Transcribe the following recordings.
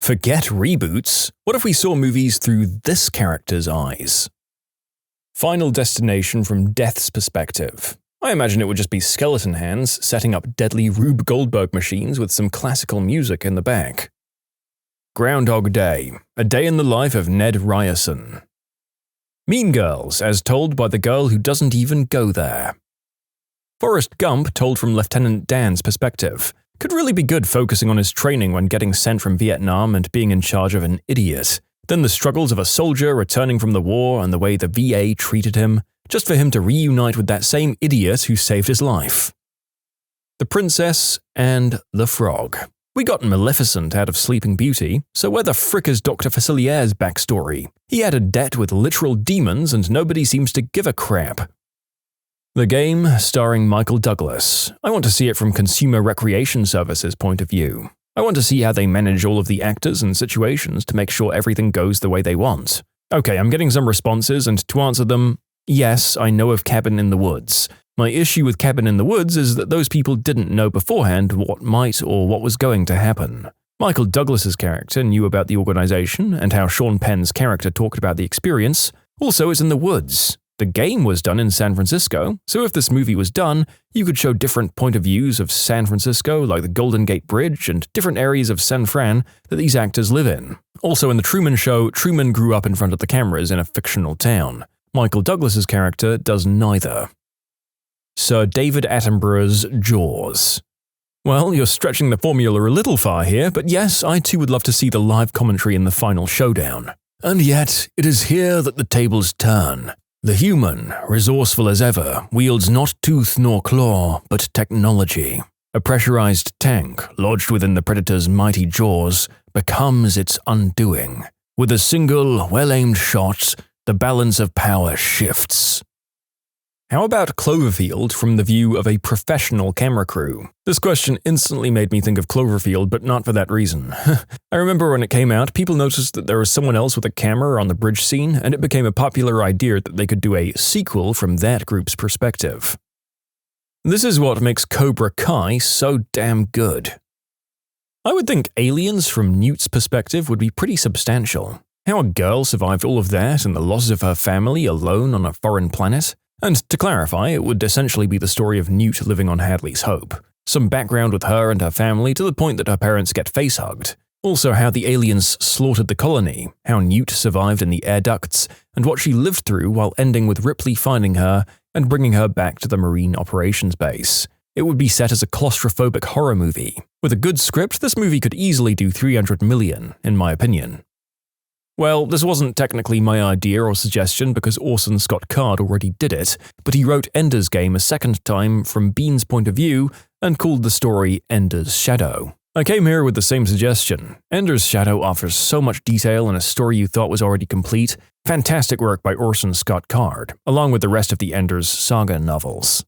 Forget reboots. What if we saw movies through this character's eyes? Final Destination from Death's perspective. I imagine it would just be skeleton hands setting up deadly Rube Goldberg machines with some classical music in the back. Groundhog Day, a day in the life of Ned Ryerson. Mean Girls, as told by the girl who doesn't even go there. Forrest Gump, told from Lieutenant Dan's perspective, could really be good focusing on his training when getting sent from Vietnam and being in charge of an idiot. Then the struggles of a soldier returning from the war and the way the VA treated him, just for him to reunite with that same idiot who saved his life. The Princess and the Frog. We got Maleficent out of Sleeping Beauty, so where the frick is Dr. Facilier's backstory? He had a debt with literal demons and nobody seems to give a crap. The Game, starring Michael Douglas. I want to see it from Consumer Recreation Services' point of view. I want to see how they manage all of the actors and situations to make sure everything goes the way they want. Okay, I'm getting some responses, and to answer them, yes, I know of Cabin in the Woods. My issue with Cabin in the Woods is that those people didn't know beforehand what might or what was going to happen. Michael Douglas's character knew about the organization and how Sean Penn's character talked about the experience. Also, it's in the woods. The Game was done in San Francisco, so if this movie was done, you could show different point of views of San Francisco, like the Golden Gate Bridge, and different areas of San Fran that these actors live in. Also, in The Truman Show, Truman grew up in front of the cameras in a fictional town. Michael Douglas's character does neither. Sir David Attenborough's Jaws. Well, you're stretching the formula a little far here, but yes, I too would love to see the live commentary in the final showdown. And yet, it is here that the tables turn. The human, resourceful as ever, wields not tooth nor claw, but technology. A pressurized tank, lodged within the predator's mighty jaws, becomes its undoing. With a single, well-aimed shot, the balance of power shifts. How about Cloverfield from the view of a professional camera crew? This question instantly made me think of Cloverfield, but not for that reason. I remember when it came out, people noticed that there was someone else with a camera on the bridge scene, and it became a popular idea that they could do a sequel from that group's perspective. This is what makes Cobra Kai so damn good. I would think Aliens from Newt's perspective would be pretty substantial. How a girl survived all of that and the loss of her family alone on a foreign planet. And to clarify, it would essentially be the story of Newt living on Hadley's Hope. Some background with her and her family to the point that her parents get face-hugged. Also how the aliens slaughtered the colony, how Newt survived in the air ducts, and what she lived through while ending with Ripley finding her and bringing her back to the Marine Operations Base. It would be set as a claustrophobic horror movie. With a good script, this movie could easily do $300 million, in my opinion. Well, this wasn't technically my idea or suggestion because Orson Scott Card already did it, but he wrote Ender's Game a second time from Bean's point of view and called the story Ender's Shadow. I came here with the same suggestion. Ender's Shadow offers so much detail in a story you thought was already complete. Fantastic work by Orson Scott Card, along with the rest of the Ender's Saga novels.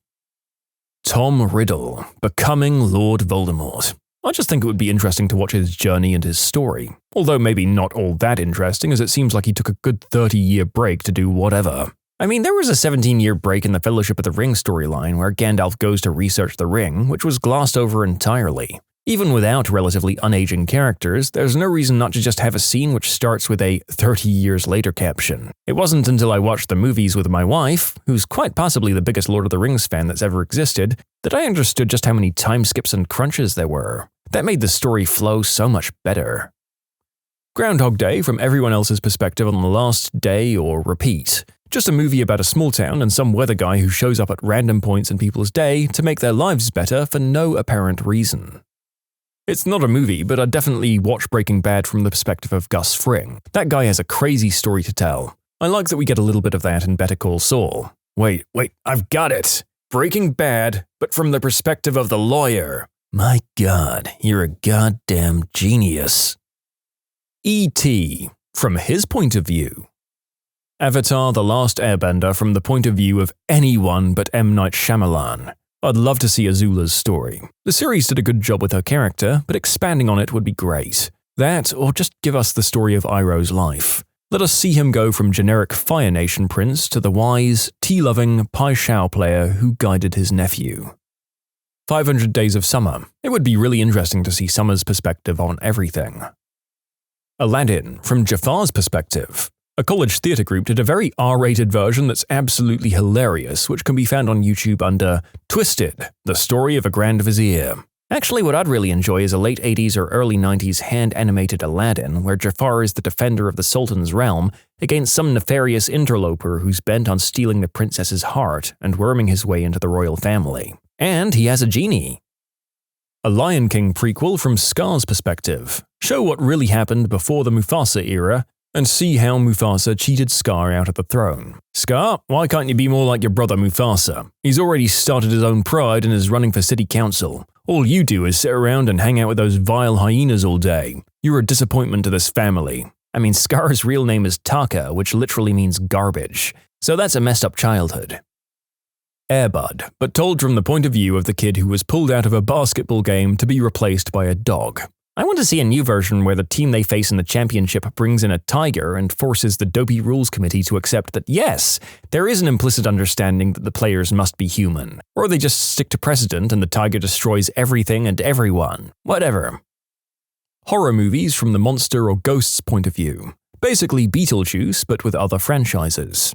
Tom Riddle, becoming Lord Voldemort. I just think it would be interesting to watch his journey and his story, although maybe not all that interesting as it seems like he took a good 30-year break to do whatever. I mean, there was a 17-year break in the Fellowship of the Ring storyline where Gandalf goes to research the ring, which was glossed over entirely. Even without relatively unaging characters, there's no reason not to just have a scene which starts with a 30 years later caption. It wasn't until I watched the movies with my wife, who's quite possibly the biggest Lord of the Rings fan that's ever existed, that I understood just how many time skips and crunches there were. That made the story flow so much better. Groundhog Day from everyone else's perspective on the last day or repeat. Just a movie about a small town and some weather guy who shows up at random points in people's day to make their lives better for no apparent reason. It's not a movie, but I'd definitely watch Breaking Bad from the perspective of Gus Fring. That guy has a crazy story to tell. I like that we get a little bit of that in Better Call Saul. Wait, I've got it! Breaking Bad, but from the perspective of the lawyer. My God, you're a goddamn genius. E.T. from his point of view. Avatar: The Last Airbender from the point of view of anyone but M. Night Shyamalan. I'd love to see Azula's story. The series did a good job with her character, but expanding on it would be great. That, or just give us the story of Iroh's life. Let us see him go from generic Fire Nation prince to the wise, tea-loving Pai Shao player who guided his nephew. 500 Days of Summer. It would be really interesting to see Summer's perspective on everything. Aladdin from Jafar's perspective. A college theatre group did a very R-rated version that's absolutely hilarious, which can be found on YouTube under Twisted, the Story of a Grand Vizier. Actually, what I'd really enjoy is a late 80s or early 90s hand-animated Aladdin, where Jafar is the defender of the Sultan's realm against some nefarious interloper who's bent on stealing the princess's heart and worming his way into the royal family. And he has a genie. A Lion King prequel from Scar's perspective. Show what really happened before the Mufasa era, and see how Mufasa cheated Scar out of the throne. Scar, why can't you be more like your brother Mufasa? He's already started his own pride and is running for city council. All you do is sit around and hang out with those vile hyenas all day. You're a disappointment to this family. I mean, Scar's real name is Taka, which literally means garbage. So that's a messed up childhood. Air Bud, but told from the point of view of the kid who was pulled out of a basketball game to be replaced by a dog. I want to see a new version where the team they face in the championship brings in a tiger and forces the dopey rules committee to accept that yes, there is an implicit understanding that the players must be human. Or they just stick to precedent and the tiger destroys everything and everyone. Whatever. Horror movies from the monster or ghost's point of view. Basically Beetlejuice, but with other franchises.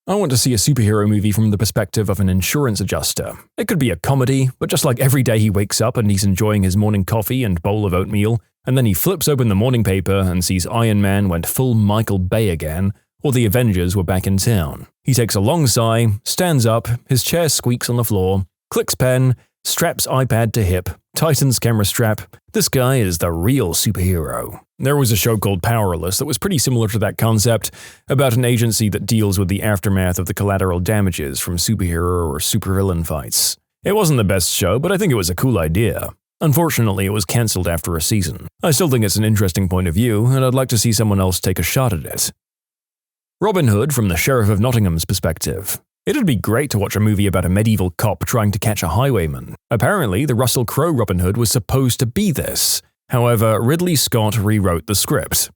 I want to see a superhero movie from the perspective of an insurance adjuster. It could be a comedy, but just like every day he wakes up and he's enjoying his morning coffee and bowl of oatmeal, and then he flips open the morning paper and sees Iron Man went full Michael Bay again, or the Avengers were back in town. He takes a long sigh, stands up, his chair squeaks on the floor, clicks pen, straps iPad to hip, tightens camera strap. This guy is the real superhero. There was a show called Powerless that was pretty similar to that concept, about an agency that deals with the aftermath of the collateral damages from superhero or supervillain fights. It wasn't the best show, but I think it was a cool idea. Unfortunately, it was cancelled after a season. I still think it's an interesting point of view, and I'd like to see someone else take a shot at it. Robin Hood from the Sheriff of Nottingham's perspective. It'd be great to watch a movie about a medieval cop trying to catch a highwayman. Apparently, the Russell Crowe Robin Hood was supposed to be this. However, Ridley Scott rewrote the script.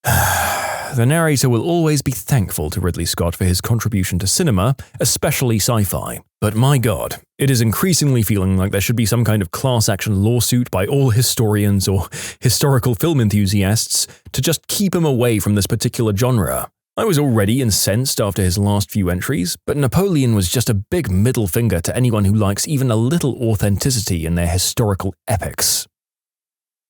The narrator will always be thankful to Ridley Scott for his contribution to cinema, especially sci-fi. But my god, it is increasingly feeling like there should be some kind of class action lawsuit by all historians or historical film enthusiasts to just keep him away from this particular genre. I was already incensed after his last few entries, but Napoleon was just a big middle finger to anyone who likes even a little authenticity in their historical epics.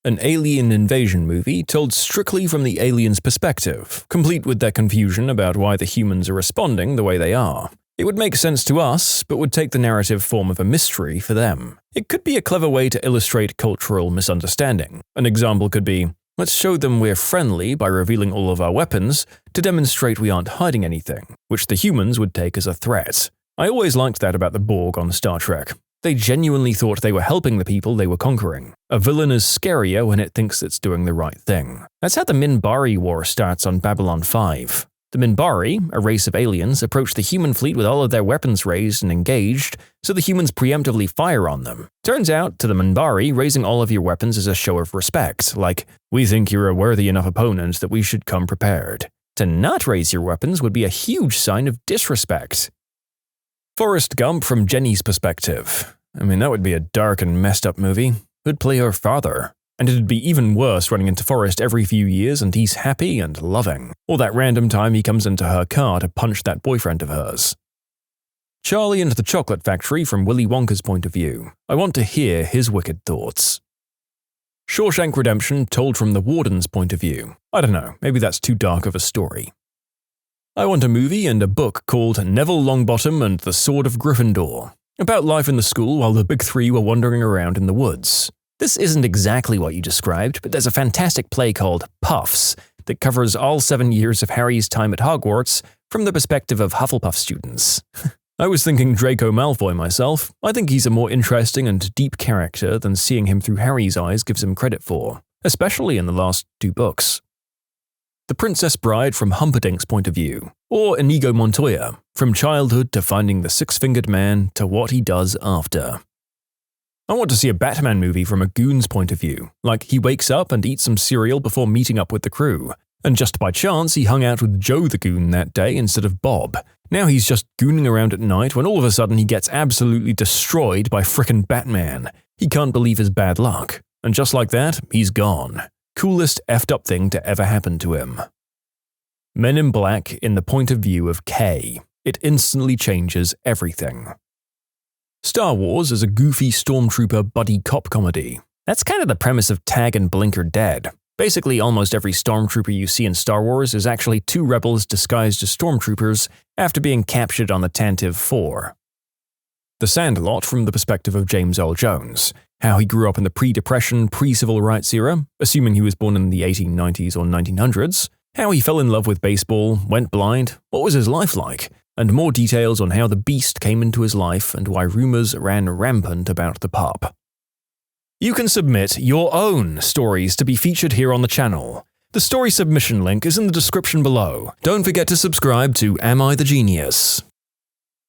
An alien invasion movie told strictly from the aliens' perspective, complete with their confusion about why the humans are responding the way they are. It would make sense to us, but would take the narrative form of a mystery for them. It could be a clever way to illustrate cultural misunderstanding. An example could be, let's show them we're friendly by revealing all of our weapons to demonstrate we aren't hiding anything, which the humans would take as a threat. I always liked that about the Borg on Star Trek. They genuinely thought they were helping the people they were conquering. A villain is scarier when it thinks it's doing the right thing. That's how the Minbari War starts on Babylon 5. The Minbari, a race of aliens, approach the human fleet with all of their weapons raised and engaged, so the humans preemptively fire on them. Turns out, to the Minbari, raising all of your weapons is a show of respect, like, we think you're a worthy enough opponent that we should come prepared. To not raise your weapons would be a huge sign of disrespect. Forrest Gump from Jenny's perspective. I mean, that would be a dark and messed up movie. Who'd play her father? And it'd be even worse running into Forrest every few years and he's happy and loving. Or that random time he comes into her car to punch that boyfriend of hers. Charlie and the Chocolate Factory from Willy Wonka's point of view. I want to hear his wicked thoughts. Shawshank Redemption told from the warden's point of view. I don't know, maybe that's too dark of a story. I want a movie and a book called Neville Longbottom and the Sword of Gryffindor, about life in the school while the big three were wandering around in the woods. This isn't exactly what you described, but there's a fantastic play called Puffs that covers all 7 years of Harry's time at Hogwarts from the perspective of Hufflepuff students. I was thinking Draco Malfoy myself. I think he's a more interesting and deep character than seeing him through Harry's eyes gives him credit for, especially in the last 2 books. The Princess Bride from Humperdinck's point of view, or Inigo Montoya, from childhood to finding the six-fingered man to what he does after. I want to see a Batman movie from a goon's point of view, like he wakes up and eats some cereal before meeting up with the crew, and just by chance he hung out with Joe the Goon that day instead of Bob. Now he's just gooning around at night when all of a sudden he gets absolutely destroyed by frickin' Batman. He can't believe his bad luck, and just like that, he's gone. coolest effed up thing to ever happen to him. Men in Black in the point of view of K. It instantly changes everything. Star Wars is a goofy stormtrooper buddy cop comedy. That's kind of the premise of Tag and Blink Are Dead. Basically, almost every stormtrooper you see in Star Wars is actually two rebels disguised as stormtroopers after being captured on the Tantive 4. The Sandlot from the perspective of James Earl Jones, how he grew up in the pre-Depression, pre-Civil Rights era, assuming he was born in the 1890s or 1900s, how he fell in love with baseball, went blind, what was his life like, and more details on how the Beast came into his life and why rumors ran rampant about the pup. You can submit your own stories to be featured here on the channel. The story submission link is in the description below. Don't forget to subscribe to Am I the Genius?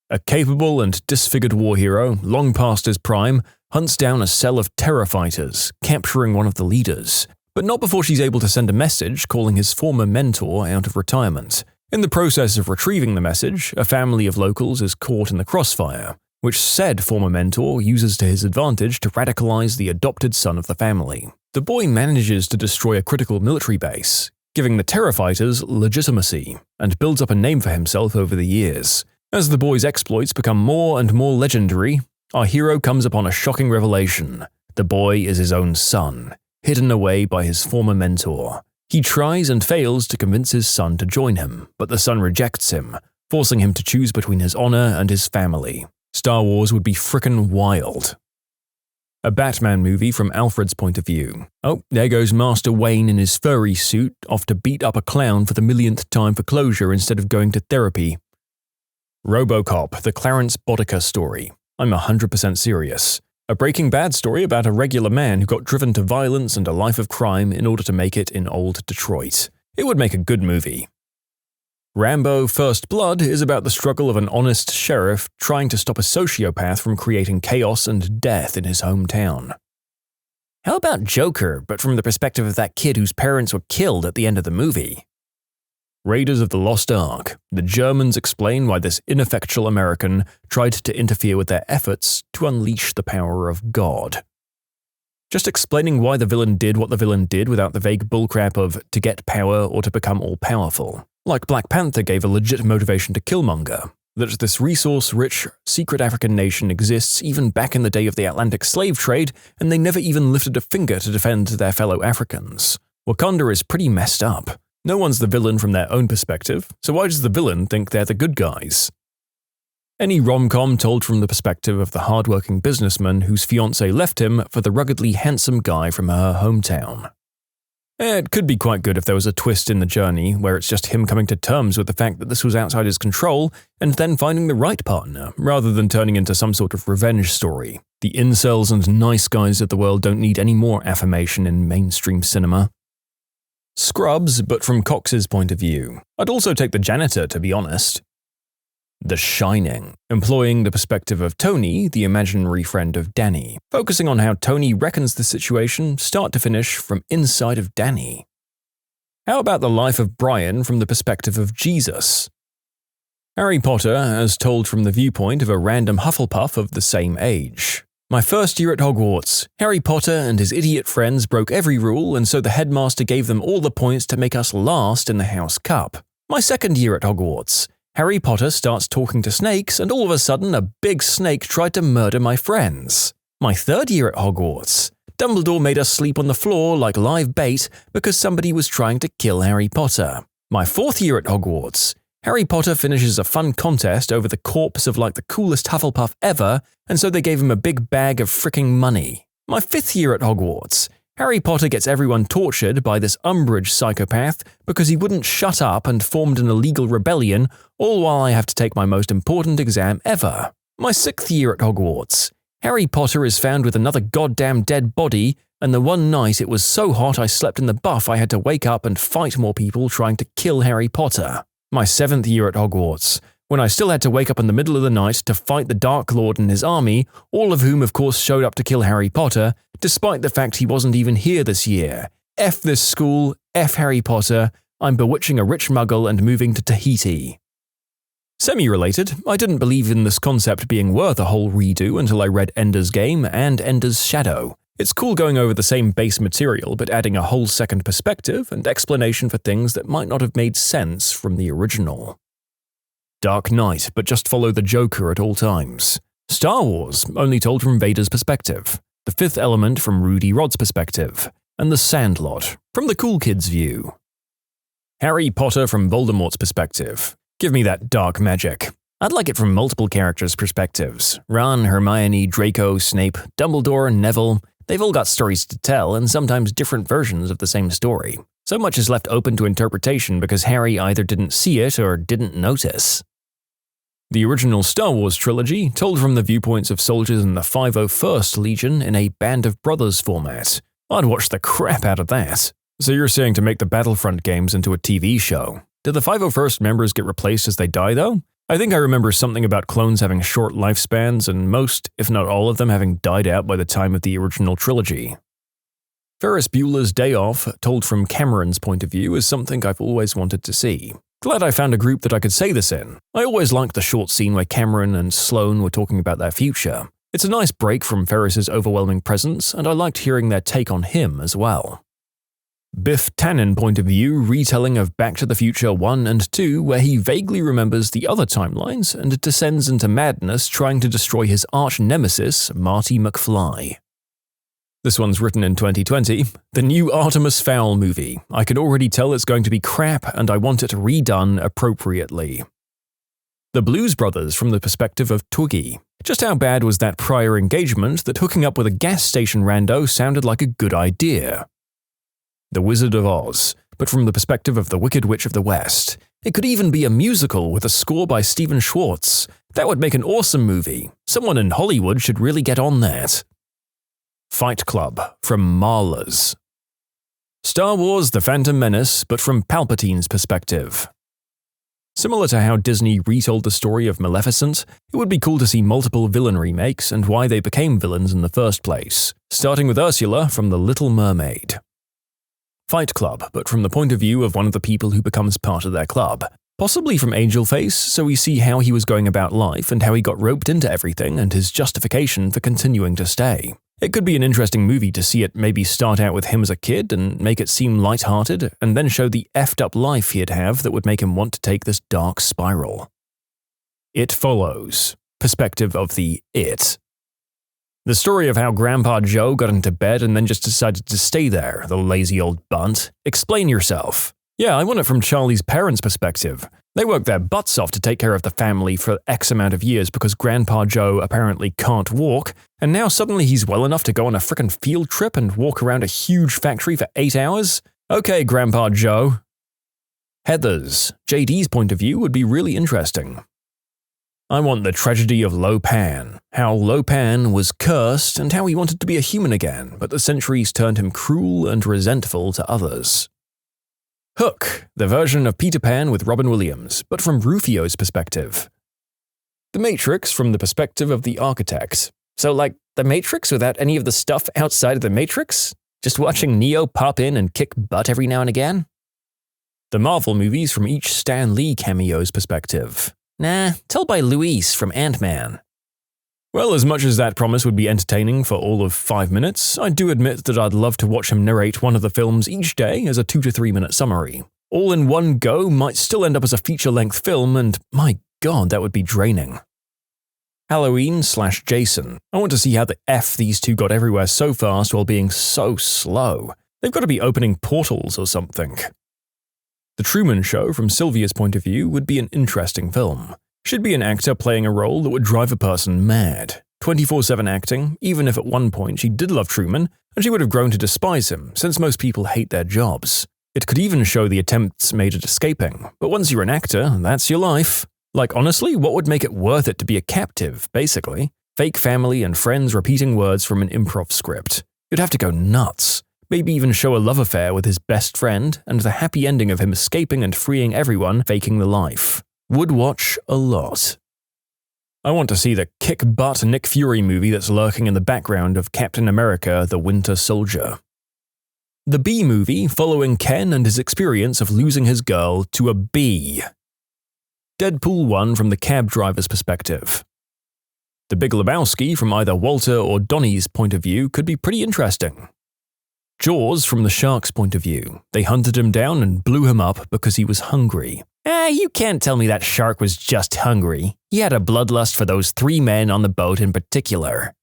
A capable and disfigured war hero, long past his prime, hunts down a cell of terror fighters, capturing one of the leaders, but not before she's able to send a message calling his former mentor out of retirement. In the process of retrieving the message, a family of locals is caught in the crossfire, which said former mentor uses to his advantage to radicalize the adopted son of the family. The boy manages to destroy a critical military base, giving the terror fighters legitimacy, and builds up a name for himself over the years. As the boy's exploits become more and more legendary, our hero comes upon a shocking revelation. The boy is his own son, hidden away by his former mentor. He tries and fails to convince his son to join him, but the son rejects him, forcing him to choose between his honor and his family. Star Wars would be frickin' wild. A Batman movie from Alfred's point of view. Oh, there goes Master Wayne in his furry suit, off to beat up a clown for the millionth time for closure instead of going to therapy. RoboCop, the Clarence Boudica story. I'm 100% serious. A Breaking Bad story about a regular man who got driven to violence and a life of crime in order to make it in old Detroit. It would make a good movie. Rambo First Blood is about the struggle of an honest sheriff trying to stop a sociopath from creating chaos and death in his hometown. How about Joker, but from the perspective of that kid whose parents were killed at the end of the movie? Raiders of the Lost Ark. The Germans explain why this ineffectual American tried to interfere with their efforts to unleash the power of God. Just explaining why the villain did what the villain did without the vague bullcrap of to get power or to become all-powerful. Like Black Panther gave a legit motivation to Killmonger, that this resource-rich, secret African nation exists even back in the day of the Atlantic slave trade, and they never even lifted a finger to defend their fellow Africans. Wakanda is pretty messed up. No one's the villain from their own perspective, so why does the villain think they're the good guys? Any rom-com told from the perspective of the hard-working businessman whose fiancée left him for the ruggedly handsome guy from her hometown. It could be quite good if there was a twist in the journey where it's just him coming to terms with the fact that this was outside his control and then finding the right partner, rather than turning into some sort of revenge story. The incels and nice guys of the world don't need any more affirmation in mainstream cinema. Scrubs, but from Cox's point of view. I'd also take the janitor, to be honest. The Shining, employing the perspective of Tony, the imaginary friend of Danny, focusing on how Tony reckons the situation start to finish from inside of Danny. How about the life of Brian from the perspective of Jesus? Harry Potter as told from the viewpoint of a random Hufflepuff of the same age. My first year at Hogwarts, Harry Potter and his idiot friends broke every rule, and so the headmaster gave them all the points to make us last in the House Cup. My second year at Hogwarts, Harry Potter starts talking to snakes, and all of a sudden a big snake tried to murder my friends. My third year at Hogwarts, Dumbledore made us sleep on the floor like live bait because somebody was trying to kill Harry Potter. My fourth year at Hogwarts, Harry Potter finishes a fun contest over the corpse of like the coolest Hufflepuff ever, and so they gave him a big bag of fricking money. My fifth year at Hogwarts, Harry Potter gets everyone tortured by this Umbridge psychopath because he wouldn't shut up and formed an illegal rebellion, all while I have to take my most important exam ever. My sixth year at Hogwarts, Harry Potter is found with another goddamn dead body, and the one night it was so hot I slept in the buff I had to wake up and fight more people trying to kill Harry Potter. My seventh year at Hogwarts, when I still had to wake up in the middle of the night to fight the Dark Lord and his army, all of whom of course showed up to kill Harry Potter, despite the fact he wasn't even here this year. F this school, F Harry Potter, I'm bewitching a rich muggle and moving to Tahiti. Semi-related, I didn't believe in this concept being worth a whole redo until I read Ender's Game and Ender's Shadow. It's cool going over the same base material but adding a whole second perspective and explanation for things that might not have made sense from the original. Dark Knight, but just follow the Joker at all times. Star Wars, only told from Vader's perspective. The Fifth Element from Rudy Rod's perspective. And The Sandlot, from the cool kid's view. Harry Potter from Voldemort's perspective. Give me that dark magic. I'd like it from multiple characters' perspectives. Ron, Hermione, Draco, Snape, Dumbledore, Neville. They've all got stories to tell and sometimes different versions of the same story. So much is left open to interpretation because Harry either didn't see it or didn't notice. The original Star Wars trilogy told from the viewpoints of soldiers in the 501st Legion in a Band of Brothers format. I'd watch the crap out of that. So you're saying to make the Battlefront games into a TV show. Did the 501st members get replaced as they die though? I think I remember something about clones having short lifespans and most, if not all of them, having died out by the time of the original trilogy. Ferris Bueller's Day Off, told from Cameron's point of view, is something I've always wanted to see. Glad I found a group that I could say this in. I always liked the short scene where Cameron and Sloane were talking about their future. It's a nice break from Ferris's overwhelming presence, and I liked hearing their take on him as well. Biff Tannen point of view retelling of Back to the Future 1 and 2 where he vaguely remembers the other timelines and descends into madness trying to destroy his arch-nemesis, Marty McFly. This one's written in 2020. The new Artemis Fowl movie. I can already tell it's going to be crap and I want it redone appropriately. The Blues Brothers from the perspective of Twiggy. Just how bad was that prior engagement that hooking up with a gas station rando sounded like a good idea? The Wizard of Oz, but from the perspective of the Wicked Witch of the West. It could even be a musical with a score by Stephen Schwartz. That would make an awesome movie. Someone in Hollywood should really get on that. Fight Club, from Marlas. Star Wars The Phantom Menace, but from Palpatine's perspective. Similar to how Disney retold the story of Maleficent, it would be cool to see multiple villain remakes and why they became villains in the first place, starting with Ursula from The Little Mermaid. Fight Club, but from the point of view of one of the people who becomes part of their club. Possibly from Angel Face, so we see how he was going about life and how he got roped into everything and his justification for continuing to stay. It could be an interesting movie to see it maybe start out with him as a kid and make it seem lighthearted, and then show the effed up life he'd have that would make him want to take this dark spiral. It Follows. Perspective of the It. The story of how Grandpa Joe got into bed and then just decided to stay there, the lazy old bunt. Explain yourself. Yeah, I want it from Charlie's parents' perspective. They worked their butts off to take care of the family for X amount of years because Grandpa Joe apparently can't walk, and now suddenly he's well enough to go on a frickin' field trip and walk around a huge factory for 8 hours? Okay, Grandpa Joe. Heathers. JD's point of view would be really interesting. I want the tragedy of Lo Pan, how Lo Pan was cursed and how he wanted to be a human again, but the centuries turned him cruel and resentful to others. Hook, the version of Peter Pan with Robin Williams, but from Rufio's perspective. The Matrix from the perspective of the architect. So like, the Matrix without any of the stuff outside of the Matrix? Just watching Neo pop in and kick butt every now and again? The Marvel movies from each Stan Lee cameo's perspective. Nah, tell by Luis from Ant-Man. Well, as much as that promise would be entertaining for all of 5 minutes, I do admit that I'd love to watch him narrate one of the films each day as a 2 to 3 minute summary. All in one go might still end up as a feature-length film, and my god, that would be draining. Halloween/Jason. I want to see how the F these two got everywhere so fast while being so slow. They've got to be opening portals or something. The Truman Show, from Sylvia's point of view, would be an interesting film. Should be an actor playing a role that would drive a person mad. 24/7 acting, even if at one point she did love Truman, and she would have grown to despise him, since most people hate their jobs. It could even show the attempts made at escaping, but once you're an actor, that's your life. Like honestly, what would make it worth it to be a captive, basically? Fake family and friends repeating words from an improv script. You'd have to go nuts. Maybe even show a love affair with his best friend, and the happy ending of him escaping and freeing everyone, faking the life. Would watch a lot. I want to see the kick-butt Nick Fury movie that's lurking in the background of Captain America: The Winter Soldier. The Bee movie, following Ken and his experience of losing his girl to a bee. Deadpool 1 from the cab driver's perspective. The Big Lebowski from either Walter or Donnie's point of view could be pretty interesting. Jaws from the shark's point of view. They hunted him down and blew him up because he was hungry. You can't tell me that shark was just hungry. He had a bloodlust for those 3 men on the boat in particular.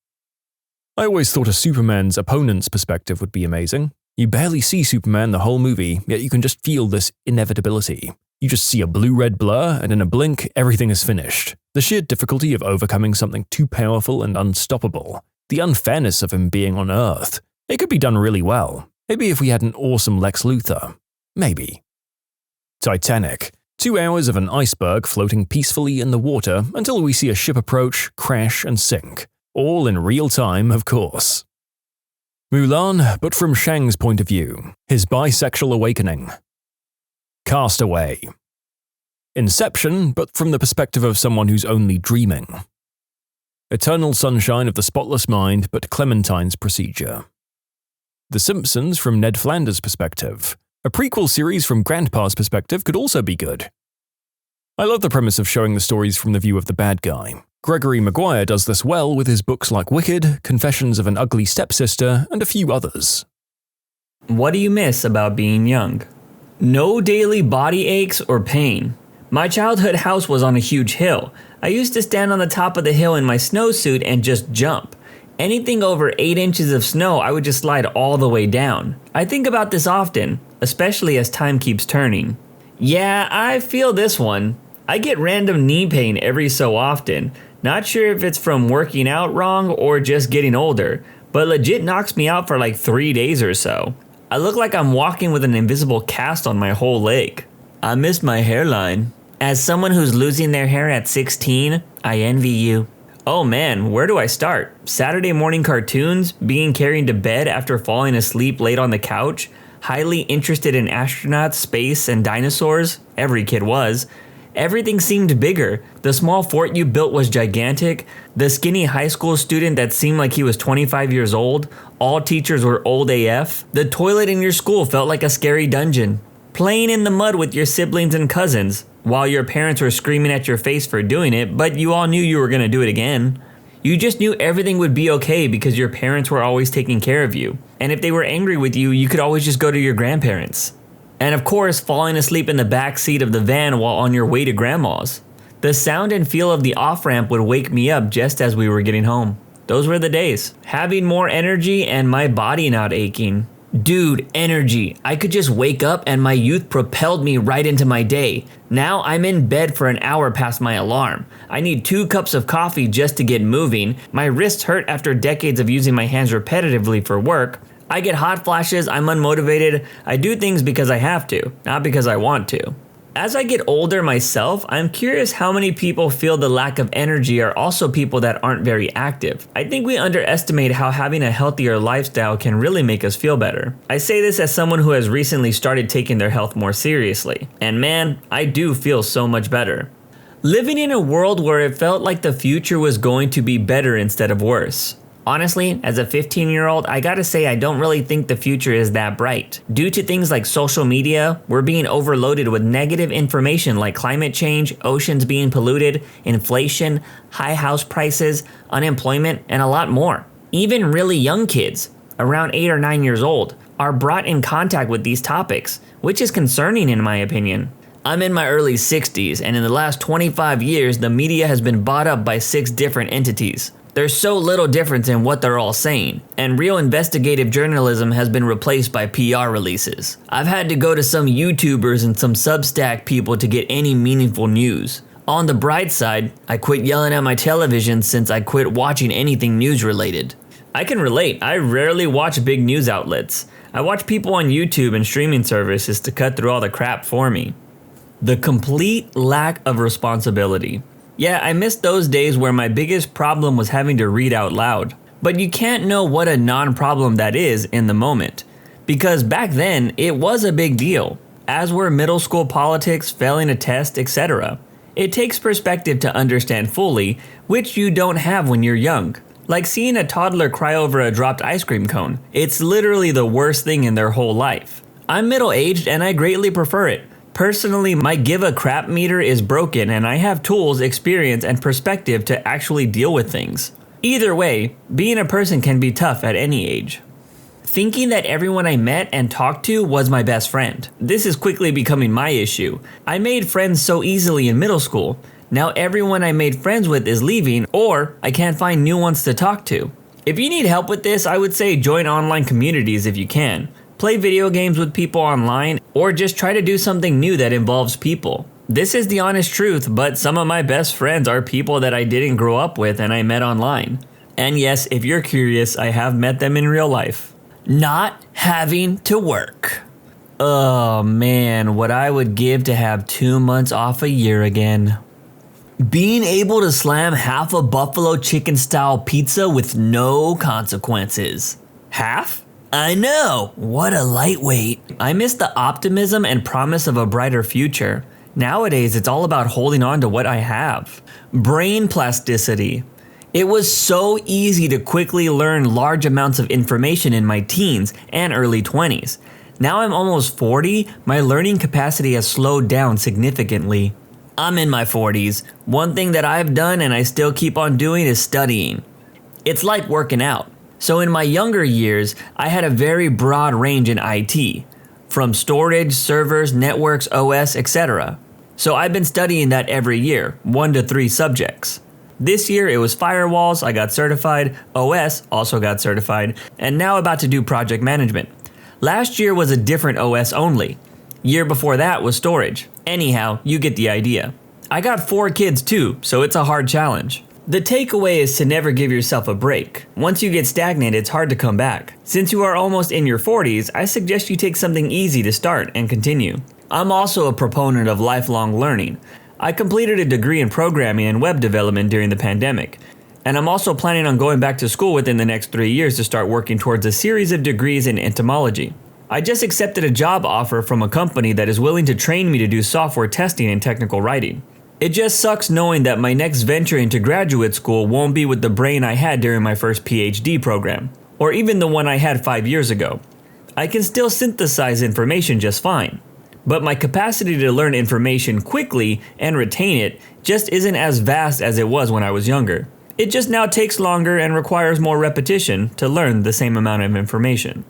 I always thought a Superman's opponent's perspective would be amazing. You barely see Superman the whole movie, yet you can just feel this inevitability. You just see a blue-red blur, and in a blink, everything is finished. The sheer difficulty of overcoming something too powerful and unstoppable. The unfairness of him being on Earth. It could be done really well. Maybe if we had an awesome Lex Luthor. Maybe. Titanic. 2 hours of an iceberg floating peacefully in the water until we see a ship approach, crash, and sink. All in real time, of course. Mulan, but from Shang's point of view. His bisexual awakening. Castaway. Inception, but from the perspective of someone who's only dreaming. Eternal Sunshine of the Spotless Mind, but Clementine's procedure. The Simpsons from Ned Flanders' perspective. A prequel series from Grandpa's perspective could also be good. I love the premise of showing the stories from the view of the bad guy. Gregory Maguire does this well with his books like Wicked, Confessions of an Ugly Stepsister, and a few others. What do you miss about being young? No daily body aches or pain. My childhood house was on a huge hill. I used to stand on the top of the hill in my snowsuit and just jump. Anything over 8 inches of snow, I would just slide all the way down. I think about this often, especially as time keeps turning. Yeah, I feel this one. I get random knee pain every so often. Not sure if it's from working out wrong or just getting older, but legit knocks me out for like 3 days or so. I look like I'm walking with an invisible cast on my whole leg. I miss my hairline. As someone who's losing their hair at 16, I envy you. Oh man, where do I start? Saturday morning cartoons, being carried to bed after falling asleep late on the couch, highly interested in astronauts, space, and dinosaurs. Every kid was. Everything seemed bigger. The small fort you built was gigantic. The skinny high school student that seemed like he was 25 years old. All teachers were old AF. The toilet in your school felt like a scary dungeon. Playing in the mud with your siblings and cousins, while your parents were screaming at your face for doing it, but you all knew you were going to do it again. You just knew everything would be okay because your parents were always taking care of you. And if they were angry with you, you could always just go to your grandparents. And of course, falling asleep in the back seat of the van while on your way to grandma's. The sound and feel of the off-ramp would wake me up just as we were getting home. Those were the days. Having more energy and my body not aching. Dude, energy. I could just wake up and my youth propelled me right into my day. Now I'm in bed for an hour past my alarm. I need 2 cups of coffee just to get moving. My wrists hurt after decades of using my hands repetitively for work. I get hot flashes, I'm unmotivated. I do things because I have to, not because I want to. As I get older myself, I'm curious how many people feel the lack of energy are also people that aren't very active. I think we underestimate how having a healthier lifestyle can really make us feel better. I say this as someone who has recently started taking their health more seriously. And man, I do feel so much better. Living in a world where it felt like the future was going to be better instead of worse. Honestly, as a 15-year-old, I gotta say I don't really think the future is that bright. Due to things like social media, we're being overloaded with negative information like climate change, oceans being polluted, inflation, high house prices, unemployment, and a lot more. Even really young kids, around 8 or 9 years old, are brought in contact with these topics, which is concerning in my opinion. I'm in my early 60s, and in the last 25 years, the media has been bought up by 6 different entities. There's so little difference in what they're all saying, and real investigative journalism has been replaced by PR releases. I've had to go to some YouTubers and some Substack people to get any meaningful news. On the bright side, I quit yelling at my television since I quit watching anything news related. I can relate, I rarely watch big news outlets. I watch people on YouTube and streaming services to cut through all the crap for me. The complete lack of responsibility. Yeah, I miss those days where my biggest problem was having to read out loud. But you can't know what a non-problem that is in the moment. Because back then, it was a big deal, as were middle school politics, failing a test, etc. It takes perspective to understand fully, which you don't have when you're young. Like seeing a toddler cry over a dropped ice cream cone. It's literally the worst thing in their whole life. I'm middle-aged and I greatly prefer it. Personally, my give a crap meter is broken and I have tools, experience, and perspective to actually deal with things. Either way, being a person can be tough at any age. Thinking that everyone I met and talked to was my best friend. This is quickly becoming my issue. I made friends so easily in middle school. Now everyone I made friends with is leaving, or I can't find new ones to talk to. If you need help with this, I would say join online communities if you can. Play video games with people online, or just try to do something new that involves people. This is the honest truth, but some of my best friends are people that I didn't grow up with and I met online. And yes, if you're curious, I have met them in real life. Not having to work. Oh man, what I would give to have 2 months off a year again. Being able to slam half a buffalo chicken style pizza with no consequences. Half? I know, what a lightweight. I miss the optimism and promise of a brighter future. Nowadays, it's all about holding on to what I have. Brain plasticity. It was so easy to quickly learn large amounts of information in my teens and early 20s. Now I'm almost 40, my learning capacity has slowed down significantly. I'm in my 40s. One thing that I've done and I still keep on doing is studying. It's like working out. So in my younger years, I had a very broad range in IT, from storage, servers, networks, OS, etc. So I've been studying that every year, 1 to 3 subjects. This year it was firewalls, I got certified, OS also got certified, and now about to do project management. Last year was a different OS only. Year before that was storage. Anyhow, you get the idea. I got 4 kids too, so it's a hard challenge. The takeaway is to never give yourself a break. Once you get stagnant, it's hard to come back. Since you are almost in your 40s, I suggest you take something easy to start and continue. I'm also a proponent of lifelong learning. I completed a degree in programming and web development during the pandemic, and I'm also planning on going back to school within the next 3 years to start working towards a series of degrees in entomology. I just accepted a job offer from a company that is willing to train me to do software testing and technical writing. It just sucks knowing that my next venture into graduate school won't be with the brain I had during my first PhD program, or even the one I had 5 years ago. I can still synthesize information just fine, but my capacity to learn information quickly and retain it just isn't as vast as it was when I was younger. It just now takes longer and requires more repetition to learn the same amount of information.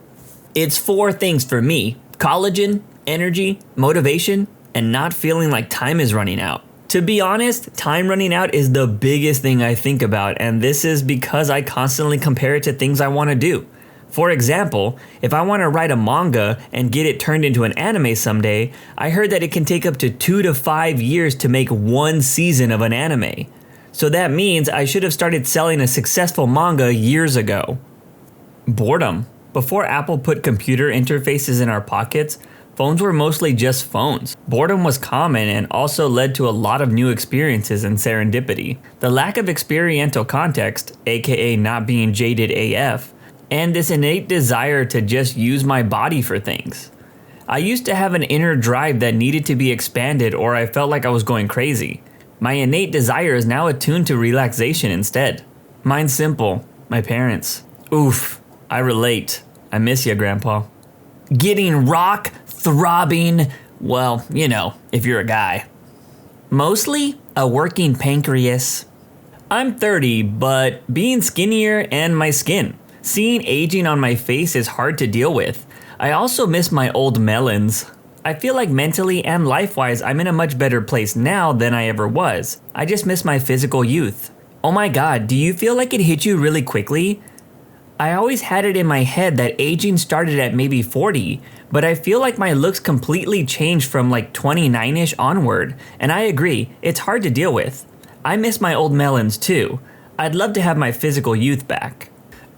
It's 4 things for me: collagen, energy, motivation, and not feeling like time is running out. To be honest, time running out is the biggest thing I think about, and this is because I constantly compare it to things I want to do. For example, if I want to write a manga and get it turned into an anime someday, I heard that it can take up to 2 to 5 years to make 1 season of an anime. So that means I should have started selling a successful manga years ago. Boredom. Before Apple put computer interfaces in our pockets, phones were mostly just phones. Boredom was common and also led to a lot of new experiences and serendipity. The lack of experiential context, aka not being jaded AF, and this innate desire to just use my body for things. I used to have an inner drive that needed to be expanded, or I felt like I was going crazy. My innate desire is now attuned to relaxation instead. Mine's simple: my parents. Oof, I relate. I miss ya, Grandpa. Getting rock throbbing, well, you know, if you're a guy. Mostly a working pancreas. I'm 30, but being skinnier and my skin. Seeing aging on my face is hard to deal with. I also miss my old melons. I feel like mentally and life-wise I'm in a much better place now than I ever was. I just miss my physical youth. Oh my god, do you feel like it hit you really quickly? I always had it in my head that aging started at maybe 40, but I feel like my looks completely changed from like 29ish onward, and I agree, it's hard to deal with. I miss my old melons too. I'd love to have my physical youth back.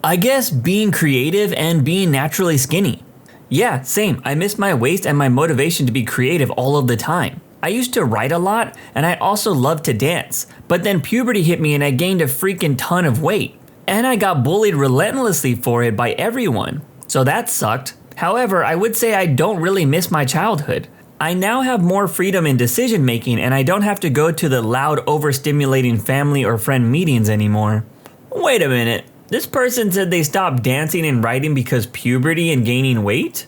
I guess being creative and being naturally skinny. Yeah, same. I miss my waist and my motivation to be creative all of the time. I used to write a lot, and I also loved to dance, but then puberty hit me and I gained a freaking ton of weight. And I got bullied relentlessly for it by everyone, so that sucked. However, I would say I don't really miss my childhood. I now have more freedom in decision making, and I don't have to go to the loud, overstimulating family or friend meetings anymore. Wait a minute. This person said they stopped dancing and writing because puberty and gaining weight?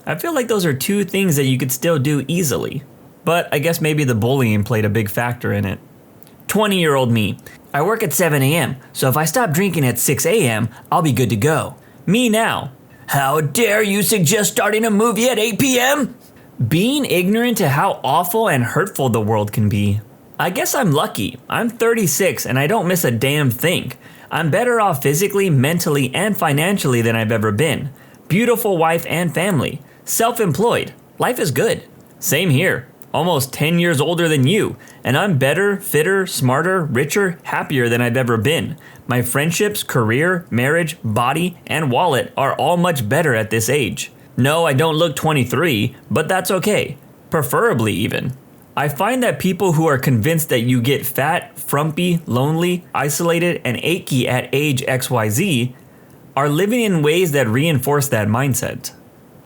I feel like those are 2 things that you could still do easily. but I guess maybe the bullying played a big factor in it. 20-year-old me. I work at 7 a.m., so if I stop drinking at 6 a.m., I'll be good to go. Me now. How dare you suggest starting a movie at 8 p.m.? Being ignorant to how awful and hurtful the world can be. I guess I'm lucky. I'm 36 and I don't miss a damn thing. I'm better off physically, mentally, and financially than I've ever been. Beautiful wife and family. Self-employed. Life is good. Same here. Almost 10 years older than you, and I'm better, fitter, smarter, richer, happier than I've ever been. My friendships, career, marriage, body, and wallet are all much better at this age. No, I don't look 23, but that's okay. Preferably even. I find that people who are convinced that you get fat, frumpy, lonely, isolated, and achy at age XYZ are living in ways that reinforce that mindset.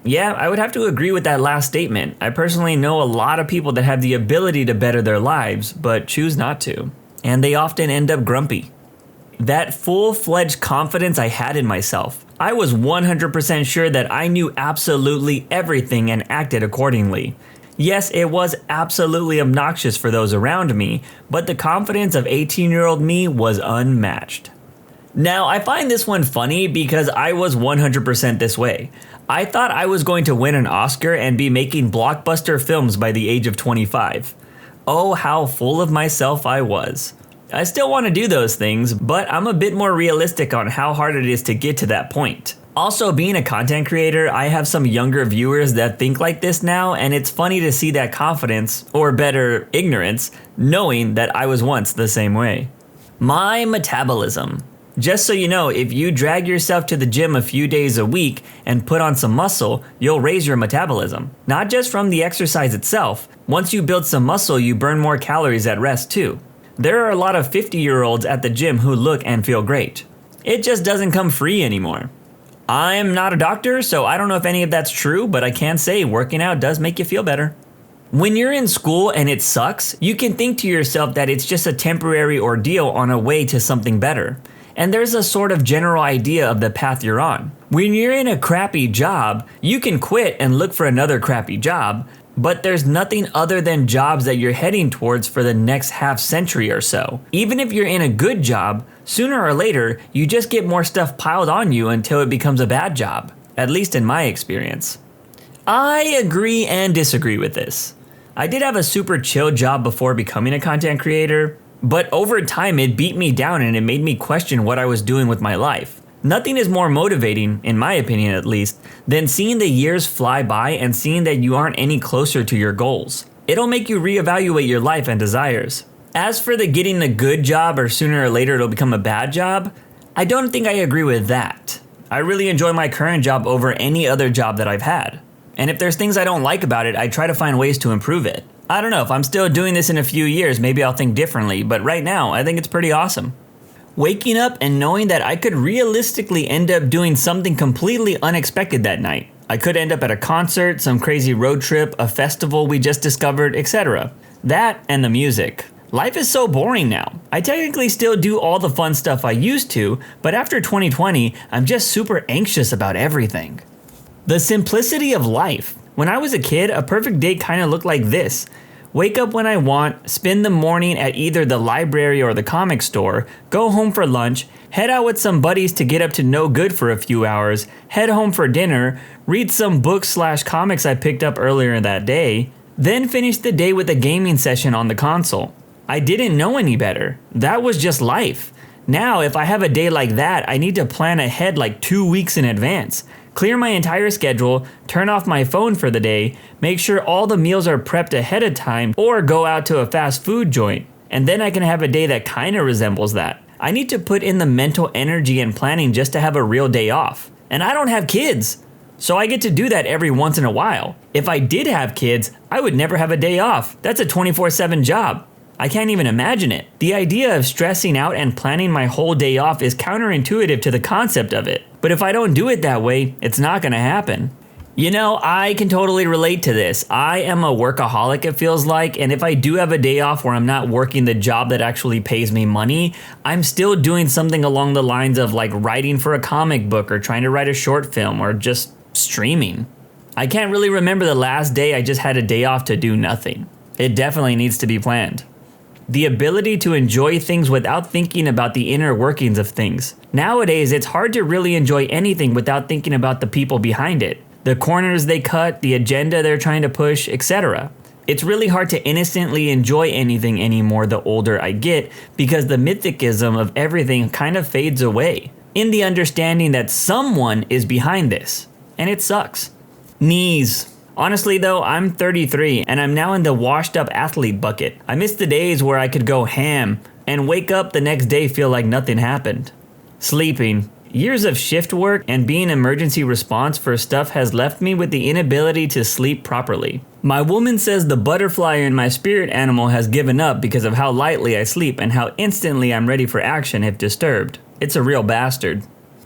Yeah, I would have to agree with that last statement. I personally know a lot of people that have the ability to better their lives, but choose not to. And they often end up grumpy. That full-fledged confidence I had in myself. I was 100% sure that I knew absolutely everything and acted accordingly. Yes, it was absolutely obnoxious for those around me, but the confidence of 18-year-old me was unmatched. Now, I find this one funny because I was 100% this way. I thought I was going to win an Oscar and be making blockbuster films by the age of 25. Oh, how full of myself I was. I still want to do those things, but I'm a bit more realistic on how hard it is to get to that point. Also, being a content creator, I have some younger viewers that think like this now, and it's funny to see that confidence, or better, ignorance, knowing that I was once the same way. My metabolism. Just so you know, if you drag yourself to the gym a few days a week and put on some muscle, you'll raise your metabolism. Not just from the exercise itself. Once you build some muscle, you burn more calories at rest too. There are a lot of 50-year-olds at the gym who look and feel great. It just doesn't come free anymore. I'm not a doctor, so I don't know if any of that's true, but I can say working out does make you feel better. When you're in school and it sucks, you can think to yourself that it's just a temporary ordeal on a way to something better. And there's a sort of general idea of the path you're on. When you're in a crappy job, you can quit and look for another crappy job, but there's nothing other than jobs that you're heading towards for the next half century or so. Even if you're in a good job, sooner or later, you just get more stuff piled on you until it becomes a bad job, at least in my experience. I agree and disagree with this. I did have a super chill job before becoming a content creator, but over time it beat me down and it made me question what I was doing with my life. Nothing is more motivating, in my opinion at least, than seeing the years fly by and seeing that you aren't any closer to your goals. It'll make you reevaluate your life and desires. As for the getting a good job or sooner or later it'll become a bad job, I don't think I agree with that. I really enjoy my current job over any other job that I've had. And if there's things I don't like about it, I try to find ways to improve it. I don't know, if I'm still doing this in a few years, maybe I'll think differently, but right now, I think it's pretty awesome. Waking up and knowing that I could realistically end up doing something completely unexpected that night. I could end up at a concert, some crazy road trip, a festival we just discovered, etc. That and the music. Life is so boring now. I technically still do all the fun stuff I used to, but after 2020, I'm just super anxious about everything. The simplicity of life. When I was a kid, a perfect day kind of looked like this. Wake up when I want, spend the morning at either the library or the comic store, go home for lunch, head out with some buddies to get up to no good for a few hours, head home for dinner, read some books/comics I picked up earlier that day, then finish the day with a gaming session on the console. I didn't know any better. That was just life. Now, if I have a day like that, I need to plan ahead like 2 weeks in advance. Clear my entire schedule, turn off my phone for the day, make sure all the meals are prepped ahead of time, or go out to a fast food joint. And then I can have a day that kind of resembles that. I need to put in the mental energy and planning just to have a real day off. And I don't have kids, so I get to do that every once in a while. If I did have kids, I would never have a day off. That's a 24/7 job. I can't even imagine it. The idea of stressing out and planning my whole day off is counterintuitive to the concept of it. But if I don't do it that way, it's not gonna happen. You know, I can totally relate to this. I am a workaholic, it feels like, and if I do have a day off where I'm not working the job that actually pays me money, I'm still doing something along the lines of like writing for a comic book or trying to write a short film or just streaming. I can't really remember the last day I just had a day off to do nothing. It definitely needs to be planned. The ability to enjoy things without thinking about the inner workings of things. Nowadays, it's hard to really enjoy anything without thinking about the people behind it, the corners they cut, the agenda they're trying to push, etc. It's really hard to innocently enjoy anything anymore the older I get because the mythicism of everything kind of fades away in the understanding that someone is behind this, and it sucks. Knees. Honestly though, I'm 33 and I'm now in the washed up athlete bucket. I miss the days where I could go ham and wake up the next day feel like nothing happened. Sleeping. Years of shift work and being emergency response for stuff has left me with the inability to sleep properly. My woman says the butterfly in my spirit animal has given up because of how lightly I sleep and how instantly I'm ready for action if disturbed. It's a real bastard.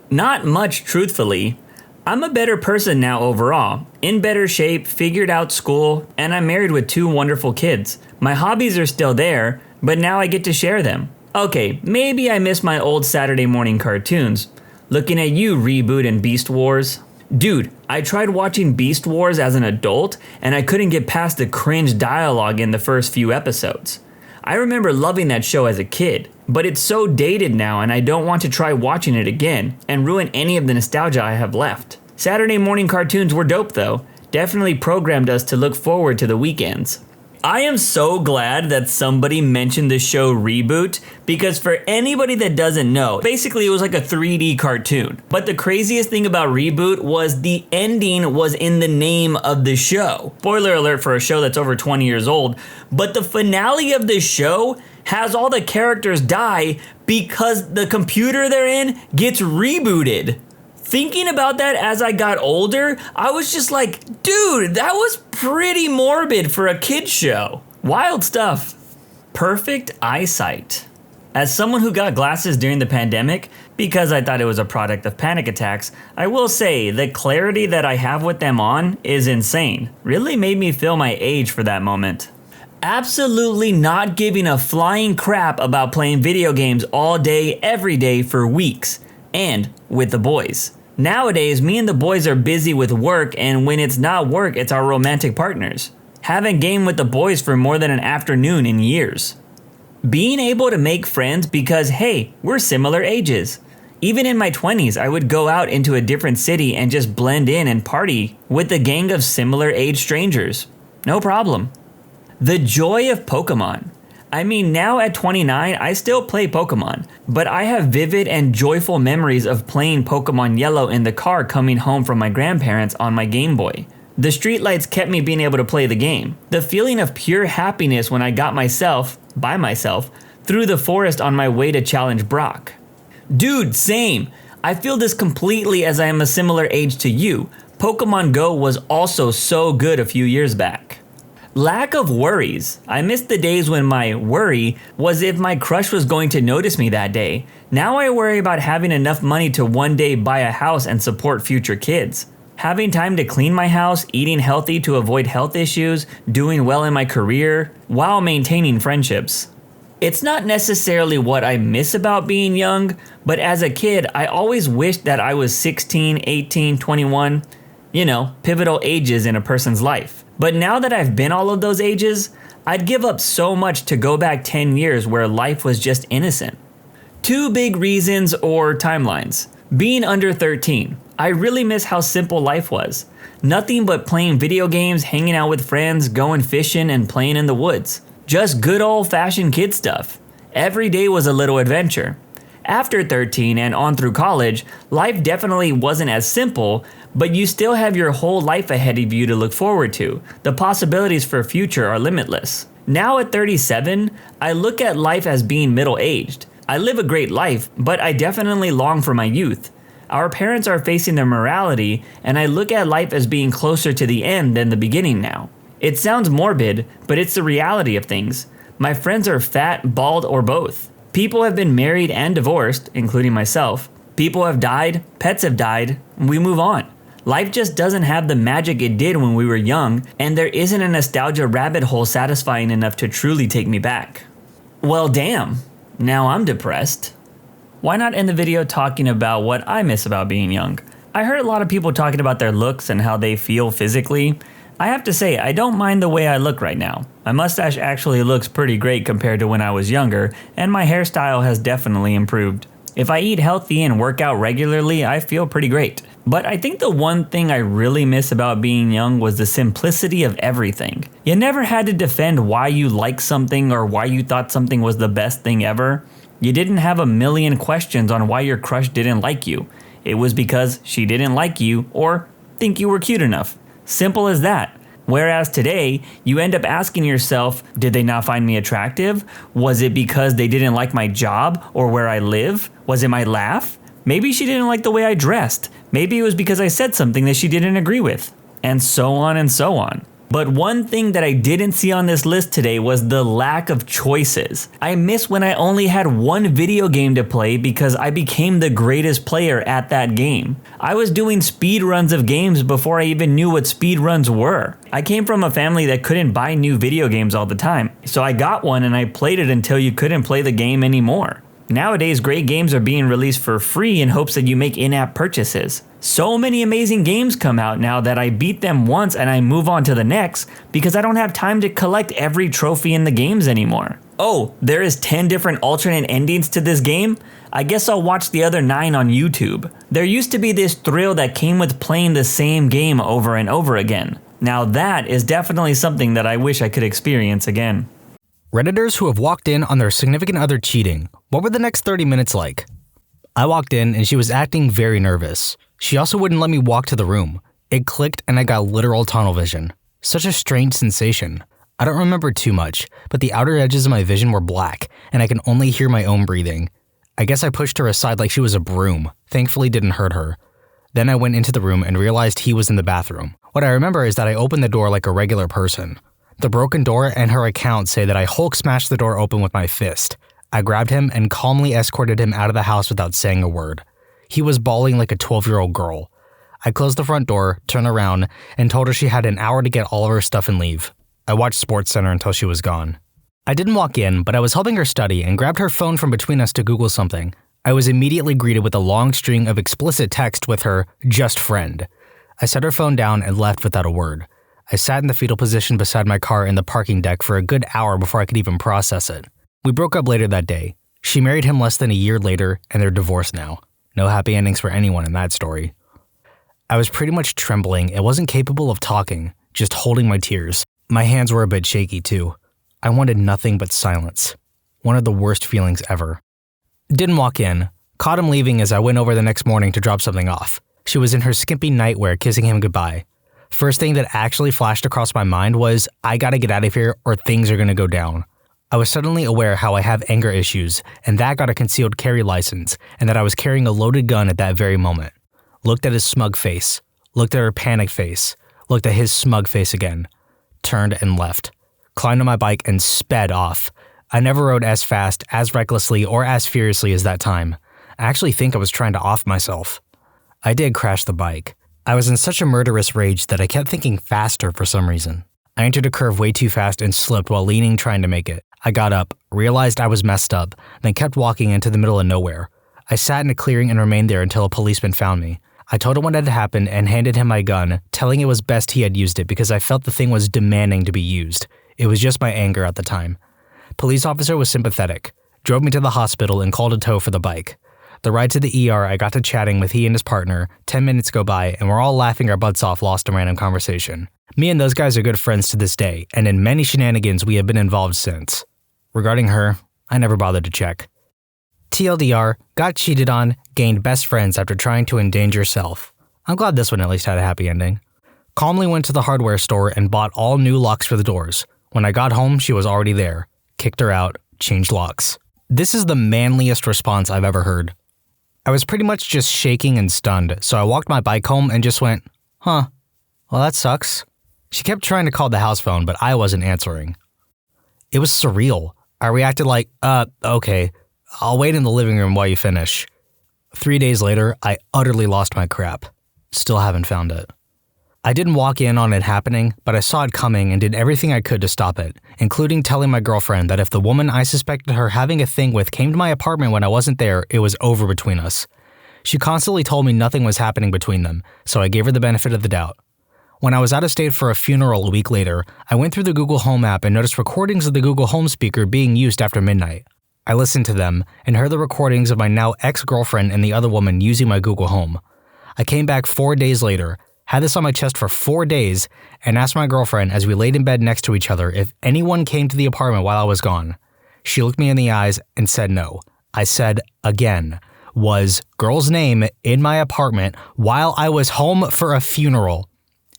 Not much, truthfully. I'm a better person now overall, in better shape, figured out school, and I'm married with 2 wonderful kids. My hobbies are still there, but now I get to share them. Okay, maybe I miss my old Saturday morning cartoons. Looking at you, Reboot and Beast Wars. Dude, I tried watching Beast Wars as an adult, and I couldn't get past the cringe dialogue in the first few episodes. I remember loving that show as a kid, but it's so dated now and I don't want to try watching it again and ruin any of the nostalgia I have left. Saturday morning cartoons were dope though, definitely programmed us to look forward to the weekends. I am so glad that somebody mentioned the show Reboot, because for anybody that doesn't know, basically it was like a 3D cartoon. But the craziest thing about Reboot was the ending was in the name of the show. Spoiler alert for a show that's over 20 years old, but the finale of the show has all the characters die because the computer they're in gets rebooted. Thinking about that as I got older, I was just like, dude, that was pretty morbid for a kid's show. Wild stuff. Perfect eyesight. As someone who got glasses during the pandemic, because I thought it was a product of panic attacks, I will say the clarity that I have with them on is insane. Really made me feel my age for that moment. Absolutely not giving a flying crap about playing video games all day, every day for weeks. And with the boys. Nowadays, me and the boys are busy with work, and when it's not work, it's our romantic partners. Haven't gamed with the boys for more than an afternoon in years. Being able to make friends because, hey, we're similar ages. Even in my 20s, I would go out into a different city and just blend in and party with a gang of similar age strangers. No problem. The joy of Pokemon. I mean, now at 29, I still play Pokemon, but I have vivid and joyful memories of playing Pokemon Yellow in the car coming home from my grandparents on my Game Boy. The streetlights kept me being able to play the game. The feeling of pure happiness when I got by myself, through the forest on my way to challenge Brock. Dude, same. I feel this completely as I am a similar age to you. Pokemon Go was also so good a few years back. Lack of worries. I miss the days when my worry was if my crush was going to notice me that day. Now I worry about having enough money to one day buy a house and support future kids. Having time to clean my house, eating healthy to avoid health issues, doing well in my career, while maintaining friendships. It's not necessarily what I miss about being young, but as a kid, I always wished that I was 16, 18, 21, pivotal ages in a person's life. But now that I've been all of those ages, I'd give up so much to go back 10 years where life was just innocent. 2 big reasons or timelines. Being under 13. I really miss how simple life was. Nothing but playing video games, hanging out with friends, going fishing, and playing in the woods. Just good old-fashioned kid stuff. Every day was a little adventure. After 13 and on through college, life definitely wasn't as simple, but you still have your whole life ahead of you to look forward to. The possibilities for future are limitless. Now at 37, I look at life as being middle-aged. I live a great life, but I definitely long for my youth. Our parents are facing their morality, and I look at life as being closer to the end than the beginning now. It sounds morbid, but it's the reality of things. My friends are fat, bald, or both. People have been married and divorced, including myself. People have died, pets have died, and we move on. Life just doesn't have the magic it did when we were young, and there isn't a nostalgia rabbit hole satisfying enough to truly take me back. Well, damn. Now I'm depressed. Why not end the video talking about what I miss about being young? I heard a lot of people talking about their looks and how they feel physically. I have to say, I don't mind the way I look right now. My mustache actually looks pretty great compared to when I was younger, and my hairstyle has definitely improved. If I eat healthy and work out regularly, I feel pretty great. But I think the one thing I really miss about being young was the simplicity of everything. You never had to defend why you liked something or why you thought something was the best thing ever. You didn't have a million questions on why your crush didn't like you. It was because she didn't like you or think you were cute enough. Simple as that. Whereas today, you end up asking yourself, did they not find me attractive? Was it because they didn't like my job or where I live? Was it my laugh? Maybe she didn't like the way I dressed. Maybe it was because I said something that she didn't agree with. And so on and so on. But one thing that I didn't see on this list today was the lack of choices. I miss when I only had one video game to play because I became the greatest player at that game. I was doing speed runs of games before I even knew what speed runs were. I came from a family that couldn't buy new video games all the time, so I got one and I played it until you couldn't play the game anymore. Nowadays, great games are being released for free in hopes that you make in-app purchases. So many amazing games come out now that I beat them once and I move on to the next because I don't have time to collect every trophy in the games anymore. Oh, there is 10 different alternate endings to this game? I guess I'll watch the other 9 on YouTube. There used to be this thrill that came with playing the same game over and over again. Now that is definitely something that I wish I could experience again. Redditors who have walked in on their significant other cheating. What were the next 30 minutes like? I walked in and she was acting very nervous. She also wouldn't let me walk to the room. It clicked and I got literal tunnel vision. Such a strange sensation. I don't remember too much, but the outer edges of my vision were black and I can only hear my own breathing. I guess I pushed her aside like she was a broom. Thankfully didn't hurt her. Then I went into the room and realized he was in the bathroom. What I remember is that I opened the door like a regular person. The broken door and her account say that I Hulk smashed the door open with my fist. I grabbed him and calmly escorted him out of the house without saying a word. He was bawling like a 12-year-old girl. I closed the front door, turned around, and told her she had an hour to get all of her stuff and leave. I watched SportsCenter until she was gone. I didn't walk in, but I was helping her study and grabbed her phone from between us to Google something. I was immediately greeted with a long string of explicit text with her "just friend." I set her phone down and left without a word. I sat in the fetal position beside my car in the parking deck for a good hour before I could even process it. We broke up later that day. She married him less than a year later, and they're divorced now. No happy endings for anyone in that story. I was pretty much trembling and wasn't capable of talking, just holding my tears. My hands were a bit shaky too. I wanted nothing but silence. One of the worst feelings ever. Didn't walk in. Caught him leaving as I went over the next morning to drop something off. She was in her skimpy nightwear kissing him goodbye. First thing that actually flashed across my mind was, I gotta get out of here or things are gonna go down. I was suddenly aware how I have anger issues, and that got a concealed carry license, and that I was carrying a loaded gun at that very moment. Looked at his smug face, looked at her panicked face, looked at his smug face again, turned and left, climbed on my bike and sped off. I never rode as fast, as recklessly, or as furiously as that time. I actually think I was trying to off myself. I did crash the bike. I was in such a murderous rage that I kept thinking faster for some reason. I entered a curve way too fast and slipped while leaning trying to make it. I got up, realized I was messed up, then kept walking into the middle of nowhere. I sat in a clearing and remained there until a policeman found me. I told him what had happened and handed him my gun, telling it was best he had used it because I felt the thing was demanding to be used. It was just my anger at the time. Police officer was sympathetic, drove me to the hospital and called a tow for the bike. The ride to the ER, I got to chatting with he and his partner. 10 minutes go by, and we're all laughing our butts off lost in random conversation. Me and those guys are good friends to this day, and in many shenanigans we have been involved since. Regarding her, I never bothered to check. TLDR, got cheated on, gained best friends after trying to endanger self. I'm glad this one at least had a happy ending. Calmly went to the hardware store and bought all new locks for the doors. When I got home, she was already there. Kicked her out, changed locks. This is the manliest response I've ever heard. I was pretty much just shaking and stunned, so I walked my bike home and just went, huh, well that sucks. She kept trying to call the house phone, but I wasn't answering. It was surreal. I reacted like, okay, I'll wait in the living room while you finish. 3 days later, I utterly lost my crap. Still haven't found it. I didn't walk in on it happening, but I saw it coming and did everything I could to stop it, including telling my girlfriend that if the woman I suspected her having a thing with came to my apartment when I wasn't there, it was over between us. She constantly told me nothing was happening between them, so I gave her the benefit of the doubt. When I was out of state for a funeral a week later, I went through the Google Home app and noticed recordings of the Google Home speaker being used after midnight. I listened to them and heard the recordings of my now ex-girlfriend and the other woman using my Google Home. I came back 4 days later, had this on my chest for 4 days, and asked my girlfriend as we laid in bed next to each other if anyone came to the apartment while I was gone. She looked me in the eyes and said no. I said again, was girl's name in my apartment while I was home for a funeral.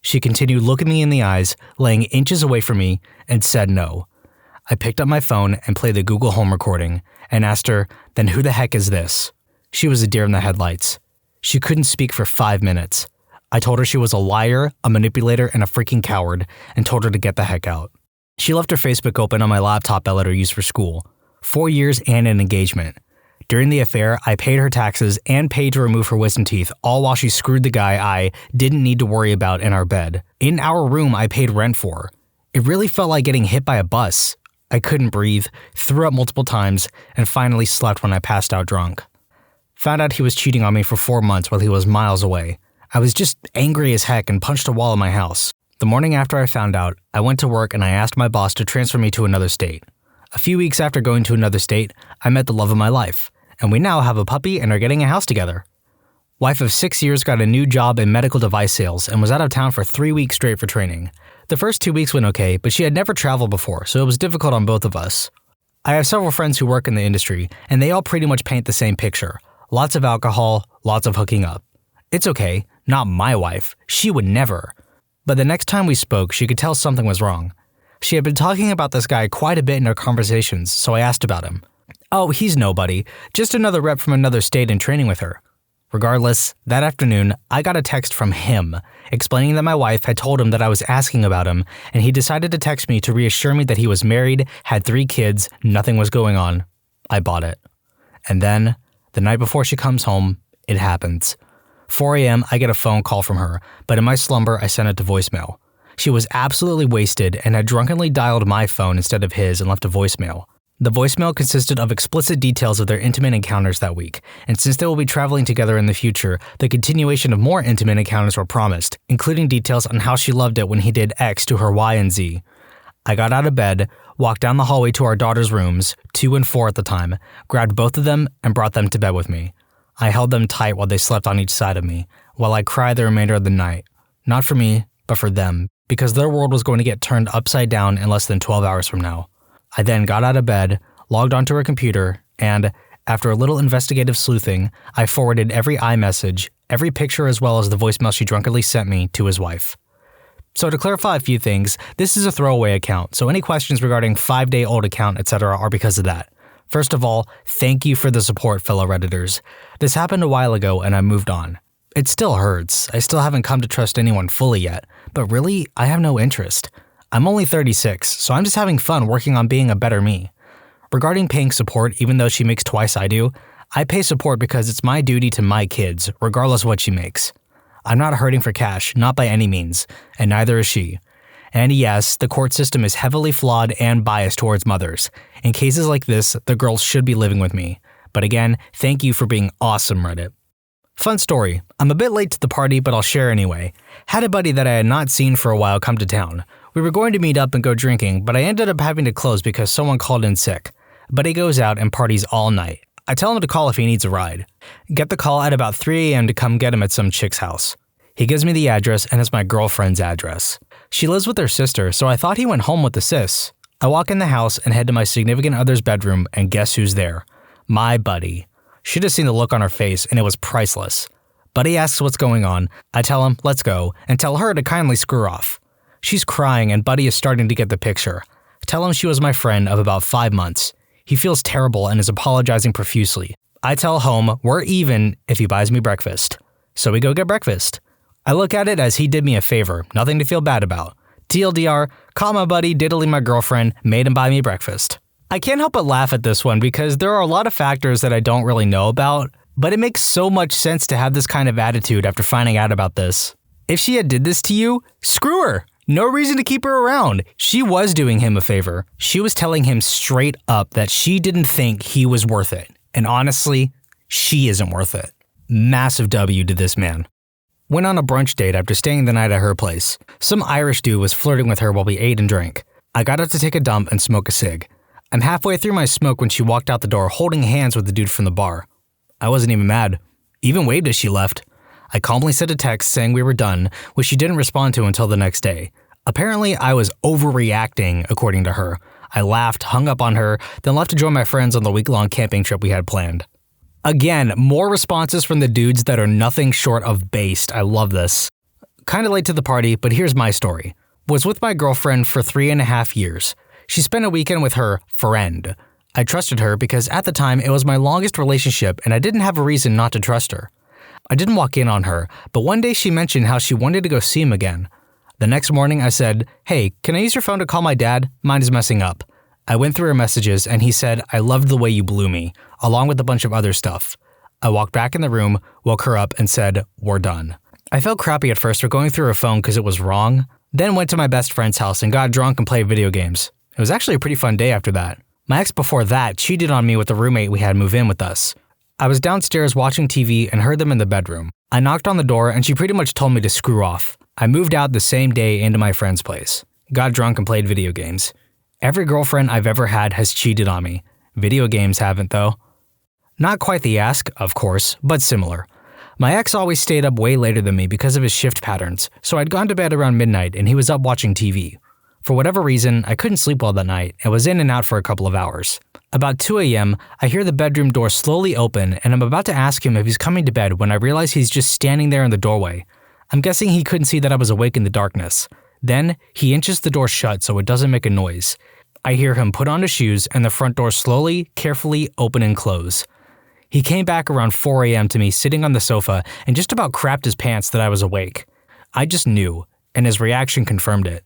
She continued looking me in the eyes, laying inches away from me, and said no. I picked up my phone and played the Google Home recording and asked her, then who the heck is this? She was a deer in the headlights. She couldn't speak for 5 minutes. I told her she was a liar, a manipulator, and a freaking coward, and told her to get the heck out. She left her Facebook open on my laptop I let her use for school. 4 years and an engagement. During the affair, I paid her taxes and paid to remove her wisdom teeth, all while she screwed the guy I didn't need to worry about in our bed. In our room I paid rent for. It really felt like getting hit by a bus. I couldn't breathe, threw up multiple times, and finally slept when I passed out drunk. Found out he was cheating on me for 4 months while he was miles away. I was just angry as heck and punched a wall in my house. The morning after I found out, I went to work and I asked my boss to transfer me to another state. A few weeks after going to another state, I met the love of my life, and we now have a puppy and are getting a house together. Wife of 6 years got a new job in medical device sales and was out of town for 3 weeks straight for training. The first 2 weeks went okay, but she had never traveled before, so it was difficult on both of us. I have several friends who work in the industry, and they all pretty much paint the same picture. Lots of alcohol, lots of hooking up. It's okay, not my wife. She would never. But the next time we spoke, she could tell something was wrong. She had been talking about this guy quite a bit in our conversations, so I asked about him. Oh, he's nobody. Just another rep from another state in training with her. Regardless, that afternoon, I got a text from him, explaining that my wife had told him that I was asking about him, and he decided to text me to reassure me that he was married, had 3 kids, nothing was going on. I bought it. And then, the night before she comes home, it happens. 4 a.m., I get a phone call from her, but in my slumber, I sent it to voicemail. She was absolutely wasted and had drunkenly dialed my phone instead of his and left a voicemail. The voicemail consisted of explicit details of their intimate encounters that week, and since they will be traveling together in the future, the continuation of more intimate encounters were promised, including details on how she loved it when he did X to her Y and Z. I got out of bed, walked down the hallway to our daughter's rooms, 2 and 4 at the time, grabbed both of them, and brought them to bed with me. I held them tight while they slept on each side of me, while I cried the remainder of the night. Not for me, but for them, because their world was going to get turned upside down in less than 12 hours from now. I then got out of bed, logged onto her computer, and, after a little investigative sleuthing, I forwarded every iMessage, every picture as well as the voicemail she drunkenly sent me to his wife. So to clarify a few things, this is a throwaway account, so any questions regarding 5-day-old account, etc. are because of that. First of all, thank you for the support, fellow Redditors. This happened a while ago and I moved on. It still hurts. I still haven't come to trust anyone fully yet, but really, I have no interest. I'm only 36, so I'm just having fun working on being a better me. Regarding paying support, even though she makes twice I do, I pay support because it's my duty to my kids, regardless of what she makes. I'm not hurting for cash, not by any means, and neither is she. And yes, the court system is heavily flawed and biased towards mothers. In cases like this, the girls should be living with me. But again, thank you for being awesome, Reddit. Fun story. I'm a bit late to the party, but I'll share anyway. Had a buddy that I had not seen for a while come to town. We were going to meet up and go drinking, but I ended up having to close because someone called in sick. Buddy goes out and parties all night. I tell him to call if he needs a ride. Get the call at about 3 a.m. to come get him at some chick's house. He gives me the address and it's my girlfriend's address. She lives with her sister, so I thought he went home with the sis. I walk in the house and head to my significant other's bedroom, and guess who's there? My buddy. Should have seen the look on her face, and it was priceless. Buddy asks what's going on. I tell him, let's go, and tell her to kindly screw off. She's crying, and Buddy is starting to get the picture. Tell him she was my friend of about 5 months. He feels terrible and is apologizing profusely. I tell Home we're even if he buys me breakfast. So we go get breakfast. I look at it as he did me a favor, nothing to feel bad about. TLDR, call my buddy diddling my girlfriend, made him buy me breakfast. I can't help but laugh at this one because there are a lot of factors that I don't really know about, but it makes so much sense to have this kind of attitude after finding out about this. If she had did this to you, screw her. No reason to keep her around. She was doing him a favor. She was telling him straight up that she didn't think he was worth it. And honestly, she isn't worth it. Massive W to this man. Went on a brunch date after staying the night at her place. Some Irish dude was flirting with her while we ate and drank. I got up to take a dump and smoke a cig. I'm halfway through my smoke when she walked out the door holding hands with the dude from the bar. I wasn't even mad. Even waved as she left. I calmly sent a text saying we were done, which she didn't respond to until the next day. Apparently, I was overreacting, according to her. I laughed, hung up on her, then left to join my friends on the week-long camping trip we had planned. Again, more responses from the dudes that are nothing short of based. I love this. Kinda late to the party, but here's my story. Was with my girlfriend for 3.5 years. She spent a weekend with her friend. I trusted her because at the time it was my longest relationship and I didn't have a reason not to trust her. I didn't walk in on her, but one day she mentioned how she wanted to go see him again. The next morning I said, "Hey, can I use your phone to call my dad? Mine is messing up." I went through her messages and he said, "I loved the way you blew me," along with a bunch of other stuff. I walked back in the room, woke her up and said, "We're done." I felt crappy at first for going through her phone because it was wrong, then went to my best friend's house and got drunk and played video games. It was actually a pretty fun day after that. My ex before that cheated on me with the roommate we had move in with us. I was downstairs watching TV and heard them in the bedroom. I knocked on the door and she pretty much told me to screw off. I moved out the same day into my friend's place. Got drunk and played video games. Every girlfriend I've ever had has cheated on me. Video games haven't though. Not quite the ask, of course, but similar. My ex always stayed up way later than me because of his shift patterns, so I'd gone to bed around midnight and he was up watching TV. For whatever reason, I couldn't sleep well that night and was in and out for a couple of hours. About 2 a.m., I hear the bedroom door slowly open and I'm about to ask him if he's coming to bed when I realize he's just standing there in the doorway. I'm guessing he couldn't see that I was awake in the darkness. Then, he inches the door shut so it doesn't make a noise. I hear him put on his shoes and the front door slowly, carefully open and close. He came back around 4 a.m. to me sitting on the sofa and just about crapped his pants that I was awake. I just knew, and his reaction confirmed it.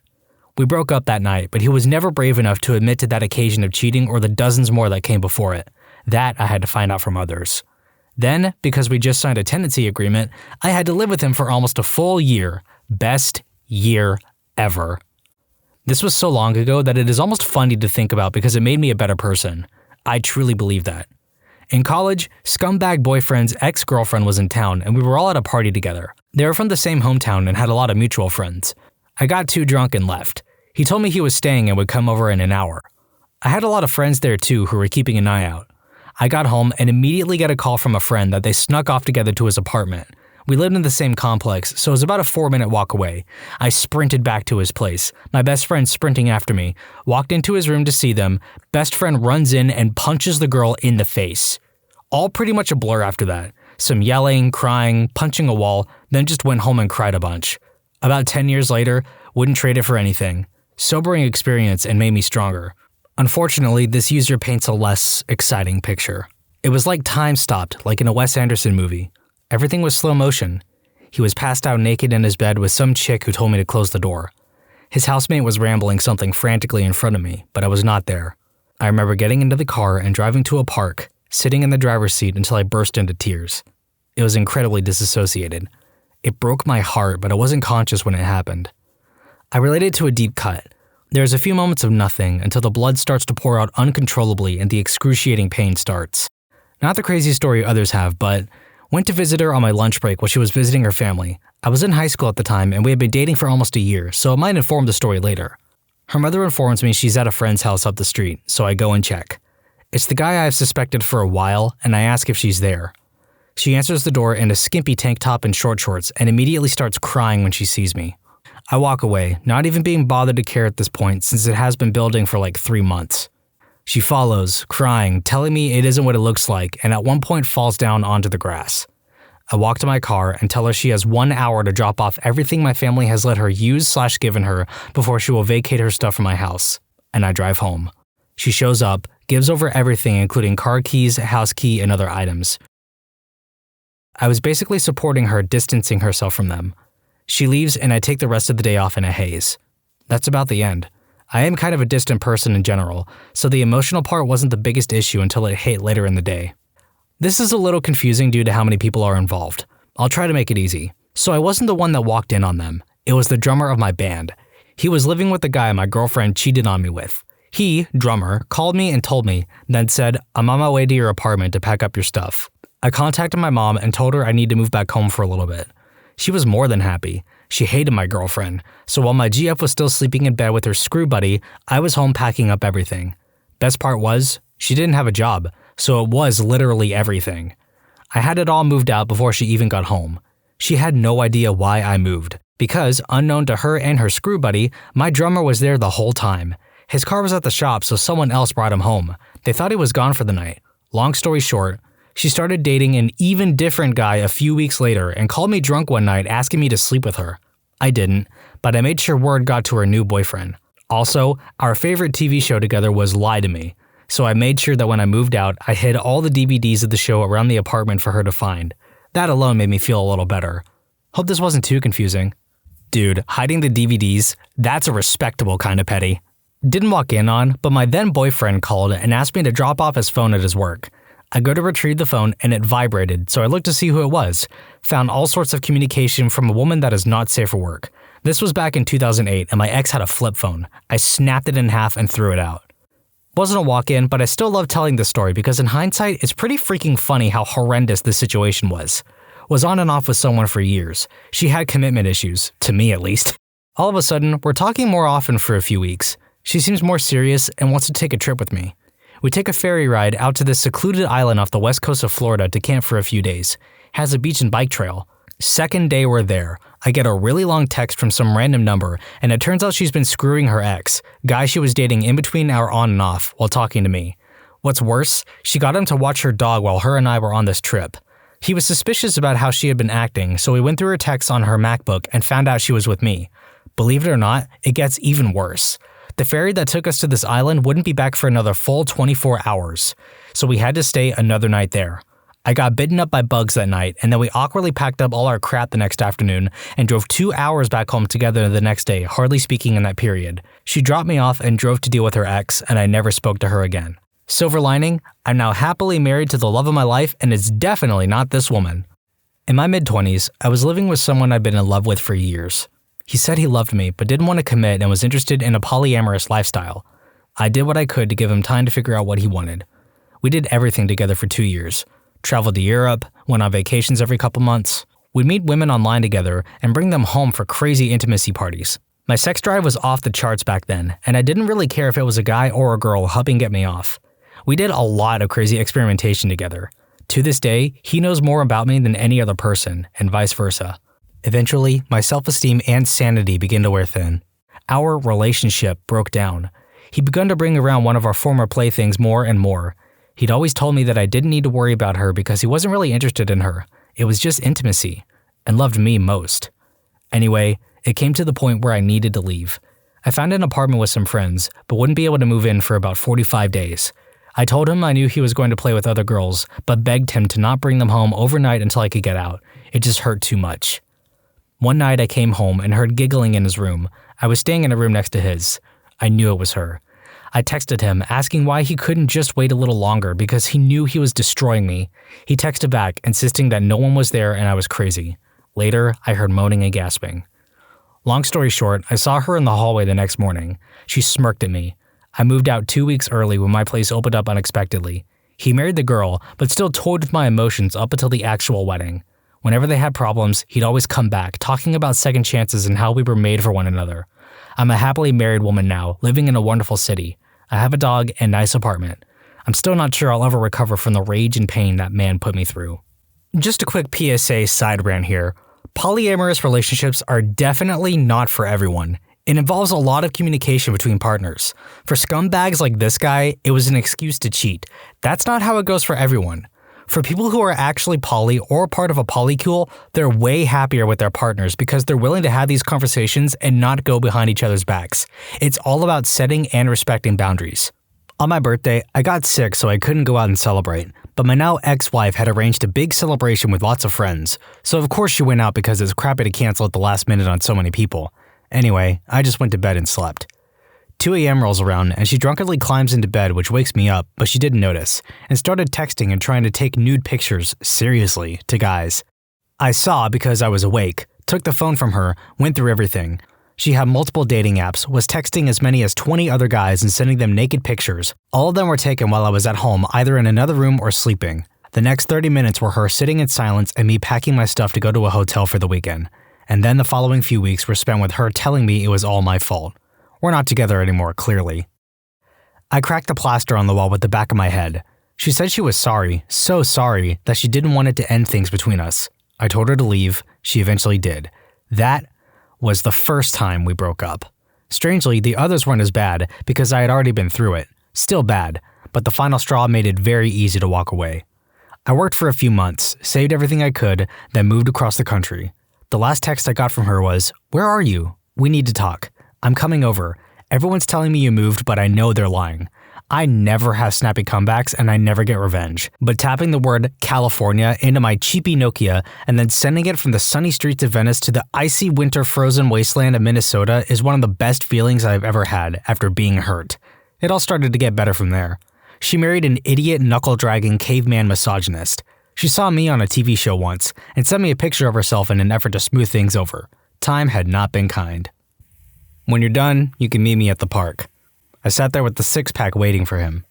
We broke up that night, but he was never brave enough to admit to that occasion of cheating or the dozens more that came before it. That I had to find out from others. Then, because we just signed a tenancy agreement, I had to live with him for almost a full year. Best year ever. This was so long ago that it is almost funny to think about because it made me a better person. I truly believe that. In college, scumbag boyfriend's ex-girlfriend was in town and we were all at a party together. They were from the same hometown and had a lot of mutual friends. I got too drunk and left. He told me he was staying and would come over in an hour. I had a lot of friends there too who were keeping an eye out. I got home and immediately got a call from a friend that they snuck off together to his apartment. We lived in the same complex, so it was about a 4-minute walk away. I sprinted back to his place, my best friend sprinting after me, walked into his room to see them, best friend runs in and punches the girl in the face. All pretty much a blur after that. Some yelling, crying, punching a wall, then just went home and cried a bunch. About 10 years later, wouldn't trade it for anything. Sobering experience and made me stronger. Unfortunately, this user paints a less exciting picture. It was like time stopped, like in a Wes Anderson movie. Everything was slow motion. He was passed out naked in his bed with some chick who told me to close the door. His housemate was rambling something frantically in front of me, but I was not there. I remember getting into the car and driving to a park, sitting in the driver's seat until I burst into tears. It was incredibly disassociated. It broke my heart, but I wasn't conscious when it happened. I related to a deep cut. There's a few moments of nothing until the blood starts to pour out uncontrollably and the excruciating pain starts. Not the crazy story others have, but went to visit her on my lunch break while she was visiting her family. I was in high school at the time and we had been dating for almost a year, so it might inform the story later. Her mother informs me she's at a friend's house up the street, so I go and check. It's the guy I've suspected for a while, and I ask if she's there. She answers the door in a skimpy tank top and short shorts and immediately starts crying when she sees me. I walk away, not even being bothered to care at this point since it has been building for like 3 months. She follows, crying, telling me it isn't what it looks like, and at one point falls down onto the grass. I walk to my car and tell her she has 1 hour to drop off everything my family has let her use/given her before she will vacate her stuff from my house, and I drive home. She shows up, gives over everything including car keys, house key, and other items. I was basically supporting her, distancing herself from them. She leaves and I take the rest of the day off in a haze. That's about the end. I am kind of a distant person in general, so the emotional part wasn't the biggest issue until it hit later in the day. This is a little confusing due to how many people are involved. I'll try to make it easy. So I wasn't the one that walked in on them. It was the drummer of my band. He was living with the guy my girlfriend cheated on me with. He, drummer, called me and told me, then said, "I'm on my way to your apartment to pack up your stuff." I contacted my mom and told her I need to move back home for a little bit. She was more than happy. She hated my girlfriend, so while my GF was still sleeping in bed with her screw buddy, I was home packing up everything. Best part was, she didn't have a job, so it was literally everything. I had it all moved out before she even got home. She had no idea why I moved, because, unknown to her and her screw buddy, my drummer was there the whole time. His car was at the shop, so someone else brought him home. They thought he was gone for the night. Long story short, she started dating an even different guy a few weeks later and called me drunk one night asking me to sleep with her. I didn't, but I made sure word got to her new boyfriend. Also, our favorite TV show together was Lie to Me, so I made sure that when I moved out, I hid all the DVDs of the show around the apartment for her to find. That alone made me feel a little better. Hope this wasn't too confusing. Dude, hiding the DVDs, that's a respectable kind of petty. Didn't walk in on, but my then boyfriend called and asked me to drop off his phone at his work. I go to retrieve the phone and it vibrated, so I looked to see who it was. Found all sorts of communication from a woman that is not safe for work. This was back in 2008 and my ex had a flip phone. I snapped it in half and threw it out. Wasn't a walk-in, but I still love telling this story because in hindsight, it's pretty freaking funny how horrendous this situation was. Was on and off with someone for years. She had commitment issues, to me at least. All of a sudden, we're talking more often for a few weeks. She seems more serious and wants to take a trip with me. We take a ferry ride out to this secluded island off the west coast of Florida to camp for a few days. Has a beach and bike trail. Second day we're there, I get a really long text from some random number, and it turns out she's been screwing her ex, guy she was dating in between our on and off, while talking to me. What's worse, she got him to watch her dog while her and I were on this trip. He was suspicious about how she had been acting, so we went through her texts on her MacBook and found out she was with me. Believe it or not, it gets even worse. The ferry that took us to this island wouldn't be back for another full 24 hours, so we had to stay another night there. I got bitten up by bugs that night, and then we awkwardly packed up all our crap the next afternoon and drove 2 hours back home together the next day, hardly speaking in that period. She dropped me off and drove to deal with her ex, and I never spoke to her again. Silver lining, I'm now happily married to the love of my life, and it's definitely not this woman. In my mid-20s, I was living with someone I'd been in love with for years. He said he loved me, but didn't want to commit and was interested in a polyamorous lifestyle. I did what I could to give him time to figure out what he wanted. We did everything together for 2 years. Traveled to Europe, went on vacations every couple months. We'd meet women online together and bring them home for crazy intimacy parties. My sex drive was off the charts back then, and I didn't really care if it was a guy or a girl helping get me off. We did a lot of crazy experimentation together. To this day, he knows more about me than any other person, and vice versa. Eventually, my self-esteem and sanity began to wear thin. Our relationship broke down. He'd begun to bring around one of our former playthings more and more. He'd always told me that I didn't need to worry about her because he wasn't really interested in her. It was just intimacy, and loved me most. Anyway, it came to the point where I needed to leave. I found an apartment with some friends, but wouldn't be able to move in for about 45 days. I told him I knew he was going to play with other girls, but begged him to not bring them home overnight until I could get out. It just hurt too much. One night I came home and heard giggling in his room. I was staying in a room next to his. I knew it was her. I texted him, asking why he couldn't just wait a little longer because he knew he was destroying me. He texted back, insisting that no one was there and I was crazy. Later, I heard moaning and gasping. Long story short, I saw her in the hallway the next morning. She smirked at me. I moved out 2 weeks early when my place opened up unexpectedly. He married the girl, but still toyed with my emotions up until the actual wedding. Whenever they had problems, he'd always come back, talking about second chances and how we were made for one another. I'm a happily married woman now, living in a wonderful city. I have a dog and nice apartment. I'm still not sure I'll ever recover from the rage and pain that man put me through. Just a quick PSA side rant here. Polyamorous relationships are definitely not for everyone. It involves a lot of communication between partners. For scumbags like this guy, it was an excuse to cheat. That's not how it goes for everyone. For people who are actually poly or part of a polycule, they're way happier with their partners because they're willing to have these conversations and not go behind each other's backs. It's all about setting and respecting boundaries. On my birthday, I got sick so I couldn't go out and celebrate, but my now ex-wife had arranged a big celebration with lots of friends, so of course she went out because it's crappy to cancel at the last minute on so many people. Anyway, I just went to bed and slept. 2 a.m. rolls around and she drunkenly climbs into bed, which wakes me up, but she didn't notice, and started texting and trying to take nude pictures, seriously, to guys. I saw because I was awake, took the phone from her, went through everything. She had multiple dating apps, was texting as many as 20 other guys and sending them naked pictures. All of them were taken while I was at home, either in another room or sleeping. The next 30 minutes were her sitting in silence and me packing my stuff to go to a hotel for the weekend. And then the following few weeks were spent with her telling me it was all my fault. We're not together anymore, clearly. I cracked the plaster on the wall with the back of my head. She said she was sorry, so sorry, that she didn't want it to end things between us. I told her to leave. She eventually did. That was the first time we broke up. Strangely, the others weren't as bad because I had already been through it. Still bad, but the final straw made it very easy to walk away. I worked for a few months, saved everything I could, then moved across the country. The last text I got from her was, "Where are you? We need to talk. I'm coming over. Everyone's telling me you moved, but I know they're lying." I never have snappy comebacks and I never get revenge, but tapping the word California into my cheapy Nokia and then sending it from the sunny streets of Venice to the icy winter frozen wasteland of Minnesota is one of the best feelings I've ever had after being hurt. It all started to get better from there. She married an idiot knuckle-dragging caveman misogynist. She saw me on a TV show once and sent me a picture of herself in an effort to smooth things over. Time had not been kind. When you're done, you can meet me at the park. I sat there with the six-pack waiting for him.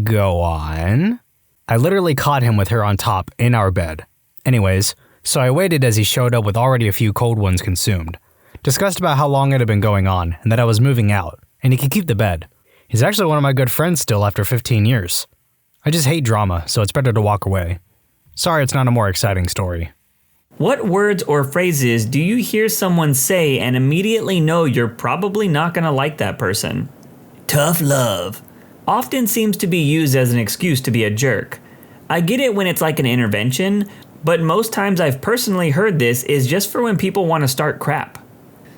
Go on. I literally caught him with her on top in our bed. Anyways, so I waited as he showed up with already a few cold ones consumed. Discussed about how long it had been going on and that I was moving out, and he could keep the bed. He's actually one of my good friends still after 15 years. I just hate drama, so it's better to walk away. Sorry it's not a more exciting story. What words or phrases do you hear someone say and immediately know you're probably not gonna like that person? Tough love often seems to be used as an excuse to be a jerk. I get it when it's like an intervention, but most times I've personally heard this is just for when people want to start crap.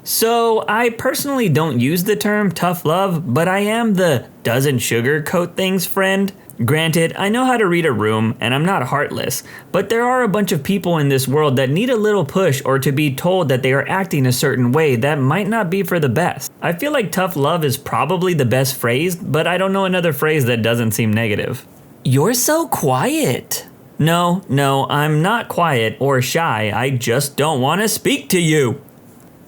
So I personally don't use the term tough love, but I am the doesn't sugarcoat things friend. Granted, I know how to read a room and I'm not heartless, but there are a bunch of people in this world that need a little push or to be told that they are acting a certain way that might not be for the best. I feel like tough love is probably the best phrase, but I don't know another phrase that doesn't seem negative. You're so quiet. No, I'm not quiet or shy, I just don't want to speak to you.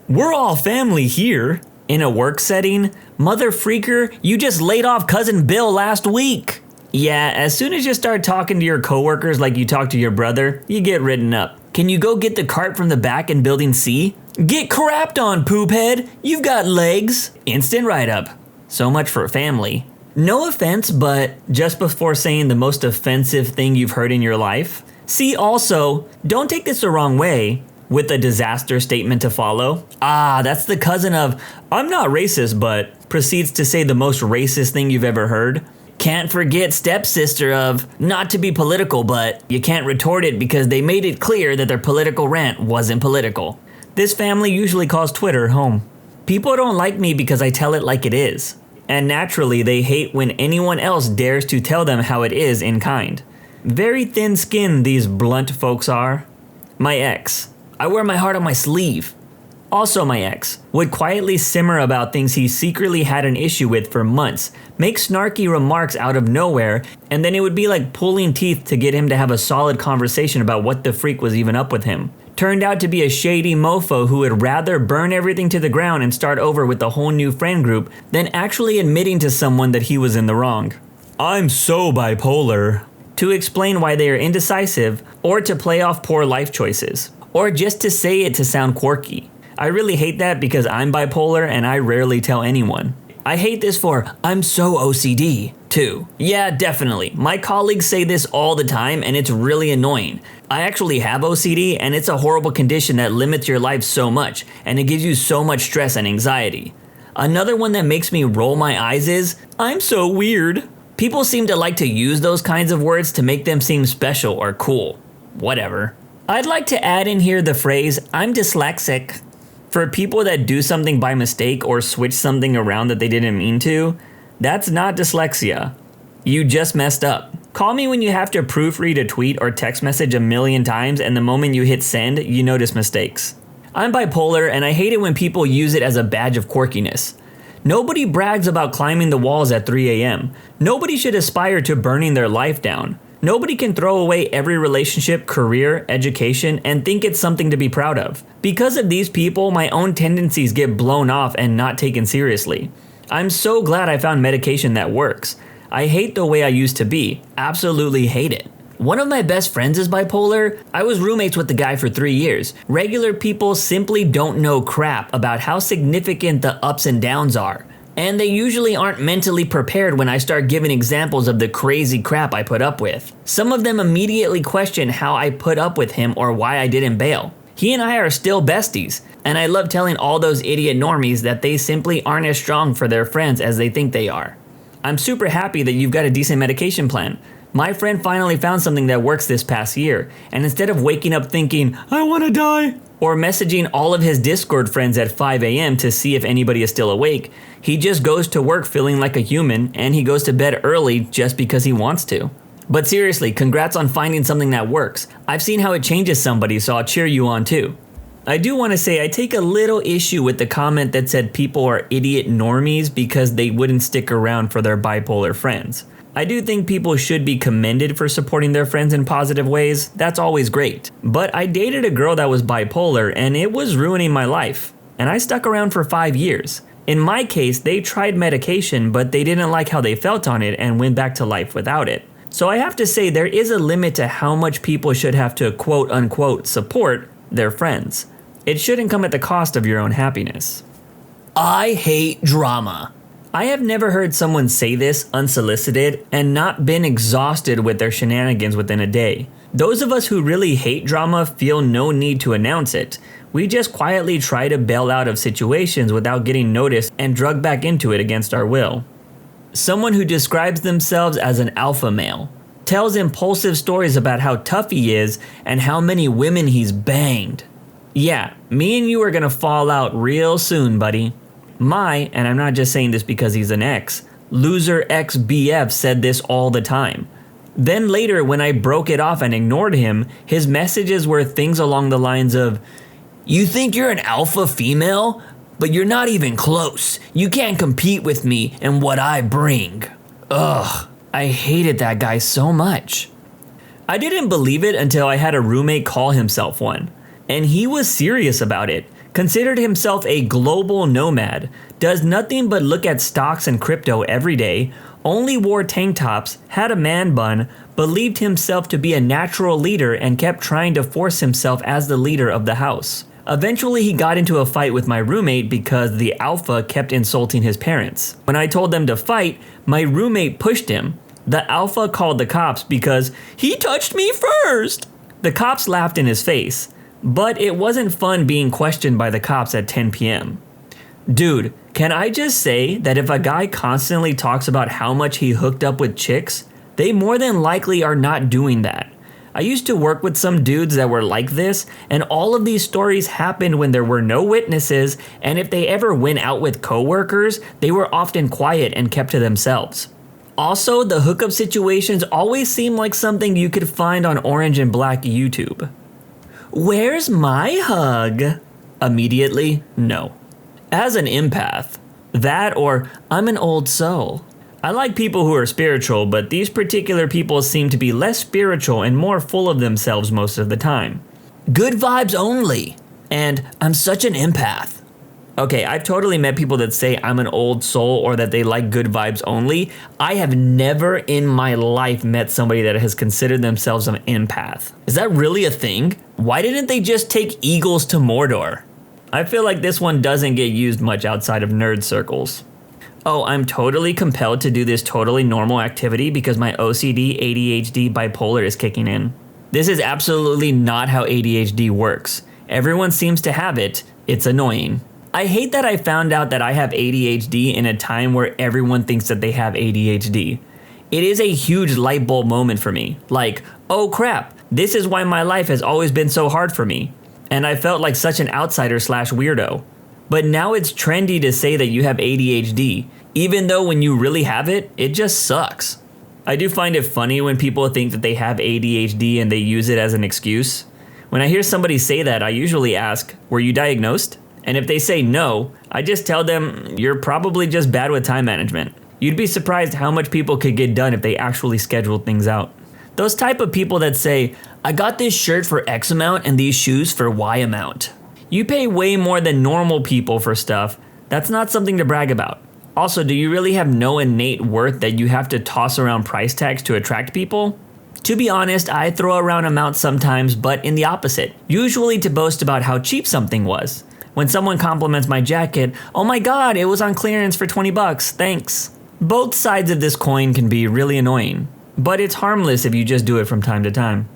We're all family here. In a work setting, mother freaker, you just laid off cousin Bill last week. Yeah, as soon as you start talking to your coworkers like you talk to your brother, you get written up. Can you go get the cart from the back in building C? Get crapped on, poophead. You've got legs. Instant write-up. So much for family. No offense, but just before saying the most offensive thing you've heard in your life. See, also, don't take this the wrong way, with a disaster statement to follow. That's the cousin of, I'm not racist, but proceeds to say the most racist thing you've ever heard. Can't forget stepsister of, not to be political, but you can't retort it because they made it clear that their political rant wasn't political. This family usually calls Twitter home. People don't like me because I tell it like it is. And naturally, they hate when anyone else dares to tell them how it is in kind. Very thin-skinned these blunt folks are. My ex. I wear my heart on my sleeve. Also my ex would quietly simmer about things he secretly had an issue with for months, make snarky remarks out of nowhere, and then it would be like pulling teeth to get him to have a solid conversation about what the freak was even up with him. Turned out to be a shady mofo who would rather burn everything to the ground and start over with a whole new friend group than actually admitting to someone that he was in the wrong. I'm so bipolar. To explain why they are indecisive, or to play off poor life choices, or just to say it to sound quirky. I really hate that because I'm bipolar and I rarely tell anyone. I hate this for, I'm so OCD, too. Yeah, definitely. My colleagues say this all the time and it's really annoying. I actually have OCD and it's a horrible condition that limits your life so much and it gives you so much stress and anxiety. Another one that makes me roll my eyes is, I'm so weird. People seem to like to use those kinds of words to make them seem special or cool. Whatever. I'd like to add in here the phrase, I'm dyslexic. For people that do something by mistake or switch something around that they didn't mean to, that's not dyslexia. You just messed up. Call me when you have to proofread a tweet or text message a million times and the moment you hit send, you notice mistakes. I'm bipolar and I hate it when people use it as a badge of quirkiness. Nobody brags about climbing the walls at 3 a.m. Nobody should aspire to burning their life down. Nobody can throw away every relationship, career, education, and think it's something to be proud of. Because of these people, my own tendencies get blown off and not taken seriously. I'm so glad I found medication that works. I hate the way I used to be. Absolutely hate it. One of my best friends is bipolar. I was roommates with the guy for 3 years. Regular people simply don't know crap about how significant the ups and downs are. And they usually aren't mentally prepared when I start giving examples of the crazy crap I put up with. Some of them immediately question how I put up with him or why I didn't bail. He and I are still besties, and I love telling all those idiot normies that they simply aren't as strong for their friends as they think they are. I'm super happy that you've got a decent medication plan. My friend finally found something that works this past year, and instead of waking up thinking, I wanna die, or messaging all of his Discord friends at 5 a.m. to see if anybody is still awake, he just goes to work feeling like a human, and he goes to bed early just because he wants to. But seriously, congrats on finding something that works. I've seen how it changes somebody, so I'll cheer you on too. I do want to say I take a little issue with the comment that said people are idiot normies because they wouldn't stick around for their bipolar friends. I do think people should be commended for supporting their friends in positive ways. That's always great. But I dated a girl that was bipolar and it was ruining my life. And I stuck around for 5 years. In my case, they tried medication, but they didn't like how they felt on it and went back to life without it. So I have to say there is a limit to how much people should have to quote unquote support their friends. It shouldn't come at the cost of your own happiness. I hate drama. I have never heard someone say this unsolicited and not been exhausted with their shenanigans within a day. Those of us who really hate drama feel no need to announce it. We just quietly try to bail out of situations without getting noticed and drug back into it against our will. Someone who describes themselves as an alpha male tells impulsive stories about how tough he is and how many women he's banged. Yeah, me and you are gonna fall out real soon, buddy. And I'm not just saying this because he's an ex, loser ex-BF said this all the time. Then later, when I broke it off and ignored him, his messages were things along the lines of, you think you're an alpha female? But you're not even close. You can't compete with me and what I bring. Ugh, I hated that guy so much. I didn't believe it until I had a roommate call himself one. And he was serious about it. Considered himself a global nomad, does nothing but look at stocks and crypto every day, only wore tank tops, had a man bun, believed himself to be a natural leader and kept trying to force himself as the leader of the house. Eventually he got into a fight with my roommate because the alpha kept insulting his parents. When I told them to fight, my roommate pushed him. The alpha called the cops because he touched me first. The cops laughed in his face. But it wasn't fun being questioned by the cops at 10 p.m. Dude, can I just say that if a guy constantly talks about how much he hooked up with chicks, they more than likely are not doing that. I used to work with some dudes that were like this, and all of these stories happened when there were no witnesses, and if they ever went out with coworkers, they were often quiet and kept to themselves. Also, the hookup situations always seem like something you could find on Orange and Black YouTube. Where's my hug? Immediately, no. As an empath, that or I'm an old soul. I like people who are spiritual, but these particular people seem to be less spiritual and more full of themselves most of the time. Good vibes only. And I'm such an empath. Okay, I've totally met people that say I'm an old soul or that they like good vibes only. I have never in my life met somebody that has considered themselves an empath. Is that really a thing? Why didn't they just take eagles to Mordor? I feel like this one doesn't get used much outside of nerd circles. Oh, I'm totally compelled to do this totally normal activity because my OCD, ADHD, bipolar is kicking in. This is absolutely not how ADHD works. Everyone seems to have it. It's annoying. I hate that I found out that I have ADHD in a time where everyone thinks that they have ADHD. It is a huge light bulb moment for me. Like, oh crap, this is why my life has always been so hard for me. And I felt like such an outsider/weirdo. But now it's trendy to say that you have ADHD, even though when you really have it, it just sucks. I do find it funny when people think that they have ADHD and they use it as an excuse. When I hear somebody say that, I usually ask, were you diagnosed? And if they say no, I just tell them, you're probably just bad with time management. You'd be surprised how much people could get done if they actually scheduled things out. Those type of people that say, I got this shirt for X amount and these shoes for Y amount. You pay way more than normal people for stuff. That's not something to brag about. Also, do you really have no innate worth that you have to toss around price tags to attract people? To be honest, I throw around amounts sometimes, but in the opposite, usually to boast about how cheap something was. When someone compliments my jacket, oh my god, it was on clearance for 20 bucks, thanks. Both sides of this coin can be really annoying, but it's harmless if you just do it from time to time.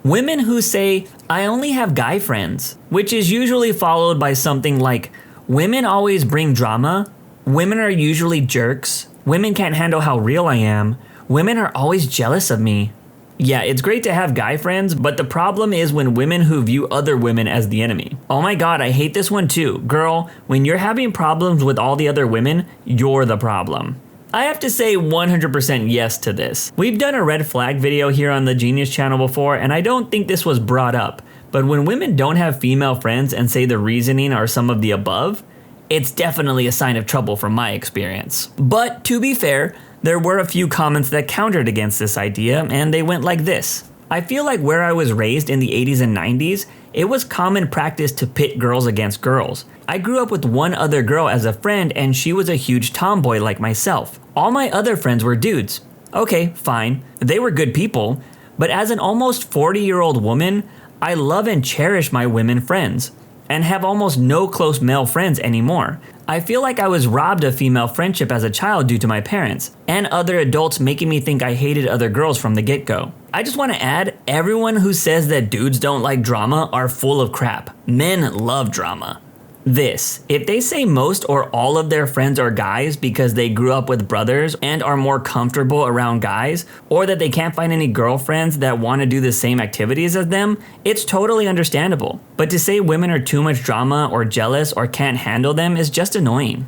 Women who say, I only have guy friends, which is usually followed by something like, women always bring drama, women are usually jerks, women can't handle how real I am, women are always jealous of me. Yeah, it's great to have guy friends, but the problem is when women who view other women as the enemy. Oh my god, I hate this one too. Girl, when you're having problems with all the other women, you're the problem. I have to say 100% yes to this. We've done a red flag video here on the Genius channel before, and I don't think this was brought up, but when women don't have female friends and say the reasoning are some of the above, it's definitely a sign of trouble from my experience. But to be fair, there were a few comments that countered against this idea, and they went like this. I feel like where I was raised in the 80s and 90s, it was common practice to pit girls against girls. I grew up with one other girl as a friend, and she was a huge tomboy like myself. All my other friends were dudes. Okay, fine. They were good people, but as an almost 40-year-old woman, I love and cherish my women friends, and have almost no close male friends anymore. I feel like I was robbed of female friendship as a child due to my parents, and other adults making me think I hated other girls from the get-go. I just want to add, everyone who says that dudes don't like drama are full of crap. Men love drama. If they say most or all of their friends are guys because they grew up with brothers and are more comfortable around guys, or that they can't find any girlfriends that want to do the same activities as them, it's totally understandable. But to say women are too much drama or jealous or can't handle them is just annoying.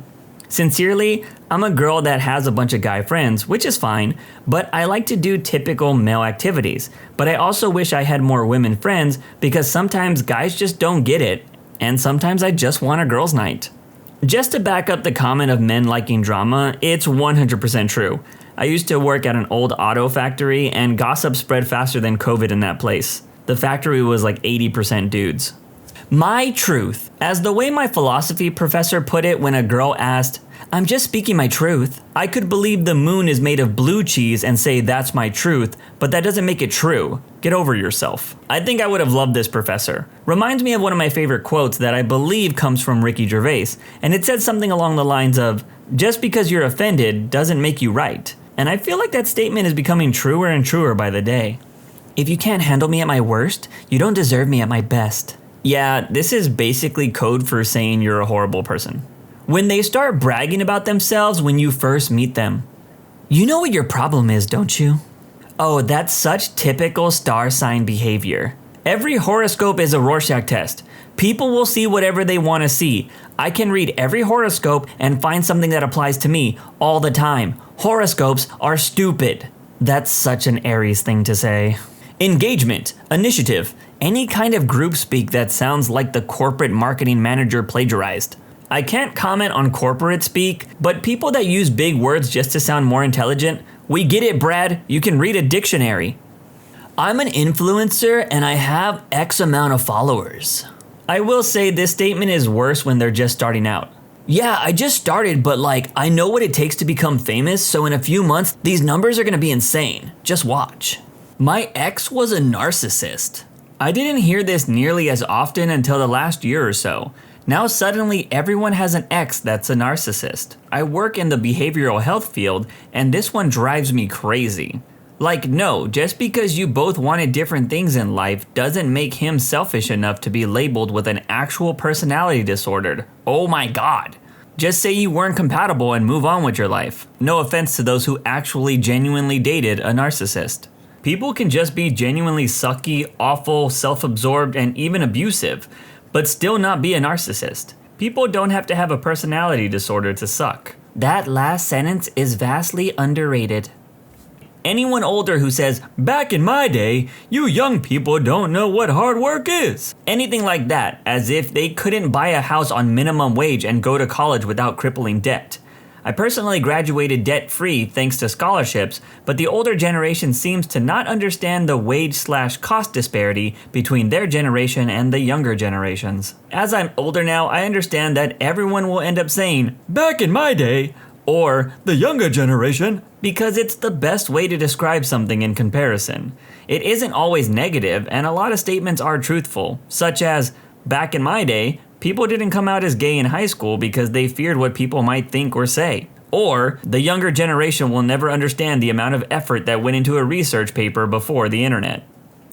Sincerely, I'm a girl that has a bunch of guy friends, which is fine, but I like to do typical male activities. But I also wish I had more women friends because sometimes guys just don't get it. And sometimes I just want a girls' night. Just to back up the comment of men liking drama, it's 100% true. I used to work at an old auto factory, and gossip spread faster than COVID in that place. The factory was like 80% dudes. My truth. As the way my philosophy professor put it when a girl asked, I'm just speaking my truth. I could believe the moon is made of blue cheese and say that's my truth, but that doesn't make it true. Get over yourself. I think I would have loved this professor. Reminds me of one of my favorite quotes that I believe comes from Ricky Gervais, and it said something along the lines of, just because you're offended doesn't make you right. And I feel like that statement is becoming truer and truer by the day. If you can't handle me at my worst, you don't deserve me at my best. Yeah, this is basically code for saying you're a horrible person. When they start bragging about themselves when you first meet them. You know what your problem is, don't you? Oh, that's such typical star sign behavior. Every horoscope is a Rorschach test. People will see whatever they want to see. I can read every horoscope and find something that applies to me all the time. Horoscopes are stupid. That's such an Aries thing to say. Engagement, initiative, any kind of group speak that sounds like the corporate marketing manager plagiarized. I can't comment on corporate speak, but people that use big words just to sound more intelligent, we get it, Brad, you can read a dictionary. I'm an influencer and I have X amount of followers. I will say this statement is worse when they're just starting out. Yeah, I just started, but I know what it takes to become famous, so in a few months, these numbers are gonna be insane. Just watch. My ex was a narcissist. I didn't hear this nearly as often until the last year or so. Now suddenly everyone has an ex that's a narcissist. I work in the behavioral health field, and this one drives me crazy. No, just because you both wanted different things in life doesn't make him selfish enough to be labeled with an actual personality disorder. Oh my god. Just say you weren't compatible and move on with your life. No offense to those who actually genuinely dated a narcissist. People can just be genuinely sucky, awful, self-absorbed, and even abusive, but still not be a narcissist. People don't have to have a personality disorder to suck. That last sentence is vastly underrated. Anyone older who says, back in my day, you young people don't know what hard work is. Anything like that, as if they couldn't buy a house on minimum wage and go to college without crippling debt. I personally graduated debt-free thanks to scholarships, but the older generation seems to not understand the wage/cost disparity between their generation and the younger generations. As I'm older now, I understand that everyone will end up saying, back in my day, or the younger generation, because it's the best way to describe something in comparison. It isn't always negative, and a lot of statements are truthful, such as, back in my day, people didn't come out as gay in high school because they feared what people might think or say. Or, the younger generation will never understand the amount of effort that went into a research paper before the internet.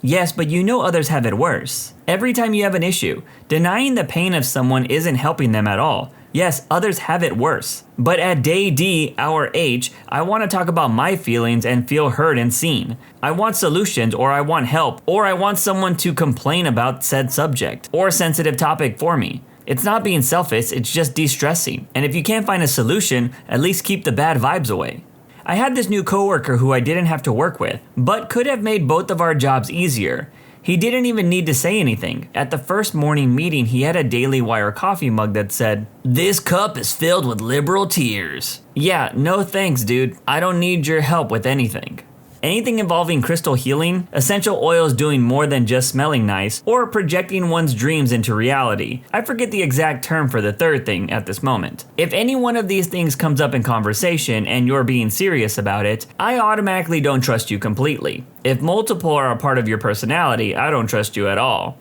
Yes, but you know others have it worse. Every time you have an issue, denying the pain of someone isn't helping them at all. Yes, others have it worse. But at day D, hour H, I want to talk about my feelings and feel heard and seen. I want solutions, or I want help, or I want someone to complain about said subject or sensitive topic for me. It's not being selfish, it's just de-stressing. And if you can't find a solution, at least keep the bad vibes away. I had this new coworker who I didn't have to work with, but could have made both of our jobs easier. He didn't even need to say anything. At the first morning meeting, he had a Daily Wire coffee mug that said, "This cup is filled with liberal tears." Yeah, no thanks, dude. I don't need your help with anything. Anything involving crystal healing, essential oils doing more than just smelling nice, or projecting one's dreams into reality. I forget the exact term for the third thing at this moment. If any one of these things comes up in conversation and you're being serious about it, I automatically don't trust you completely. If multiple are a part of your personality, I don't trust you at all.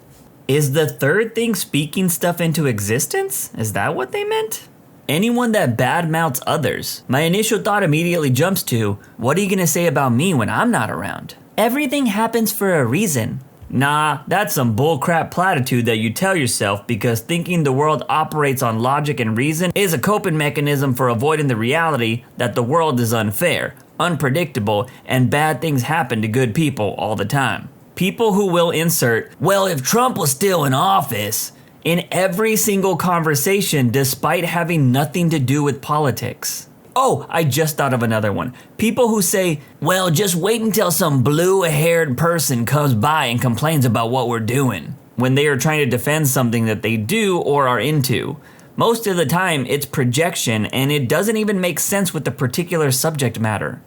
Is the third thing speaking stuff into existence? Is that what they meant? Anyone that badmouths others. My initial thought immediately jumps to, what are you gonna say about me when I'm not around? Everything happens for a reason. Nah, that's some bullcrap platitude that you tell yourself because thinking the world operates on logic and reason is a coping mechanism for avoiding the reality that the world is unfair, unpredictable, and bad things happen to good people all the time. People who will insert, well, if Trump was still in office, in every single conversation despite having nothing to do with politics. Oh, I just thought of another one. People who say, well, just wait until some blue-haired person comes by and complains about what we're doing, when they are trying to defend something that they do or are into. Most of the time, it's projection, and it doesn't even make sense with the particular subject matter.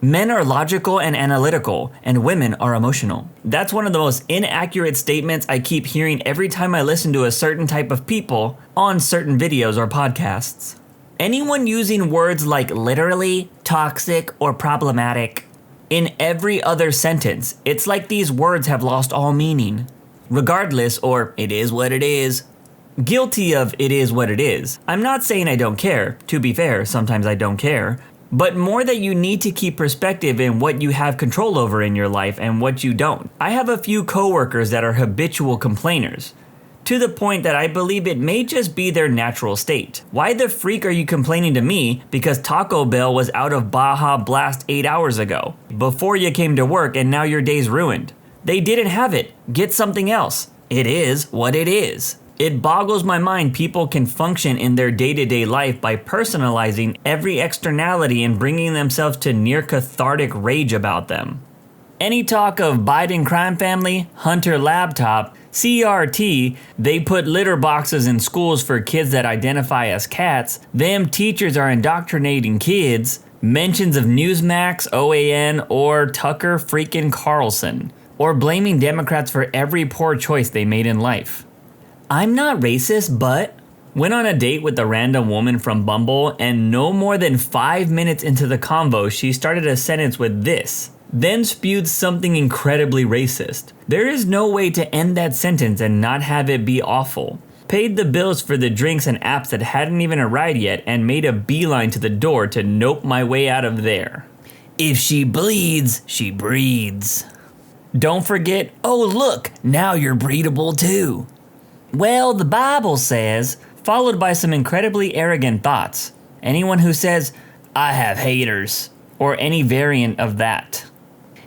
Men are logical and analytical, and women are emotional. That's one of the most inaccurate statements I keep hearing every time I listen to a certain type of people on certain videos or podcasts. Anyone using words like literally, toxic, or problematic in every other sentence, it's like these words have lost all meaning. Regardless, or it is what it is. Guilty of it is what it is. I'm not saying I don't care. To be fair, sometimes I don't care. But more that you need to keep perspective in what you have control over in your life and what you don't. I have a few coworkers that are habitual complainers, to the point that I believe it may just be their natural state. Why the freak are you complaining to me because Taco Bell was out of Baja Blast 8 hours ago, before you came to work and now your day's ruined? They didn't have it. Get something else. It is what it is. It boggles my mind people can function in their day-to-day life by personalizing every externality and bringing themselves to near cathartic rage about them. Any talk of Biden crime family, Hunter laptop, CRT, they put litter boxes in schools for kids that identify as cats, them teachers are indoctrinating kids, mentions of Newsmax, OAN, or Tucker freaking Carlson, or blaming Democrats for every poor choice they made in life. I'm not racist, but went on a date with a random woman from Bumble, and no more than 5 minutes into the convo, she started a sentence with this, then spewed something incredibly racist. There is no way to end that sentence and not have it be awful. Paid the bills for the drinks and apps that hadn't even arrived yet, and made a beeline to the door to nope my way out of there. If she bleeds, she breeds. Don't forget, oh look, now you're breedable too. Well, the Bible says, followed by some incredibly arrogant thoughts. Anyone who says, I have haters, or any variant of that.